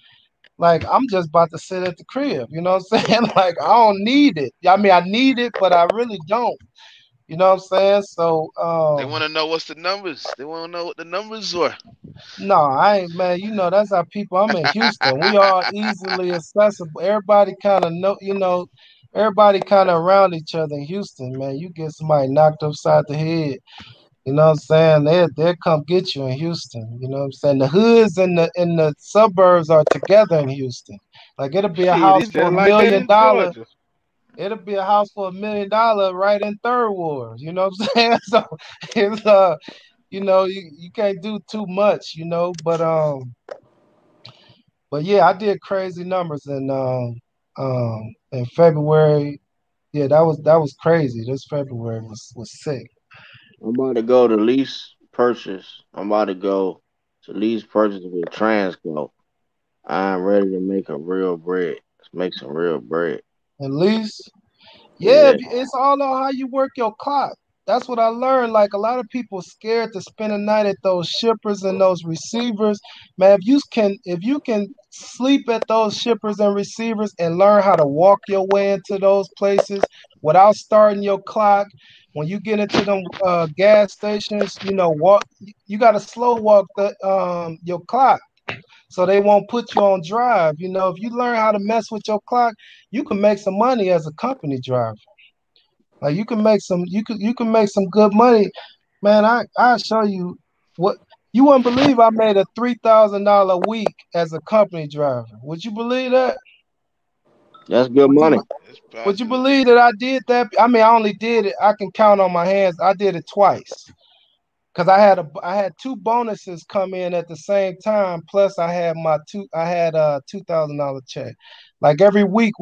K: Like I'm just about to sit at the crib. You know what I'm saying? Like I don't need it. I mean, I need it, but I really don't. You know what I'm saying? So
F: they want to know what's the numbers. They want to know what the numbers were.
K: no, I ain't, man. That's how people. I'm in Houston. We are easily accessible. Everybody kind of know. everybody kind of around each other in Houston, man. You get somebody knocked upside the head, you know what I'm saying? They'll come get you in Houston. You know what I'm saying? The hoods and the suburbs are together in Houston. Like it'll be a
E: Shit,
K: house
E: it's
K: for
E: just
K: a
E: like that
K: million
E: in
K: dollar.
E: Georgia.
K: It'll be a house for $1 million right in Third Ward. You know what I'm saying? So it's you can't do too much, but yeah, I did crazy numbers in February. Yeah, that was crazy. This February was sick.
H: I'm about to go to lease purchase. I'm about to go to lease purchase with Transco. I'm ready to make a real bread. Let's make some real bread.
K: At least, yeah,
H: Yeah,
K: it's all on how you work your clock. That's what I learned. Like a lot of people scared to spend a night at those shippers and those receivers. Man, if you can sleep at those shippers and receivers and learn how to walk your way into those places without starting your clock, when you get into them gas stations, walk. You got to slow walk your clock so they won't put you on drive. If you learn how to mess with your clock, you can make some money as a company driver. Like you can make some good money, man. I show you what you wouldn't believe. I made a $3,000 week as a company driver. Would you believe that?
H: that's good
K: Would you
H: money.
K: be-
F: It's
K: would you
F: possible.
K: believe that I did that? I mean, I only did it. I can count on my hands. I did it twice. Because I had two bonuses come in at the same time. Plus, I had a $2,000 check. Like every week,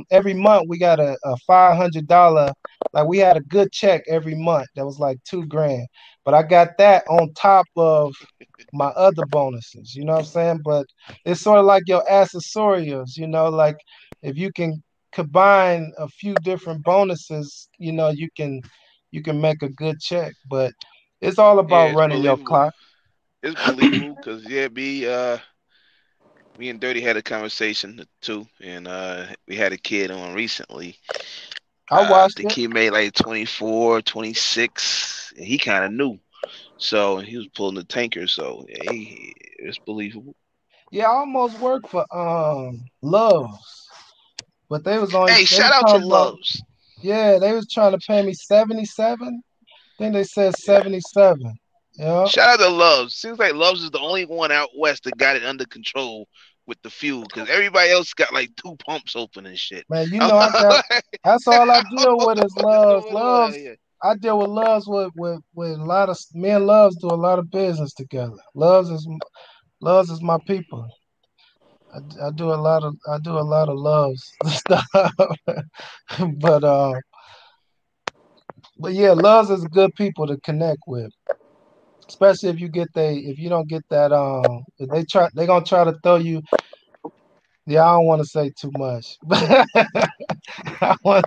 K: every month we got a $500. Like we had a good check every month. That was like 2 grand. But I got that on top of my other bonuses. You know what I'm saying? But it's sort of like your accessorials. Like if you can combine a few different bonuses, you can make a good check. But it's all
F: Yeah,
K: about
F: it's
K: running your
F: believable.
K: clock.
F: It's believable because yeah, me and Dirty had a conversation too, and we had a kid on recently.
K: I
F: I
K: watched
F: think
K: it.
F: he made like 24, 26, and he kind of knew. So he was pulling the tanker. So yeah, it's believable.
K: Yeah, I almost worked for Loves, but
F: Hey,
K: they was
F: shout out to
K: talking about,
F: Loves.
K: yeah, they was trying to pay me 77. I think they said
F: Yeah.
K: 77. Yeah.
F: Shout out to Loves. Seems like Loves is the only one out west that got it under control with the fuel, because everybody else got like two pumps open and shit.
K: Man,
F: I'm
K: I got
F: like,
K: that's all I
F: I don't
K: deal
F: know what
K: with
F: the
K: is
F: fuck is
K: Loves.
F: going on out
K: Loves
F: here.
K: I deal with Loves with a lot of me and Loves do a lot of business together. Loves is my people. I do a lot of Loves stuff. but uh but yeah, Loves is good people to connect with. Especially if you don't get that if they gonna try to throw you. Yeah, I don't want to say too much. I want,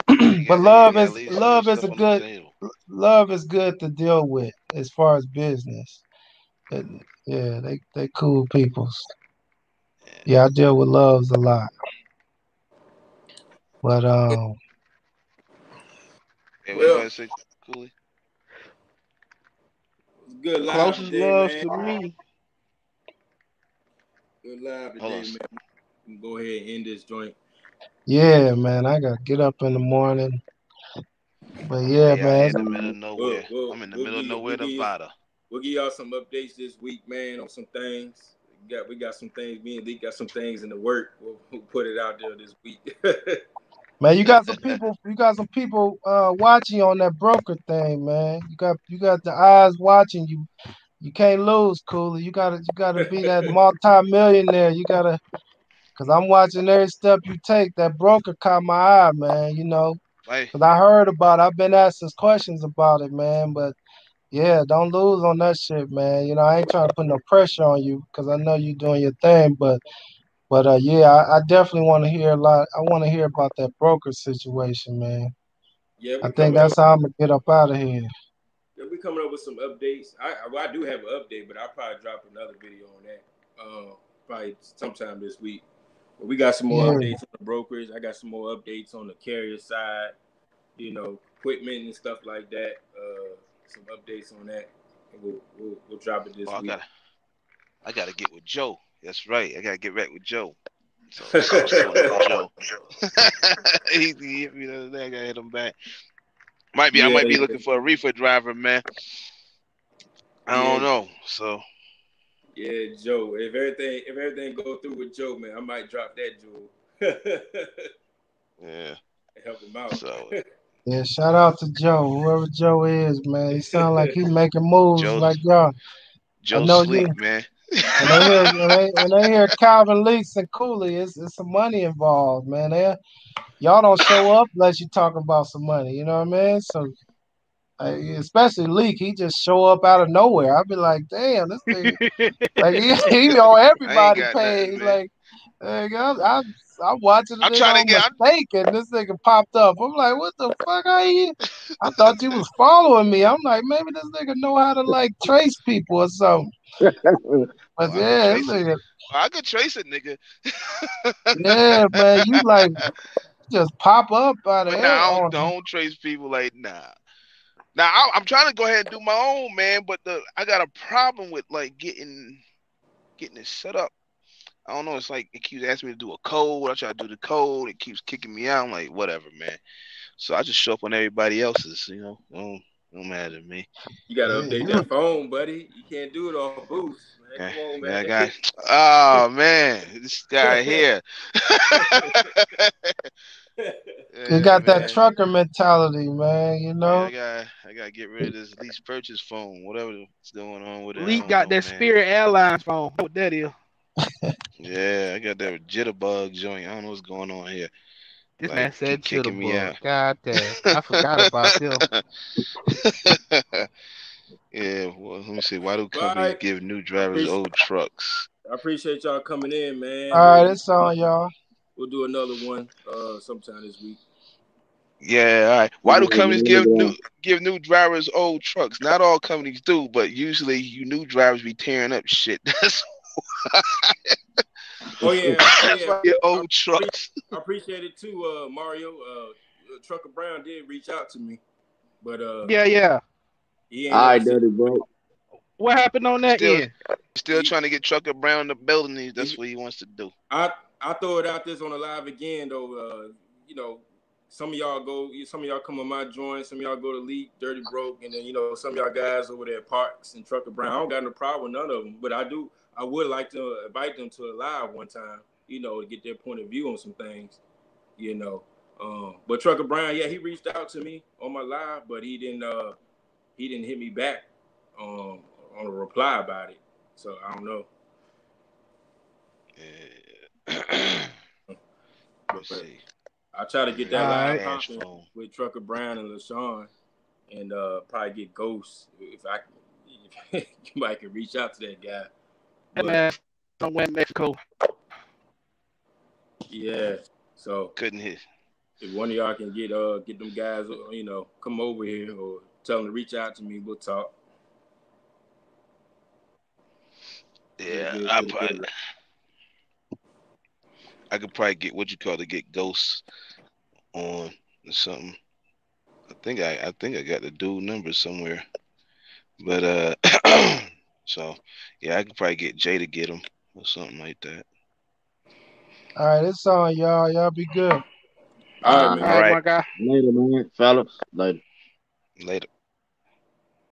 K: but
F: You gotta leave some real stuff on the table.
K: love is good to deal with as far as business. Yeah, they cool peoples.
F: Yeah.
K: Yeah, I deal with Loves a lot. But
F: Hey, what you about
I: Well,
F: to say, Cooley?
I: it's good live
E: Closest
I: today,
E: loves
I: man.
E: to me.
I: Good live
F: Hold on.
I: today, man. We can go ahead and end this joint.
K: yeah, man, I gotta get up in the morning. But
F: I'm
K: yeah,
F: way out
K: man,
F: here in the middle of
I: We'll
F: nowhere.
I: we'll
F: I'm in the
I: we'll
F: middle
I: give
F: of
I: you, we'll
F: nowhere,
I: give you,
F: Nevada.
I: we'll give y'all some updates this week, man, on some things. We got some things. Me and Lee got some things in the work. We'll put it out there this week.
K: man, you got some people watching on that broker thing, man. You got the eyes watching you. You can't lose, Cooley. You gotta be that multi-millionaire. Cause I'm watching every step you take. That broker caught my eye, man.
F: Like,
K: Cause I heard about it. I've been asked us questions about it, man. But yeah, don't lose on that shit, man. I ain't trying to put no pressure on you, cause I know you doing your thing. But yeah, I definitely want to hear a lot. I want to hear about that broker situation, man.
I: yeah,
K: I
I: we
K: think
I: coming up.
K: that's how I'm gonna get up out of here.
I: Yeah, we coming up with some updates. I do have an update, but I'll probably drop another video on that. Probably sometime this week. But we got some more
K: Yeah,
I: updates on the brokers. I got some more updates on the carrier side. Equipment and stuff like that. Some updates on that. And we'll drop it
F: oh,
I: this week.
F: I gotta get with Joe. That's right. I gotta get right with Joe. So I was talking to Joe. He hit me the other day. I gotta hit him back. I
I: Yeah,
F: might be
I: yeah,
F: looking for a reefer driver, man. I
I: yeah,
F: don't know. So
I: yeah, Joe. If everything go through with Joe, man, I might drop that Joe.
F: yeah.
I: And help him out.
F: So
K: Yeah, shout out to Joe, whoever Joe is, man. He sound like he making moves
F: Joe
K: like y'all. I
F: Joe
K: know you.
F: sleep, man.
K: When they hear Calvin Leaks and Cooley, it's some money involved, man. Y'all don't show up unless you talking about some money. You know what I mean? So especially Leak, he just show up out of nowhere. I'd be like, damn, this thing like he on
F: I ain't
K: everybody
F: got nothing,
K: page.
F: man.
K: Like, hey, I'm watching the
F: I'm
K: nigga
F: trying to
K: on
F: get.
K: mistake, and this nigga popped up. I'm like, what the fuck? I thought you was following me. I'm like, maybe this nigga know how to like trace people or something. But
F: I could
K: yeah, this
F: trace it.
K: nigga,
F: I could trace it, nigga.
K: yeah, man, you like just pop up out of
F: But
K: air
F: nah,
K: on.
F: don't trace people like nah. Now I'm trying to go ahead and do my own, man. But I got a problem with like getting it set up. I don't know. It's like it keeps asking me to do a code. I try to do the code. It keeps kicking me out. I'm like, whatever, man. So I just show up on everybody else's. Don't matter to me.
I: You gotta
K: Yeah,
I: update
K: you
I: that phone, buddy. You can't do it off boost, man.
F: Yeah,
I: Come on,
F: yeah, I
I: man.
F: got. Oh man, this guy here.
K: you
F: Yeah,
K: got that
F: man.
K: trucker mentality, man. You
F: Yeah,
K: know.
F: I gotta get rid of this lease purchase phone. Whatever's going on with it, I
E: Lee
F: don't
E: got
F: know,
E: that
F: man.
E: Spirit Airlines phone. What that is?
F: Yeah, I got that jitterbug joint. I don't know what's going on here.
E: This
F: Like,
E: man said
F: keep kicking me
E: jitterbug.
F: out.
E: God damn. I forgot about them.
F: Yeah, well, let me see. Why do
I: All
F: companies
I: right.
F: give new
I: I
F: drivers
I: appreciate,
F: old trucks?
I: I appreciate y'all coming in, man.
K: All right, it's on y'all.
I: We'll do another one sometime this week.
F: Yeah, all right. Why do
J: Yeah,
F: companies
J: man,
F: give new drivers old trucks? Not all companies do, but usually you new drivers be tearing up shit.
I: Oh yeah, oh
F: That's
I: yeah.
F: why you get
I: I,
F: old
I: pre-
F: trucks.
I: I appreciate it too, Mario. Trucker Brown did reach out to me, but
E: Yeah, yeah.
I: he ain't
J: all
I: never
J: right,
I: sent.
J: dirty bro.
E: What happened on that
F: Still,
E: end?
F: still
I: He,
F: trying to get Trucker Brown in the building. That's
I: he,
F: what he wants to do.
I: I throw it out this on the live again though. You know, some of y'all come on my joint, some of y'all go to Leak, Dirty Broke, and then some of y'all guys over there at Parks and Trucker Brown. I don't got no problem with none of them, but I would like to invite them to a live one time. To get their point of view on some things. You know, but Trucker Brown, yeah, he reached out to me on my live, but he didn't. He didn't hit me back on a reply about it. So I don't know.
F: Yeah. Let's
I: But
F: see.
I: I try to
F: I'm
I: get
F: looking
I: that
F: at
E: All
F: my
I: live
E: right.
F: dad's
I: popping
F: phone.
I: with Trucker Brown and LaShawn, and probably get Ghost if I can. You might can reach out to that guy,
E: That
I: but
E: man somewhere in Mexico.
I: yeah. So
F: Couldn't hit.
I: if one of y'all can get them guys, come over here or tell them to reach out to me, we'll talk. Get a
F: Yeah,
I: good, get a good.
F: I could probably get what you call to get ghosts on or something. I think I got the dude number somewhere. But so yeah, I could probably get Jay to get him or something like that.
K: All right, it's on y'all. Y'all be good.
I: All right,
J: All
E: All
I: man.
F: All
E: right,
F: right,
E: my guy.
J: later, man, fellas. Later.
F: later.